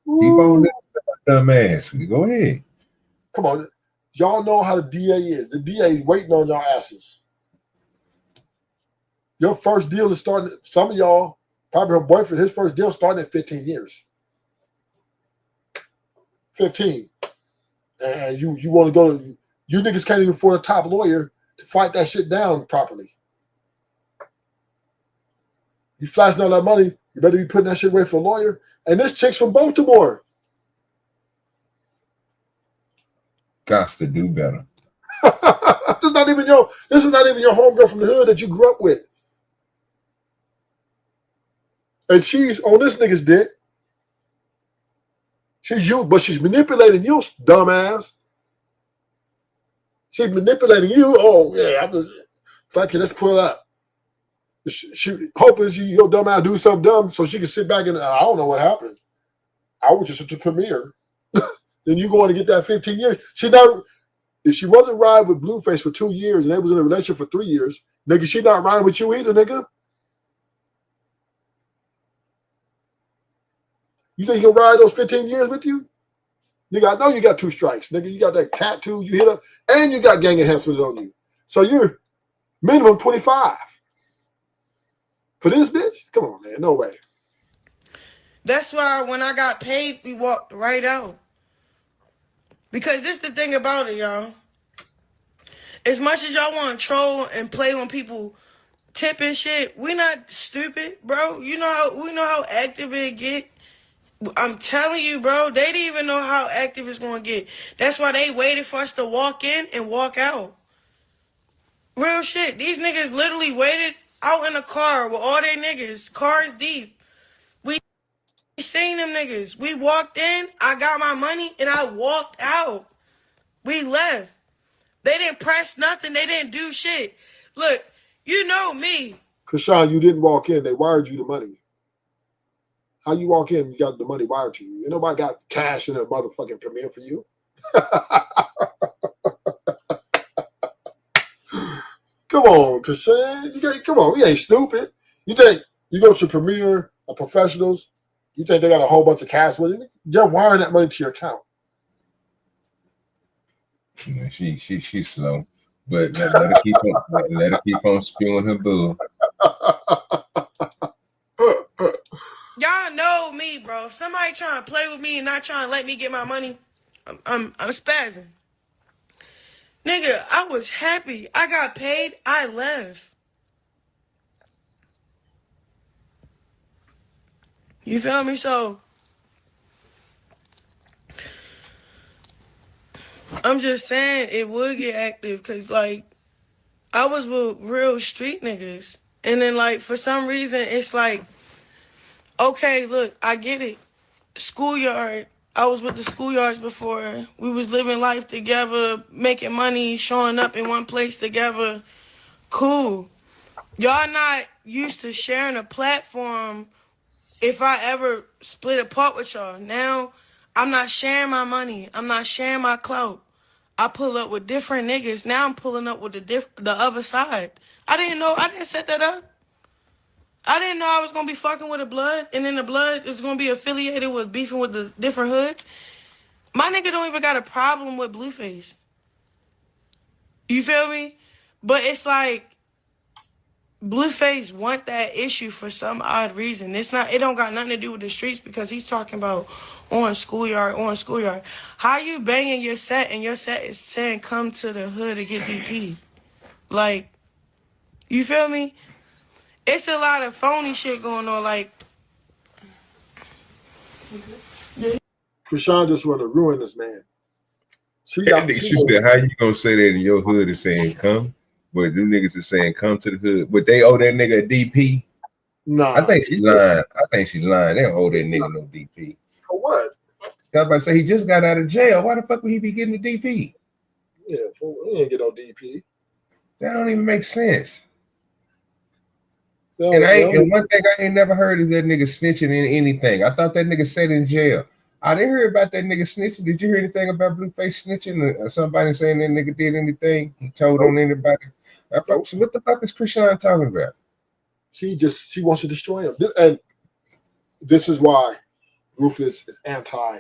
Keep on dumb ass. Go ahead. Come on. Y'all know how the DA is. The DA is waiting on y'all asses. Your first deal is starting, some of y'all, probably her boyfriend, his first deal starting at 15 years. 15. And you want to go to, you niggas can't even afford a top lawyer to fight that shit down properly. You flashing all that money, you better be putting that shit away for a lawyer. And this chick's from Baltimore. Got to do better. This is not even your homegirl from the hood that you grew up with. And she's on this nigga's dick. But she's manipulating you, dumbass. She's manipulating you. Oh, yeah, I'm just, fuck it, let's pull up. She hoping your dumb ass do something dumb so she can sit back and, I don't know what happened. I was just at the premiere. Then you going to get that 15 years. If she wasn't riding with Blueface for 2 years and they was in a relationship for 3 years, nigga, she not riding with you either, nigga. You think he'll ride those 15 years with you? Nigga, I know you got 2 strikes. Nigga, you got that tattoos you hit up, and you got gang enhancements on you. So you're minimum 25. For this bitch? Come on, man. No way. That's why when I got paid, we walked right out. Because this the thing about it, y'all. As much as y'all want to troll and play on people tip and shit, we not stupid, bro. We know how active it get. I'm telling you, bro, they didn't even know how active it's gonna get. That's why they waited for us to walk in and walk out. Real shit. These niggas literally waited out in a car with all their niggas, cars deep, seen them niggas. We walked in, I got my money, and I walked out. We left. They didn't press nothing. They didn't do shit. Look, you know me. Krishan, you didn't walk in. They wired you the money. How you walk in, you got the money wired to you. Ain't nobody got cash in a motherfucking premiere for you. Come on, Krishan. Come on, we ain't stupid. You think you go to premiere of professionals, you think they got a whole bunch of cash with it? You're wiring that money to your account. Yeah, she's slow. But let her keep on spewing her bull. Y'all know me, bro. If somebody trying to play with me and not trying to let me get my money, I'm spazzing. Nigga, I was happy. I got paid. I left. You feel me? So I'm just saying it would get active because, like, I was with real street niggas. And then, like, for some reason, it's like, okay, look, I get it. Schoolyard. I was with the schoolyards before. We was living life together, making money, showing up in one place together. Cool. Y'all not used to sharing a platform if I ever split apart with y'all. Now, I'm not sharing my money. I'm not sharing my clout. I pull up with different niggas. Now I'm pulling up with the other side. I didn't know. I didn't set that up. I didn't know I was going to be fucking with a blood, and then the blood is going to be affiliated with beefing with the different hoods. My nigga don't even got a problem with Blueface. You feel me? But it's like Blueface want that issue for some odd reason. It don't got nothing to do with the streets because he's talking about on schoolyard. How you banging your set and your set is saying come to the hood to get DP? Like, you feel me? It's a lot of phony shit going on. Like, Krishan just want to ruin this man. She said, how you gonna say that in your hood is saying come? But them niggas is saying come to the hood. But they owe that nigga a DP. Nah. I think she's lying. They don't owe that nigga no DP. For what? I was about to say he just got out of jail. Why the fuck would he be getting a DP? Yeah, he ain't get no DP. That don't even make sense. And one thing I ain't never heard is that nigga snitching in anything. I thought that nigga sat in jail. I didn't hear about that nigga snitching. Did you hear anything about Blueface snitching? Or somebody saying that nigga did anything? He told on anybody? So what the fuck is Krishan talking about? She wants to destroy him. And this is why Rufus is anti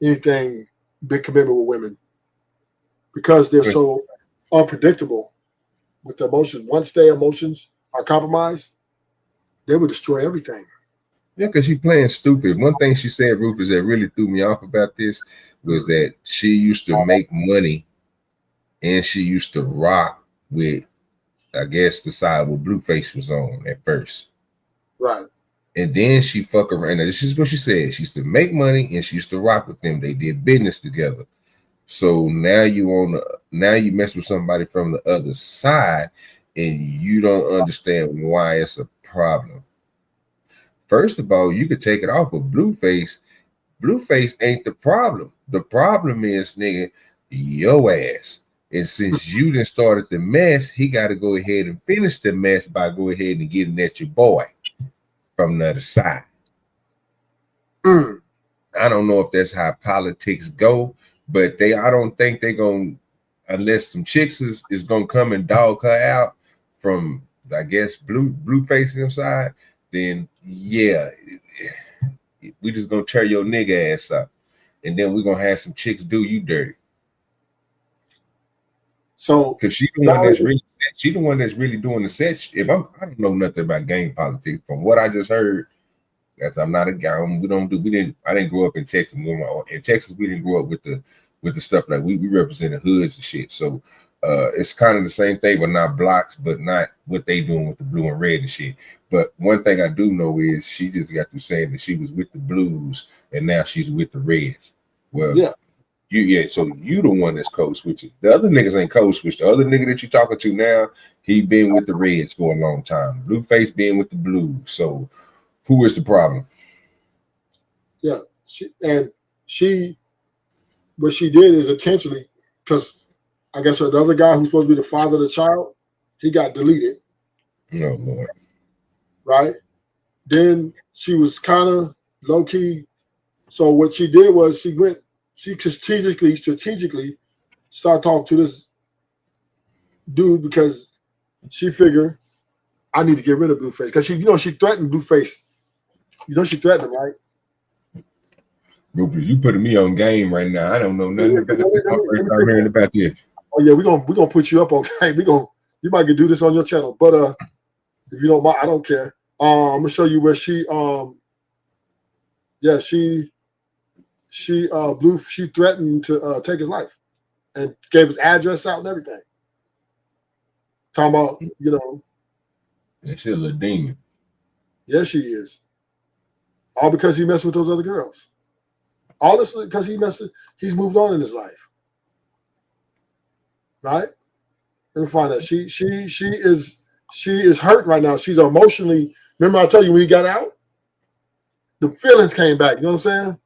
anything big commitment with women. Because they're so unpredictable with the emotions. Once their emotions are compromised, they will destroy everything. Yeah, because she's playing stupid. One thing she said, Rufus, that really threw me off about this was that she used to make money and she used to rock with, I guess, the side where Blueface was on at first. Right. And then she fuck around. Now, this is what she said. She used to make money and she used to rock with them. They did business together. So now you mess with somebody from the other side and you don't understand why it's a problem. First of all, you could take it off of Blueface. Blueface ain't the problem. The problem is, nigga, your ass. And since you done started the mess, he got to go ahead and finish the mess by go ahead and getting at your boy from the other side. I don't know if that's how politics go, but I don't think they're going to, unless some chicks is going to come and dog her out from, I guess, Blueface and them side, then yeah, we just gonna tear your nigga ass up, and then we're gonna have some chicks do you dirty. So, because she's the one that's really doing the set. I don't know nothing about gang politics. From what I just heard, that I'm not a guy. I didn't grow up in Texas. In Texas, we didn't grow up with the stuff like we represent the hoods and shit. So it's kind of the same thing, but not blocks, but not what they doing with the blue and red and shit. But one thing I do know is she just got to saying that she was with the blues and now she's with the reds. Well, so you the one that's code switching. The other niggas ain't code switch. The other nigga that you talking to now, he been with the reds for a long time. Blueface being with the blues. So who is the problem? Yeah, she what she did is intentionally, because I guess the other guy who's supposed to be the father of the child, he got deleted. Oh Lord. Right. Then she was kind of low key. So what she did was she strategically started talking to this dude because she figured I need to get rid of Blueface because she threatened Blueface. She threatened him, right? Rufus, you putting me on game right now. I don't know nothing about this. I'm first time hearing about this. Oh yeah, we're gonna put you up on game. You might get do this on your channel, but if you don't mind, I don't care. I'm gonna show you where she she threatened to take his life and gave his address out and everything. Talking about, And she's a little demon. Yes, she is. All because he messed with those other girls. All this because he's moved on in his life. Right? Let me find that. She is hurt right now. She's emotionally. Remember I told you when he got out? The feelings came back. You know what I'm saying?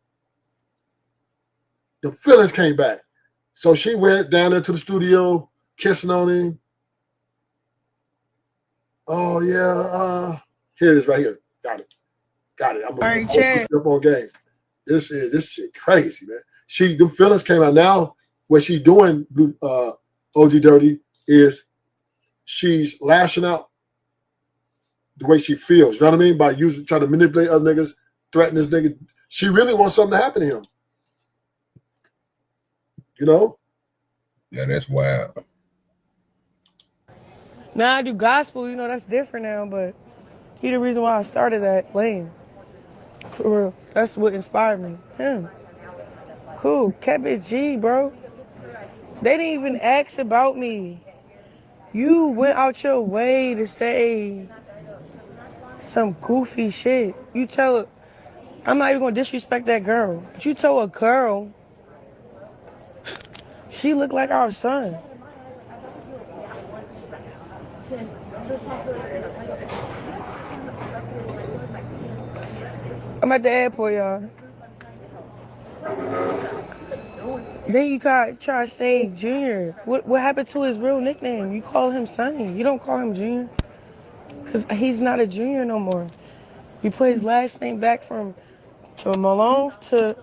The feelings came back. So she went down there to the studio, kissing on him. Oh yeah, here it is right here. Got it. I'm gonna put you up on game. This shit crazy, man. The feelings came out. Now what she's doing, OG Dirty, is she's lashing out the way she feels. You know what I mean? By trying to manipulate other niggas, threaten this nigga. She really wants something to happen to him. Yeah, that's wild. Now I do gospel, that's different now, but he the reason why I started that lane. For real. That's what inspired me. Him. Cool. Kept it G, bro. They didn't even ask about me. You went out your way to say some goofy shit. You tell her, I'm not even gonna disrespect that girl, but you tell a girl she looked like our son. I'm at the airport, y'all. Then you try to say Junior. What happened to his real nickname? You call him Sonny. You don't call him Junior. Because he's not a junior no more. You put his last name back from Malone to...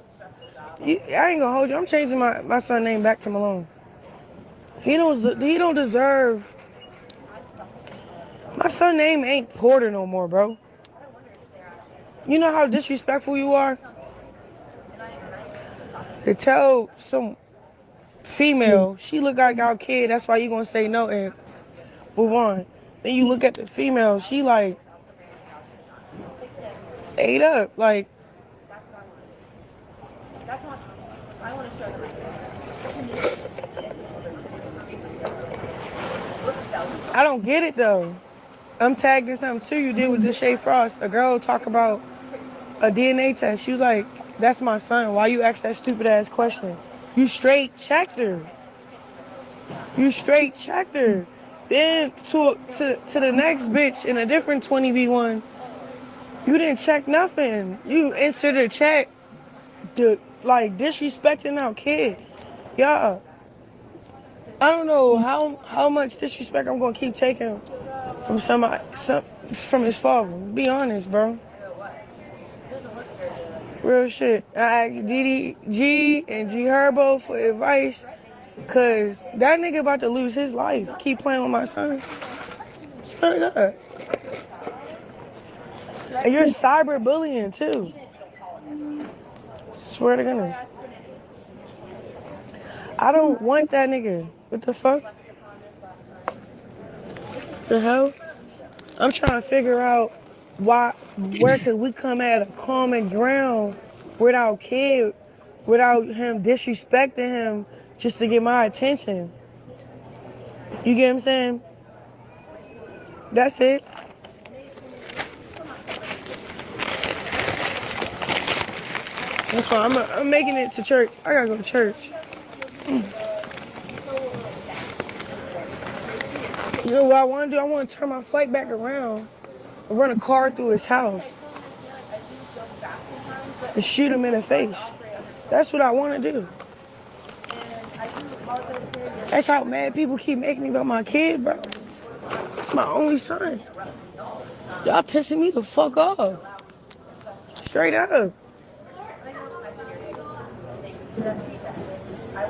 I ain't gonna hold you. I'm changing my son's name back to Malone. He don't deserve... My son's name ain't Porter no more, bro. You know how disrespectful you are? To tell some female, she look like our kid, that's why you gonna say no and move on. Then you look at the female, she like ate up, like I don't get it though. I'm tagging something too you did with the Shay Frost. A girl talk about a DNA test. She was like, that's my son. Why you ask that stupid ass question? You straight checked her. You straight checked her. Then to the next bitch in a different 20v1, you didn't check nothing. You answered a check, like disrespecting our kid. Yeah. I don't know how much disrespect I'm gonna keep taking from from his father. Be honest, bro. Real shit. I asked DDG and G Herbo for advice, cause that nigga about to lose his life. Keep playing with my son. Swear to God. And you're cyberbullying too. Swear to goodness. I don't want that nigga. What the fuck? The hell? I'm trying to figure out where could we come at a common ground without kid, without him disrespecting him just to get my attention. You get what I'm saying? That's it. That's why I'm making it to church. I gotta go to church. You know what I want to do? I want to turn my flight back around and run a car through his house. and shoot him in the face. That's what I want to do. That's how mad people keep making me about my kid, bro. It's my only son. Y'all pissing me the fuck off. Straight up.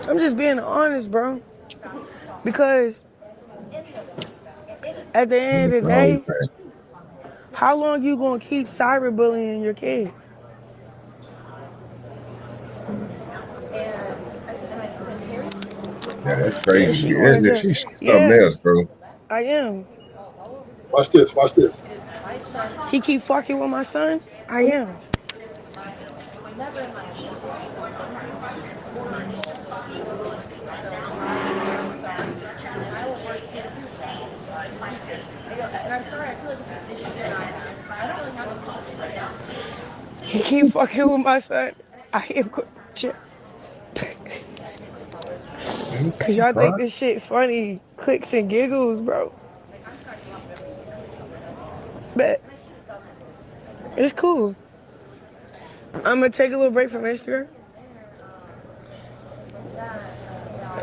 I'm just being honest, bro. Because at the end of the day, how long you gonna keep cyberbullying your kid? Yeah, that's Yeah, crazy. she wanna just, She's something yeah, else, bro. I am. Watch this. Watch this. He keep fucking with my son? I am. He keep fucking with my son. I am going to jail. Cause y'all think this shit funny, clicks and giggles, bro. But it's cool. I'm gonna take a little break from Instagram.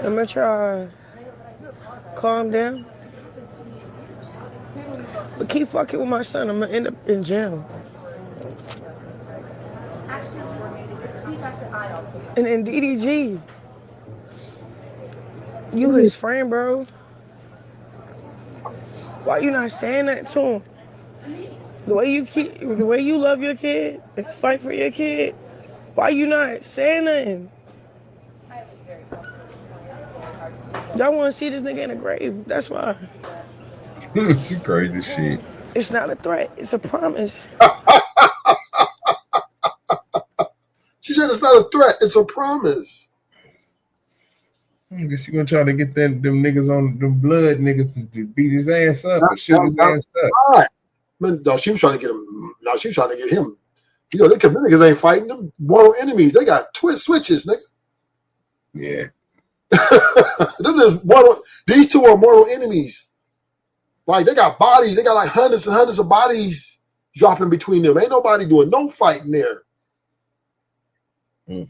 I'm gonna try calm down. But keep fucking with my son, I'm gonna end up in jail. And then DDG, you his friend, bro. Why you not saying that to him? The way you love your kid and fight for your kid, why you not saying nothing? Y'all want to see this nigga in the grave. That's why. You crazy shit. It's not a threat. It's a promise. She said it's not a threat. It's a promise. I guess you gonna try to get them niggas on the blood niggas to beat his ass up or shoot his ass up. Right. Man, no, she was trying to get him. No, she was trying to get him. You know, them niggas ain't fighting them mortal enemies. They got switches, nigga. Yeah. These two are mortal enemies. Like, they got bodies. They got like hundreds and hundreds of bodies dropping between them. Ain't nobody doing no fighting there.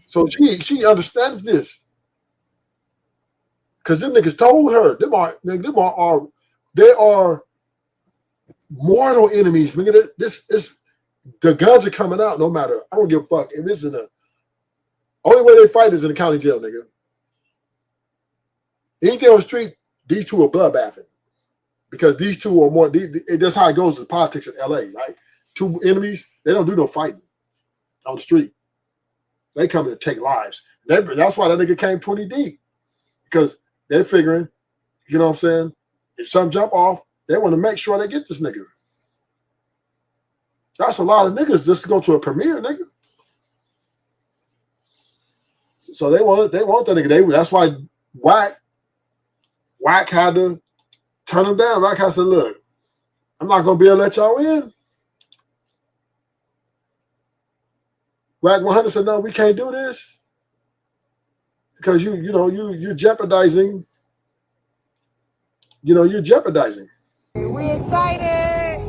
So she understands this. Because them niggas told her. They are mortal enemies. Nigga, the guns are coming out no matter. I don't give a fuck. If it's in the only way they fight is in the county jail, nigga. Anything on the street, these two are bloodbathing. Because these two are more, that's how it goes in politics in LA, right? Two enemies, they don't do no fighting on the street. They come to take lives. That's why that nigga came 20 deep. Because they're figuring, you know what I'm saying? If some jump off, they want to make sure they get this nigga. That's a lot of niggas just to go to a premiere, nigga. So they want that nigga. That's why Wack had to turn him down. Wack had to say, look, I'm not gonna be able to let y'all in. Wack 100 said, no, we can't do this. Because you're jeopardizing. You're jeopardizing. We excited.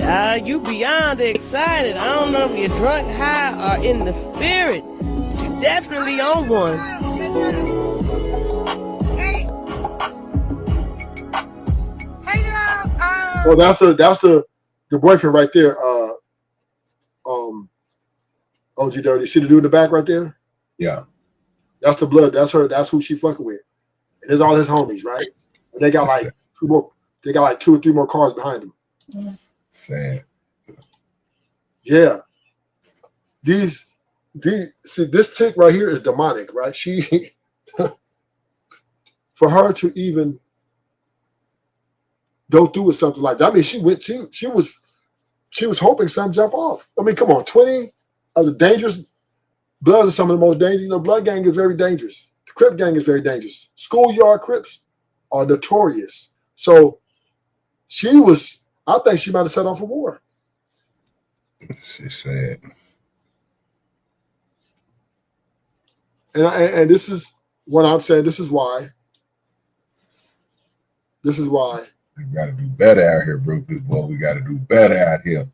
Child, you beyond excited. I don't know if you're drunk, high, or in the spirit. You definitely on one. Well, that's the boyfriend right there. OG Dirty. See the dude in the back right there? Yeah. That's the blood. That's her. That's who she fucking with. And there's all his homies, right? And they got like two or three more cars behind them. Sad. Yeah. See, this chick right here is demonic, right? She, for her to even go through with something like that. I mean, she was hoping some jump off. I mean, come on, 20 of the dangerous bloods are some of the most dangerous. Blood gang is very dangerous. The Crip gang is very dangerous. Schoolyard Crips are notorious. So I think she might have set off a war. She's sad. And this is what I'm saying. This is why. We got to do better out here, bro. We got to do better out here.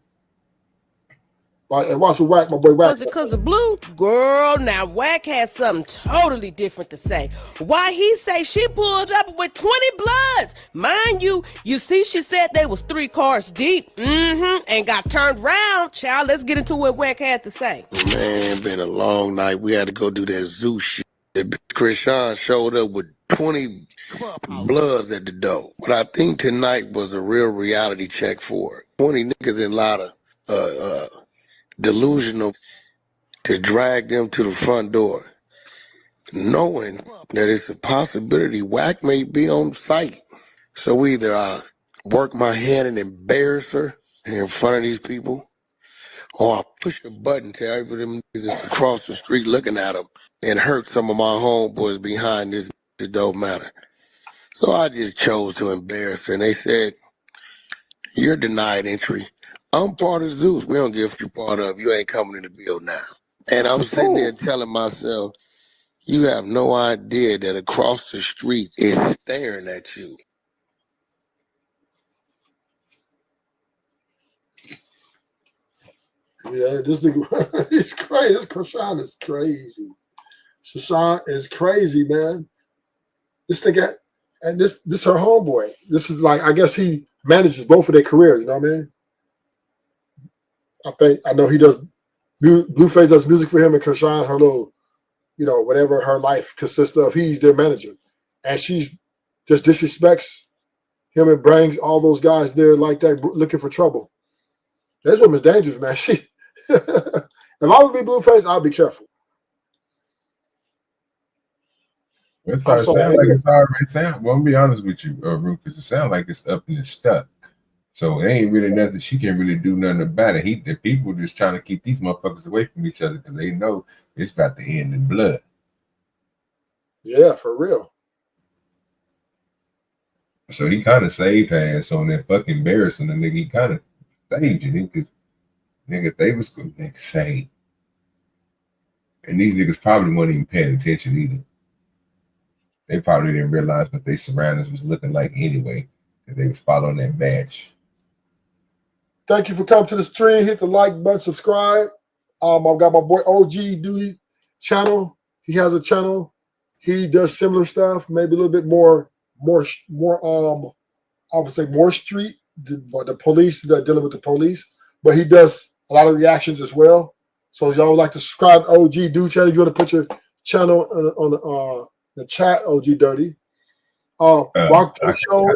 Like, and watch with Wack, my boy Wack. Was it because of Blue? Girl, now Wack had something totally different to say. Why he say she pulled up with 20 bloods. Mind you, see she said they was 3 cars deep. And got turned round. Child, let's get into what Wack had to say. Man, been a long night. We had to go do that zoo shit. Krishan showed up with 20 bloods at the door. But I think tonight was a real reality check for it. 20 niggas in a lot of delusional to drag them to the front door, knowing that it's a possibility Wack may be on site. So either I work my head and embarrass her in front of these people, or I push a button to every them niggas that's across the street looking at them and hurt some of my homeboys behind this. It don't matter. So I just chose to embarrass her, and they said, "You're denied entry. I'm part of Zeus. We don't give you part of. You ain't coming in the bill now." And I'm sitting there telling myself, you have no idea that across the street is staring at you. Yeah, this nigga, he's crazy. This Krishan is crazy. Krishan is crazy, man. This nigga, and this her homeboy. This is like, I guess he manages both of their careers, you know what I mean? I know he does, Blueface does music for him, and Krishan, her little, you know, whatever her life consists of, he's their manager. And she just disrespects him and brings all those guys there like that looking for trouble. This woman's dangerous, man. She, if I would be Blueface, I'd be careful. It sound like it's already sound. Well, I'm be honest with you, Rufus. It sounds like it's up and it's stuck. So it ain't really nothing. She can't really do nothing about it. The people just trying to keep these motherfuckers away from each other because they know it's about to end in blood. Yeah, for real. So he kind of saved her ass on that fucking embarrassing the nigga. He kind of saved you, because nigga, they was good. Nigga saved. And these niggas probably weren't even paying attention either. They probably didn't realize what their surroundings was looking like anyway, because they was following that badge. Thank you for coming to the stream. Hit the like button, subscribe. I've got my boy OG Duty channel. He has a channel. He does similar stuff, maybe a little bit more I would say more street, the police, dealing with the police. But he does a lot of reactions as well. So if y'all would like to subscribe to OG Duty channel, if you want to put your channel on the chat, OG Dirty. Welcome to the show.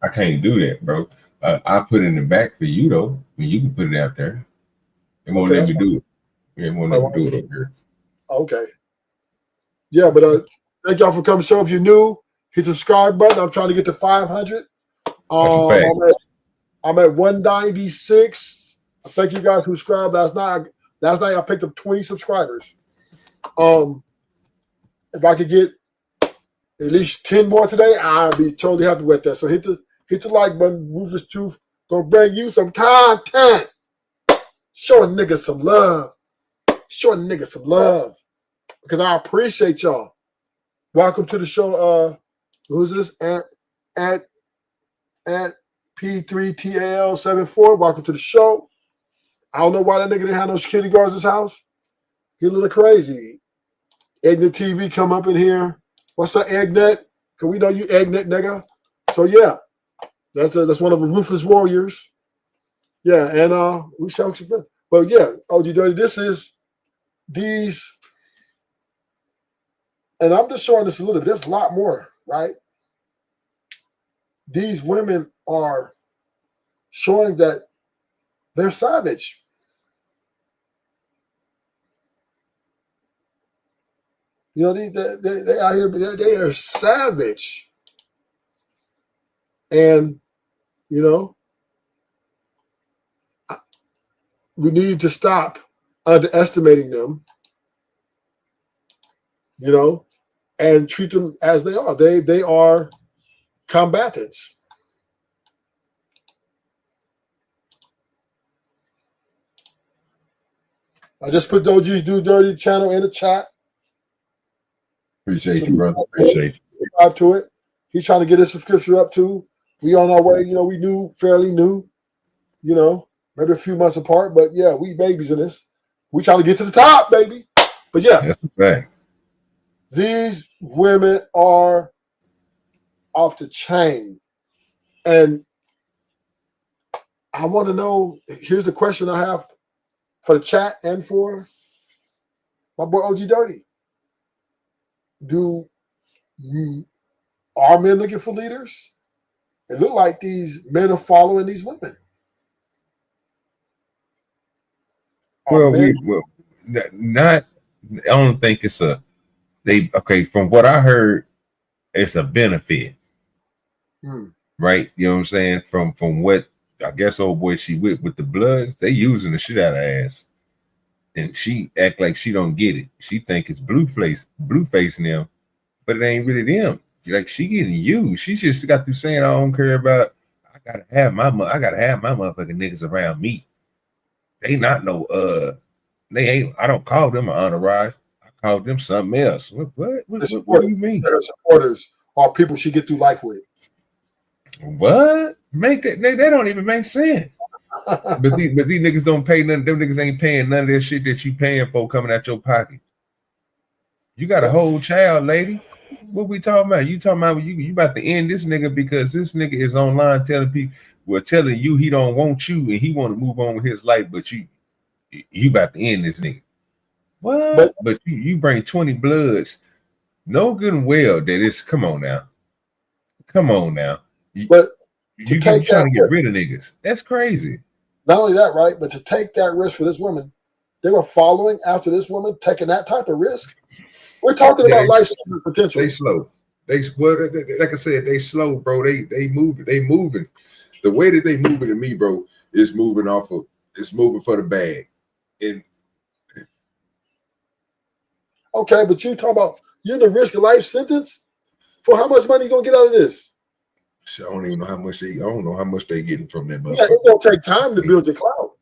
I can't do that, bro. I put it in the back for you though. I mean, you can put it out there. It won't let me do it. It won't let me do it up here. Okay. Yeah, but thank y'all for coming. So if you're new, hit the subscribe button. I'm trying to get to 500. I'm at 196. Thank you guys who subscribed last night. Last night I picked up 20 subscribers. If I could get at least 10 more today, I'd be totally happy with that. So hit the like button. Ruthless Truth gonna bring you some content. Show a nigga some love. Show a nigga some love. Because I appreciate y'all. Welcome to the show. Who's this? At P3TL74. Welcome to the show. I don't know why that nigga didn't have no security guards in his house. He a little crazy. Eggnet TV come up in here. What's up, Eggnet? Cause we know you Eggnet nigga. So yeah, that's one of the ruthless warriors. Yeah, and we shall. But yeah, OG Dirty, this is these, and I'm just showing this a little bit. There's a lot more, right? These women are showing that they're savage. You know, they out here, they are savage. And, you know, we need to stop underestimating them, you know, and treat them as they are. They are combatants. I just put the OG's Do Dirty channel in the chat. Appreciate you, brother. Appreciate you. Subscribe to it. He's trying to get his subscription up too. We on our way. You know, we fairly new. You know, maybe a few months apart, but yeah, we babies in this. We trying to get to the top, baby. But yeah, that's a fact. These women are off the chain. And I want to know, here's the question I have for the chat and for my boy OG Dirty. Are men looking for leaders? It look like these men are following these women. Well, not. I don't think it's okay. From what I heard, it's a benefit, right? You know what I'm saying? From what I guess old boy she with the Bloods, they using the shit out of her ass, and she act like she don't get it. She think it's Blueface now, but it ain't really them. Like she getting used. She just got through saying I don't care about. I gotta have my motherfucking niggas around me. They not no they ain't. I don't call them an entourage. I call them something else. What do you mean? Their supporters are people she get through life with. What? Make that they don't even make sense. but these niggas don't pay nothing. Them niggas ain't paying none of that shit that you paying for coming out your pocket. You got a whole child, lady. What we talking about? You talking about you about to end this nigga because this nigga is online telling people, telling you he don't want you and he want to move on with his life, but you about to end this nigga. What? But you bring 20 Bloods. No good and well that it's come on now. But you trying to get rid of niggas. That's crazy. Not only that, right? But to take that risk for this woman, they were following after this woman, taking that type of risk. We're talking about life potential. They slow. Like I said, they slow, bro. They moving. The way that they moving to me, bro, is moving for the bag. And okay, but you talking about you're in the risk of life sentence for how much money you gonna get out of this? I don't even know how much they. I don't know how much they getting from that. Yeah, it's gonna take time to build your clout.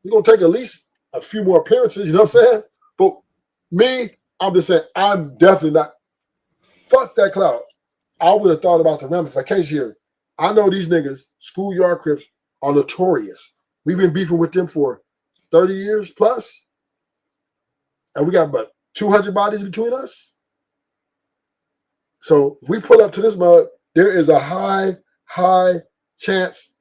You're gonna take at least a few more appearances. You know what I'm saying? But me, I'm just saying, I'm definitely not. Fuck that clout. I would have thought about the ramifications here. I know these niggas, schoolyard Crips, are notorious. We've been beefing with them for 30 years plus, and we got about 200 bodies between us. So if we pull up to this mug, there is a high chance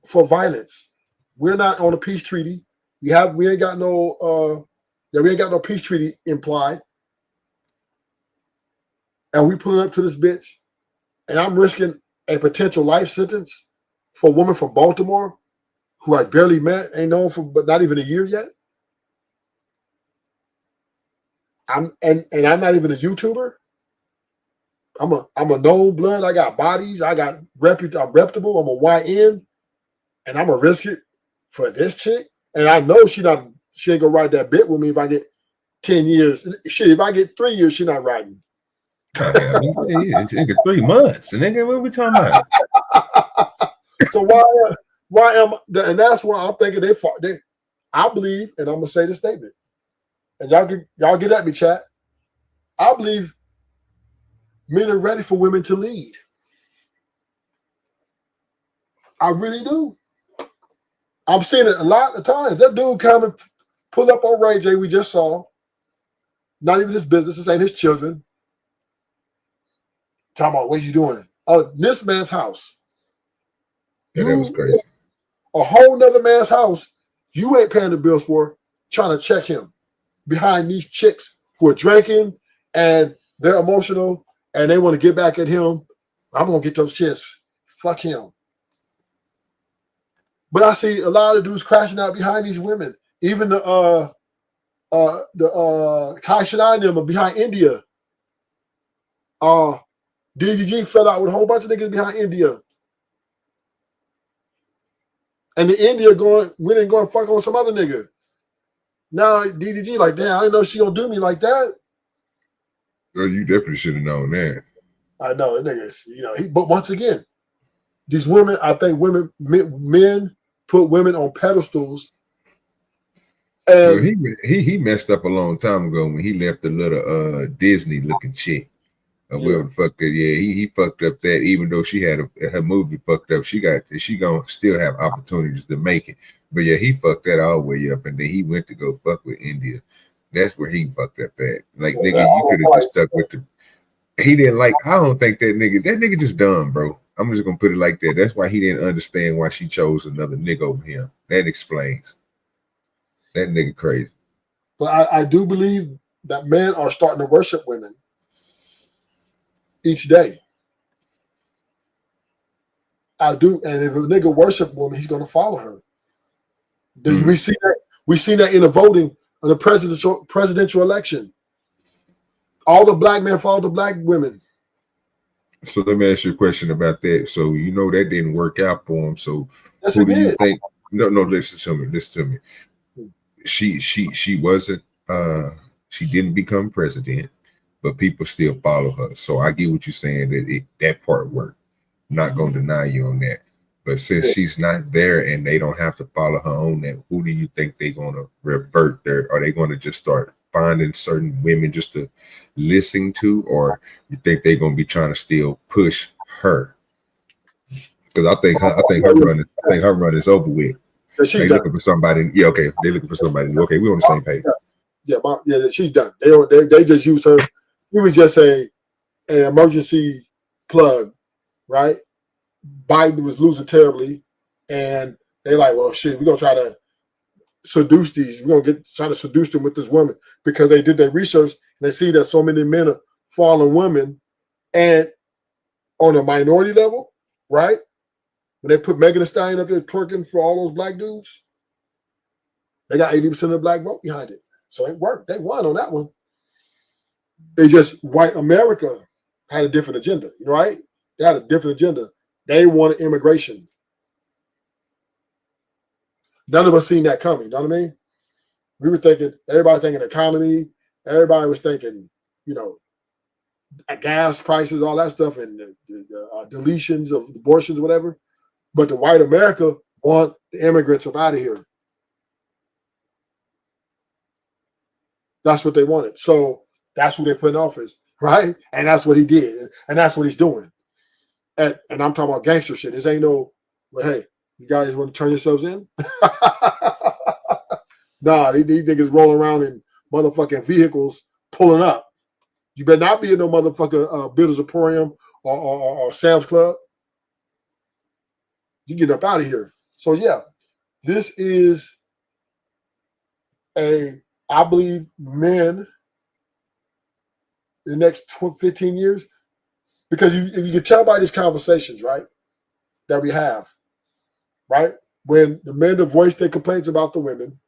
for violence. We're not on a peace treaty. We ain't got no peace treaty implied. And we pulling up to this bitch, and I'm risking a potential life sentence for a woman from Baltimore who I barely met, ain't known for but not even a year yet. I'm not even a YouTuber. I'm a known blood. I got bodies. I got I'm reputable. I'm a YN, and I'm gonna risk it for this chick. And I know she ain't gonna ride that bit with me if I get 10 years. Shit, if I get 3 years, she not riding. It's 3 months. Nigga, what we talking about? So why am and that's why I'm thinking I believe, and I'm gonna say this statement, and y'all get at me, chat. I believe men are ready for women to lead. I really do. I'm seeing it a lot of times. That dude come and pull up on Ray J we just saw. Not even his business. This ain't his children. Talking about, what are you doing? Oh, this man's house. Yeah, that was crazy. A whole nother man's house you ain't paying the bills for, trying to check him behind these chicks who are drinking and they're emotional and they want to get back at him. I'm going to get those kids. Fuck him. But I see a lot of dudes crashing out behind these women. Even the Kai Shadai them are behind India. DDG fell out with a whole bunch of niggas behind India. And the India went and going fuck on some other nigga. Now DDG like, damn, I didn't know she gonna do me like that. Well, you definitely should have known that. I know, niggas, but once again, these women, I think men put women on pedestals. And well, he messed up a long time ago when he left the little Disney looking chick. Whoever the fuck that, yeah, he fucked up that. Even though she had her movie fucked up, she gonna still have opportunities to make it. But yeah, he fucked that all the way up, and then he went to go fuck with India. That's where he fucked up at. Like nigga, you could have just stuck with the. He didn't like. I don't think that nigga just dumb, bro. I'm just gonna put it like that. That's why he didn't understand why she chose another nigga over him. That explains. That nigga crazy. But I do believe that men are starting to worship women each day. I do, and if a nigga worship woman, he's gonna follow her. We see that. We seen that in the voting of the presidential election. All the black men follow the black women. So let me ask you a question about that. So you know that didn't work out for him. So yes, who do you think? No, listen to me. Listen to me. She wasn't. She didn't become president, but people still follow her. So I get what you're saying that part worked. Not gonna deny you on that. But since she's not there and they don't have to follow her on that, who do you think they're gonna revert there? Are they gonna just start finding certain women just to listen to, or you think they're gonna be trying to still push her? Because I think her run is over with. They looking for somebody. Yeah, okay. They looking for somebody. Okay, we're on the same page. Yeah, she's done. They just used her. He was just an emergency plug, right? Biden was losing terribly, and they like, well, shit, we're gonna try to seduce these. We're gonna try to seduce them with this woman because they did their research and they see that so many men are following women, and on a minority level, right? When they put Megan Thee Stallion up there twerking for all those black dudes, they got 80% of the black vote behind it. So it worked. They won on that one. They just white America had a different agenda, right? They had a different agenda. They wanted immigration. None of us seen that coming. You know what I mean? We were thinking, everybody thinking economy. Everybody was thinking, gas prices, all that stuff, and the deletions of abortions, whatever. But the white America want the immigrants up out of here. That's what they wanted. So that's who they put in office, right? And that's what he did. And that's what he's doing. And I'm talking about gangster shit. This ain't no, well, hey, you guys want to turn yourselves in? Nah, these niggas rolling around in motherfucking vehicles pulling up. You better not be in no motherfucking Builders Emporium or Sam's Club. You get up out of here. So yeah, this is I believe men in the next 15 years, because if you can tell by these conversations, right, that we have, right, when the men have voiced their complaints about the women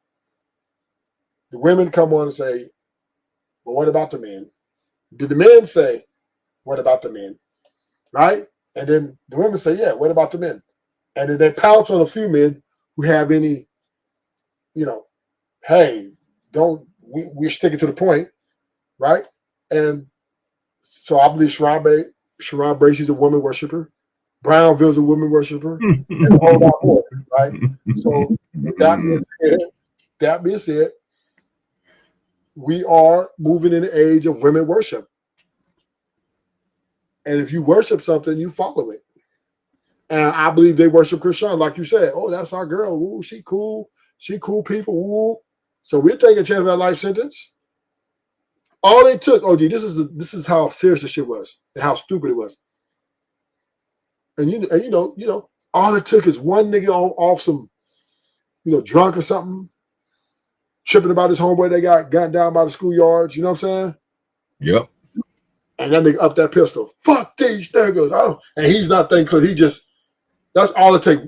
come on and say, well, what about the men? Did the men say, what about the men? Right? And then the women say, yeah, what about the men? And then they pounce on a few men who have any, hey, we're sticking to the point, right? And so I believe Sharon Bray, she's a woman worshiper. Brownville's a woman worshiper. And a whole lot more, right? So that being said, we are moving in the age of women worship. And if you worship something, you follow it. And I believe they worship Krishan, like you said. Oh, that's our girl. Ooh, she cool. She cool people. Ooh. So we're taking a chance of that life sentence. All they took, OG, this is how serious the shit was and how stupid it was. And you know, all it took is one nigga off some, drunk or something, tripping about his homeboy that got gunned down by the schoolyards. You know what I'm saying? Yep. And that nigga up that pistol. Fuck these niggas. And he's not thinking, that's all it takes.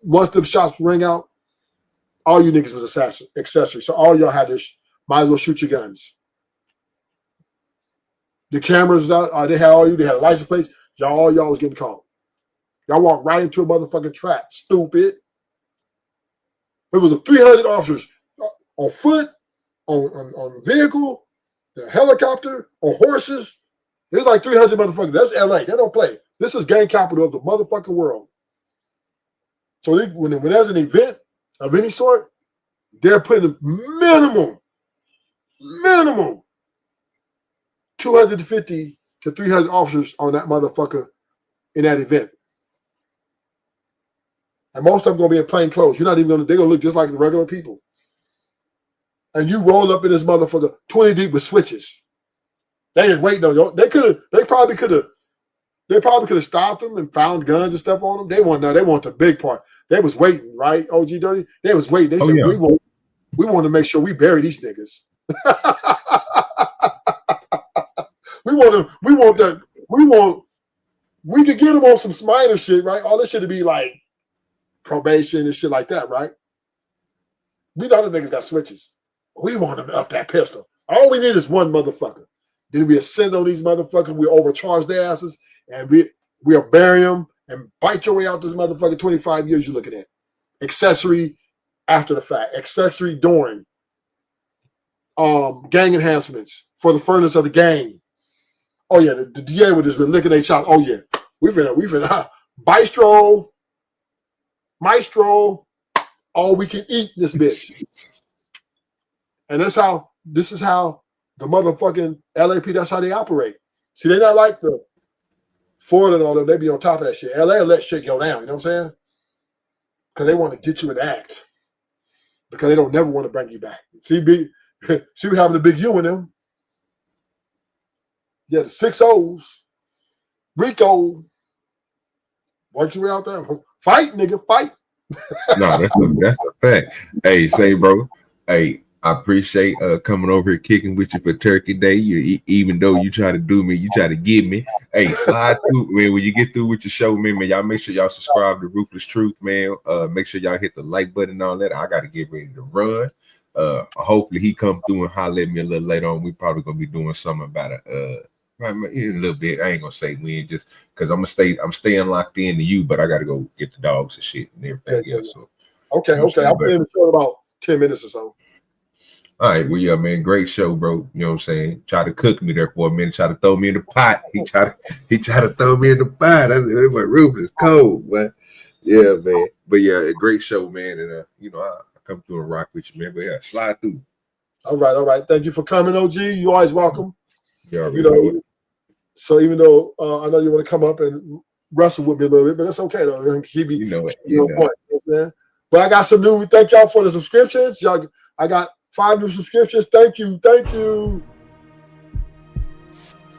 Once them shots ring out, all you niggas was accessory. So all y'all had this, might as well shoot your guns. The cameras out, they had all you, they had a license plate. All y'all was getting caught. Y'all walked right into a motherfucking trap. Stupid. It was 300 officers on foot, on vehicle, the helicopter, on horses. There's like 300 motherfuckers. That's LA. They don't play. This is gang capital of the motherfucking world. So when there's an event of any sort, they're putting minimum 250 to 300 officers on that motherfucker in that event. And most of them going to be in plain clothes. You're not even going to, they're going to look just like the regular people. And you roll up in this motherfucker 20 deep with switches. They just waiting on you. They probably could have stopped them and found guns and stuff on them. They want the big part. They was waiting, right? OG Dirty? They was waiting. They said, yeah. we want to make sure we bury these niggas. We could get them on some minor shit, right? All this shit to be like probation and shit like that, right? We know the niggas got switches. We want them up that pistol. All we need is one motherfucker. Then we ascend on these motherfuckers. We overcharge their asses, and we'll bury them and bite your way out this motherfucker. 25 years you're looking at. Accessory after the fact. Accessory during. Gang enhancements for the furnace of the gang. Oh yeah, the DA would just been licking their chops. Oh yeah, we've been maestro, all we can eat this bitch. And this is how the motherfucking LAP, that's how they operate. See, they're not like the Florida and all them, they be on top of that shit. LA will let shit go down, you know what I'm saying? Because they want to get you in act. Because they don't never want to bring you back. See we having the big U in them. Yeah, the 6 O's. Rico. Work your way out there. Fight, nigga, fight. No, that's a fact. Hey, say, bro. Hey, I appreciate coming over here kicking with you for Turkey Day. Even though you try to do me, you try to get me. Hey, slide through, man. When you get through with your show, man, y'all make sure y'all subscribe to Ruthless Truth, man. Make sure y'all hit the like button and all that. I got to get ready to run. Hopefully he come through and holler at me a little later on. We probably gonna be doing something about it. A little bit. I ain't gonna say when, just because I'm staying locked in to you, but I gotta go get the dogs and shit and everything else. So okay. I'll be in the show in about 10 minutes or so. All right, well, yeah, man, great show, bro. You know what I'm saying? Try to cook me there for a minute, try to throw me in the pot. He tried to throw me in the pot. That's my roof is cold, man. Yeah, man. But yeah, a great show, man. And I come through and rock with you, man. But yeah, slide through. All right. Thank you for coming, OG. You always welcome. So even though I know you want to come up and wrestle with me a little bit, but that's okay though. Keep me, point, but I got some new. Thank y'all for the subscriptions. I got 5 new subscriptions. Thank you. You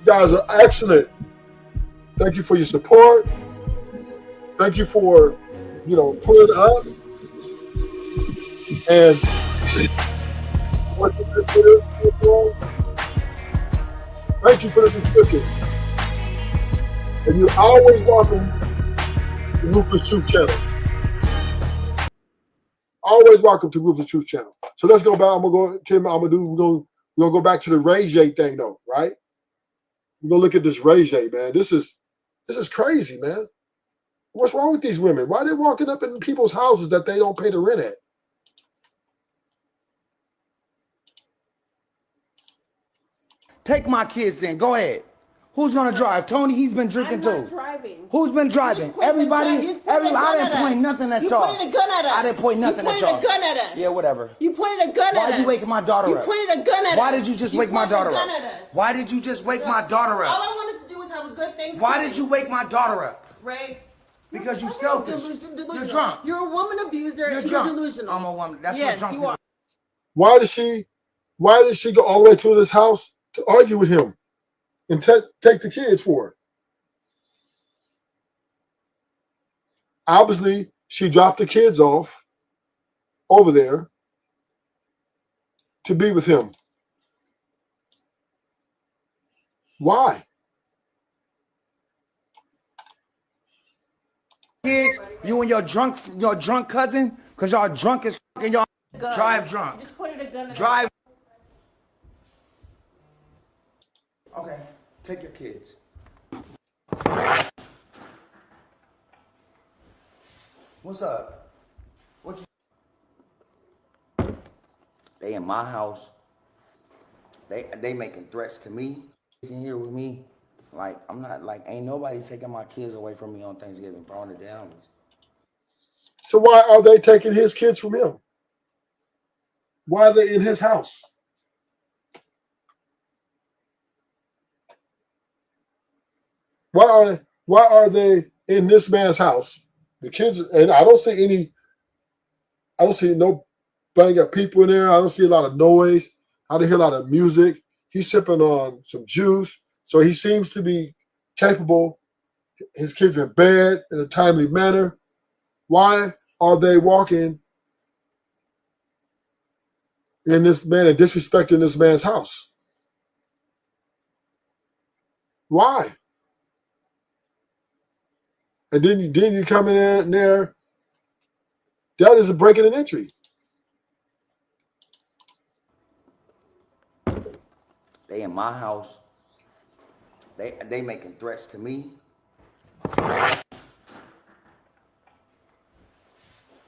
guys are excellent. Thank you for your support. Thank you for pulling up and what this is. Thank you for the subscriptions. And you're always welcome to Ruthless Truth Channel. Always welcome to Ruthless Truth Channel. So let's go back. We're gonna go back to the Ray J thing though, right? We're gonna look at this Ray J, man. This is crazy, man. What's wrong with these women? Why are they walking up in people's houses that they don't pay the rent at? Take my kids then. Go ahead. Who's gonna drive? Tony, he's been drinking too. Driving. Who's been driving? Everybody. I didn't point nothing at y'all. You pointed a gun at us. I didn't point nothing at y'all. You pointed a gun at us. Yeah, whatever. You pointed a gun at us. Why are you waking my daughter up? You pointed a gun at us. Why did you just wake my daughter up? Why did you just wake my daughter up? All I wanted to do was have a good Thanksgiving. Why did you wake my daughter up? Ray. Because you're selfish. You're drunk. You're a woman abuser. You're drunk. Delusional. I'm a woman. That's what drunk you are. Why did she go all the way to this house to argue with him and take the kids for it? Obviously, she dropped the kids off over there to be with him. Why? Kids, you and your drunk cousin, because y'all drunk as fuck and y'all drive drunk. You just pointed a gun at Drive. Okay, take your kids. What's up? They in my house. They making threats to me. In here with me. Like, I'm not, like, ain't nobody taking my kids away from me on Thanksgiving, throwing it down. So why are they taking his kids from him? Why are they in his house? Why are they in this man's house? The kids, and I don't see no bang of people in there. I don't see a lot of noise. I don't hear a lot of music. He's sipping on some juice. So he seems to be capable. His kids are in bed in a timely manner. Why are they walking in this man and disrespecting this man's house? Why? And then you come in there. That is a breaking an entry. They in my house. They making threats to me.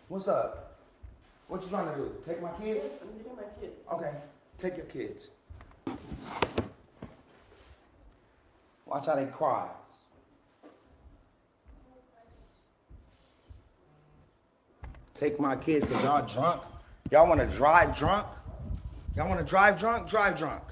What's up? What you trying to do? Take my kids? I'm getting my kids. Okay, take your kids. Watch how they cry. Take my kids because y'all drunk. Y'all want to drive drunk? Y'all want to drive drunk? Drive drunk.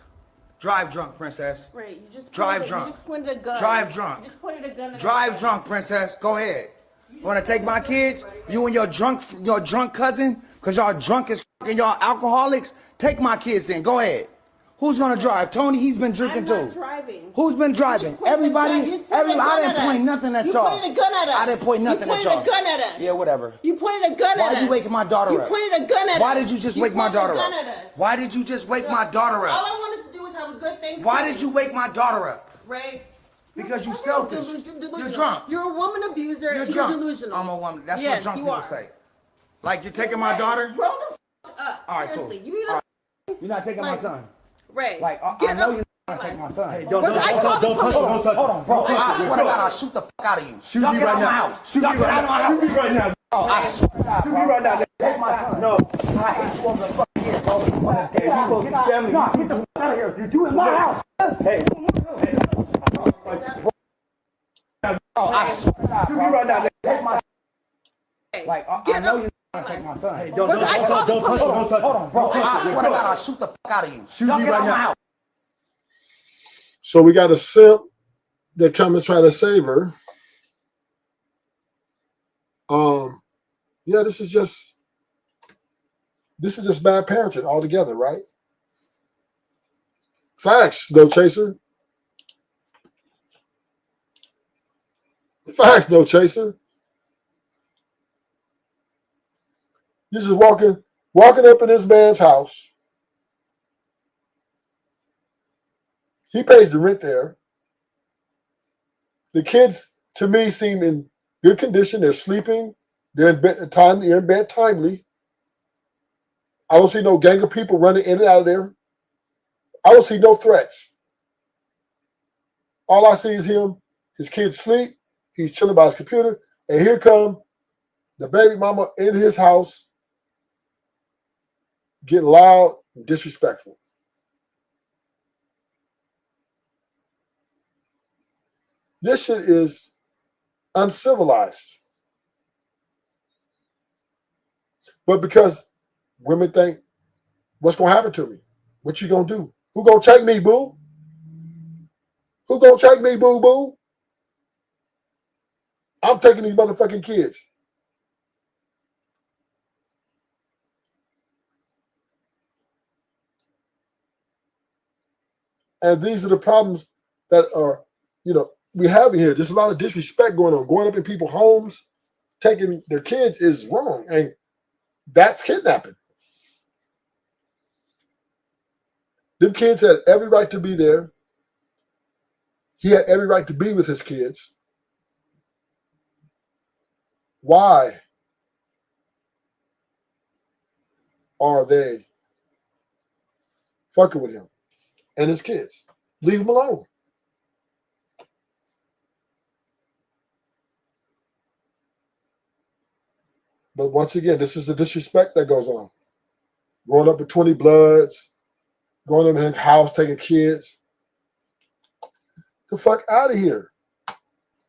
Drive drunk, princess. Right, you just Drive pointed, drunk. You just pointed a gun. Drive drunk. You just pointed a gun. Drive drunk, princess. Go ahead. You want to take my kids? You and your drunk cousin? Because y'all drunk as f*** and y'all alcoholics? Take my kids then. Go ahead. Who's going to drive? Tony, he's been drinking too. I'm not driving. Who's been driving? Everybody? I didn't point nothing at y'all. You pointed a gun at us. I didn't point nothing at y'all. You pointed a gun at us. Yeah, whatever. You pointed a gun at us. Why you waking my daughter up? You pointed a gun at us. Why did you just wake my daughter up? At us. Why did you just wake my daughter All up? I wanted to do was have a good Thanksgiving. Why did you wake my daughter up? Right? Because you selfish. You're drunk. You're a woman abuser. You're and drunk. You're delusional. I'm a woman. That's yes, what drunk you people are. say. Like you're taking my daughter? Grow the f up. All right, Seriously. cool. You need to. You're not taking my son. Right. Like I know you're not taking my son. Hey, Don't touch him. Hold on, bro. I swear to God, I'll shoot the fuck out of you. Shoot Y'all me get right out of my now. house. Shoot Y'all me get right out of my now. house. Shoot me right now. Oh, I swear to God, Shoot me right now. take my son. No. I hate you over the fucking head, bro. Hey, you supposed to get the family. Nah, get the fuck out of here. You in my house. Hey. Oh, I swear to God, Shoot me right now. take my like I know you're not gonna take my son. Hey, Don't touch him. hold on, bro. I swear to God, I'll shoot the fuck out of you. Y'all get out of my house. So we got a simp that come and try to save her. Yeah, this is just bad parenting altogether, right? Facts, no chaser. Facts, no chaser. You're just walking up in this man's house. He pays the rent there. The kids, to me, seem in good condition. They're sleeping. They're in bed timely. I don't see no gang of people running in and out of there. I don't see no threats. All I see is him. His kids sleep. He's chilling by his computer. And here come the baby mama in his house getting loud and disrespectful. This shit is uncivilized. But because women think, what's going to happen to me? What you going to do? Who going to take me, boo? Who going to take me, boo, boo? I'm taking these motherfucking kids. And these are the problems that are, we have here. There's a lot of disrespect going on. Going up in people's homes, taking their kids is wrong. And that's kidnapping. Them kids had every right to be there. He had every right to be with his kids. Why are they fucking with him and his kids? Leave him alone. But once again, this is the disrespect that goes on. Growing up with 20 Bloods, going in his house, taking kids. The fuck out of here.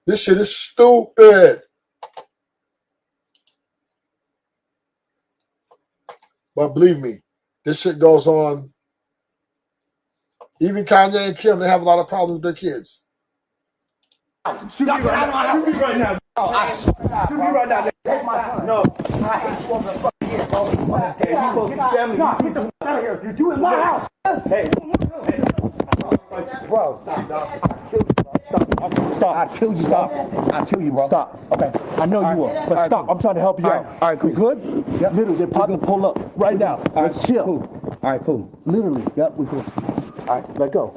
This shit is stupid. But believe me, this shit goes on. Even Kanye and Kim, they have a lot of problems with their kids. Shoot me right now. Oh, I swear to God, Shoot me right now. take my son. No. I hate you over the fucking head, bro. Hey, you supposed to get family. No, get the fuck out of here. You in my house. Hey. Bro, stop, dog. I'll kill you, stop. I'll kill you, bro. Stop. Okay. I know you will, but stop. I'm trying to help you out. All right, cool. You good? Yep. Literally, they're probably gonna pull up right now. Let's chill. Cool. All right, cool. Literally. Yep, we cool. All right, let go.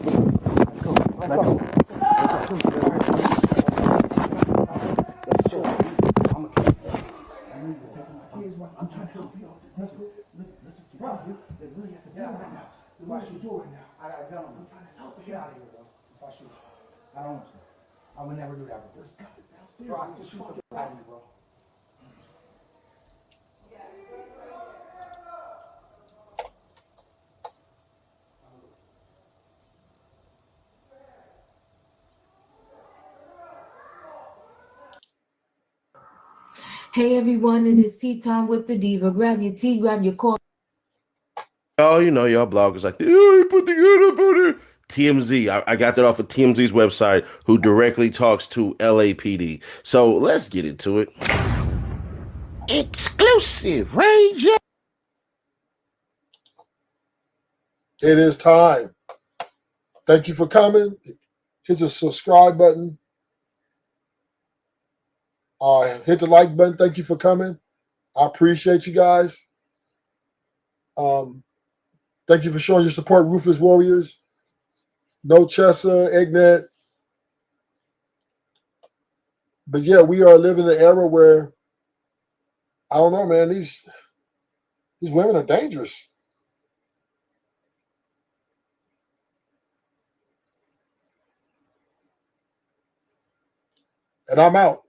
Let go. Let's chill. I'm trying to help you out. Let's go. Let's just get out of here. They really have to get out right now. What should you do right now? I got a gun on me. I'm trying to help you. Get out of here, bro. If I shoot you. I don't want you. I would never do that, bro. Just got it downstairs. Bro, I can shoot the fuck out of you, bro. Hey everyone, it is tea time with the diva. Grab your tea, grab your coffee. Oh, you know, y'all bloggers like, oh, he put the gun up on her. TMZ. I got that off of TMZ's website, who directly talks to LAPD. So let's get into it. Exclusive, Ranger. It is time. Thank you for coming. Hit the subscribe button. Hit the like button. Thank you for coming. I appreciate you guys. Thank you for showing your support, Ruthless Warriors. No Chessa, Eggnet. But yeah, we are living in an era where, I don't know, man, these women are dangerous. And I'm out.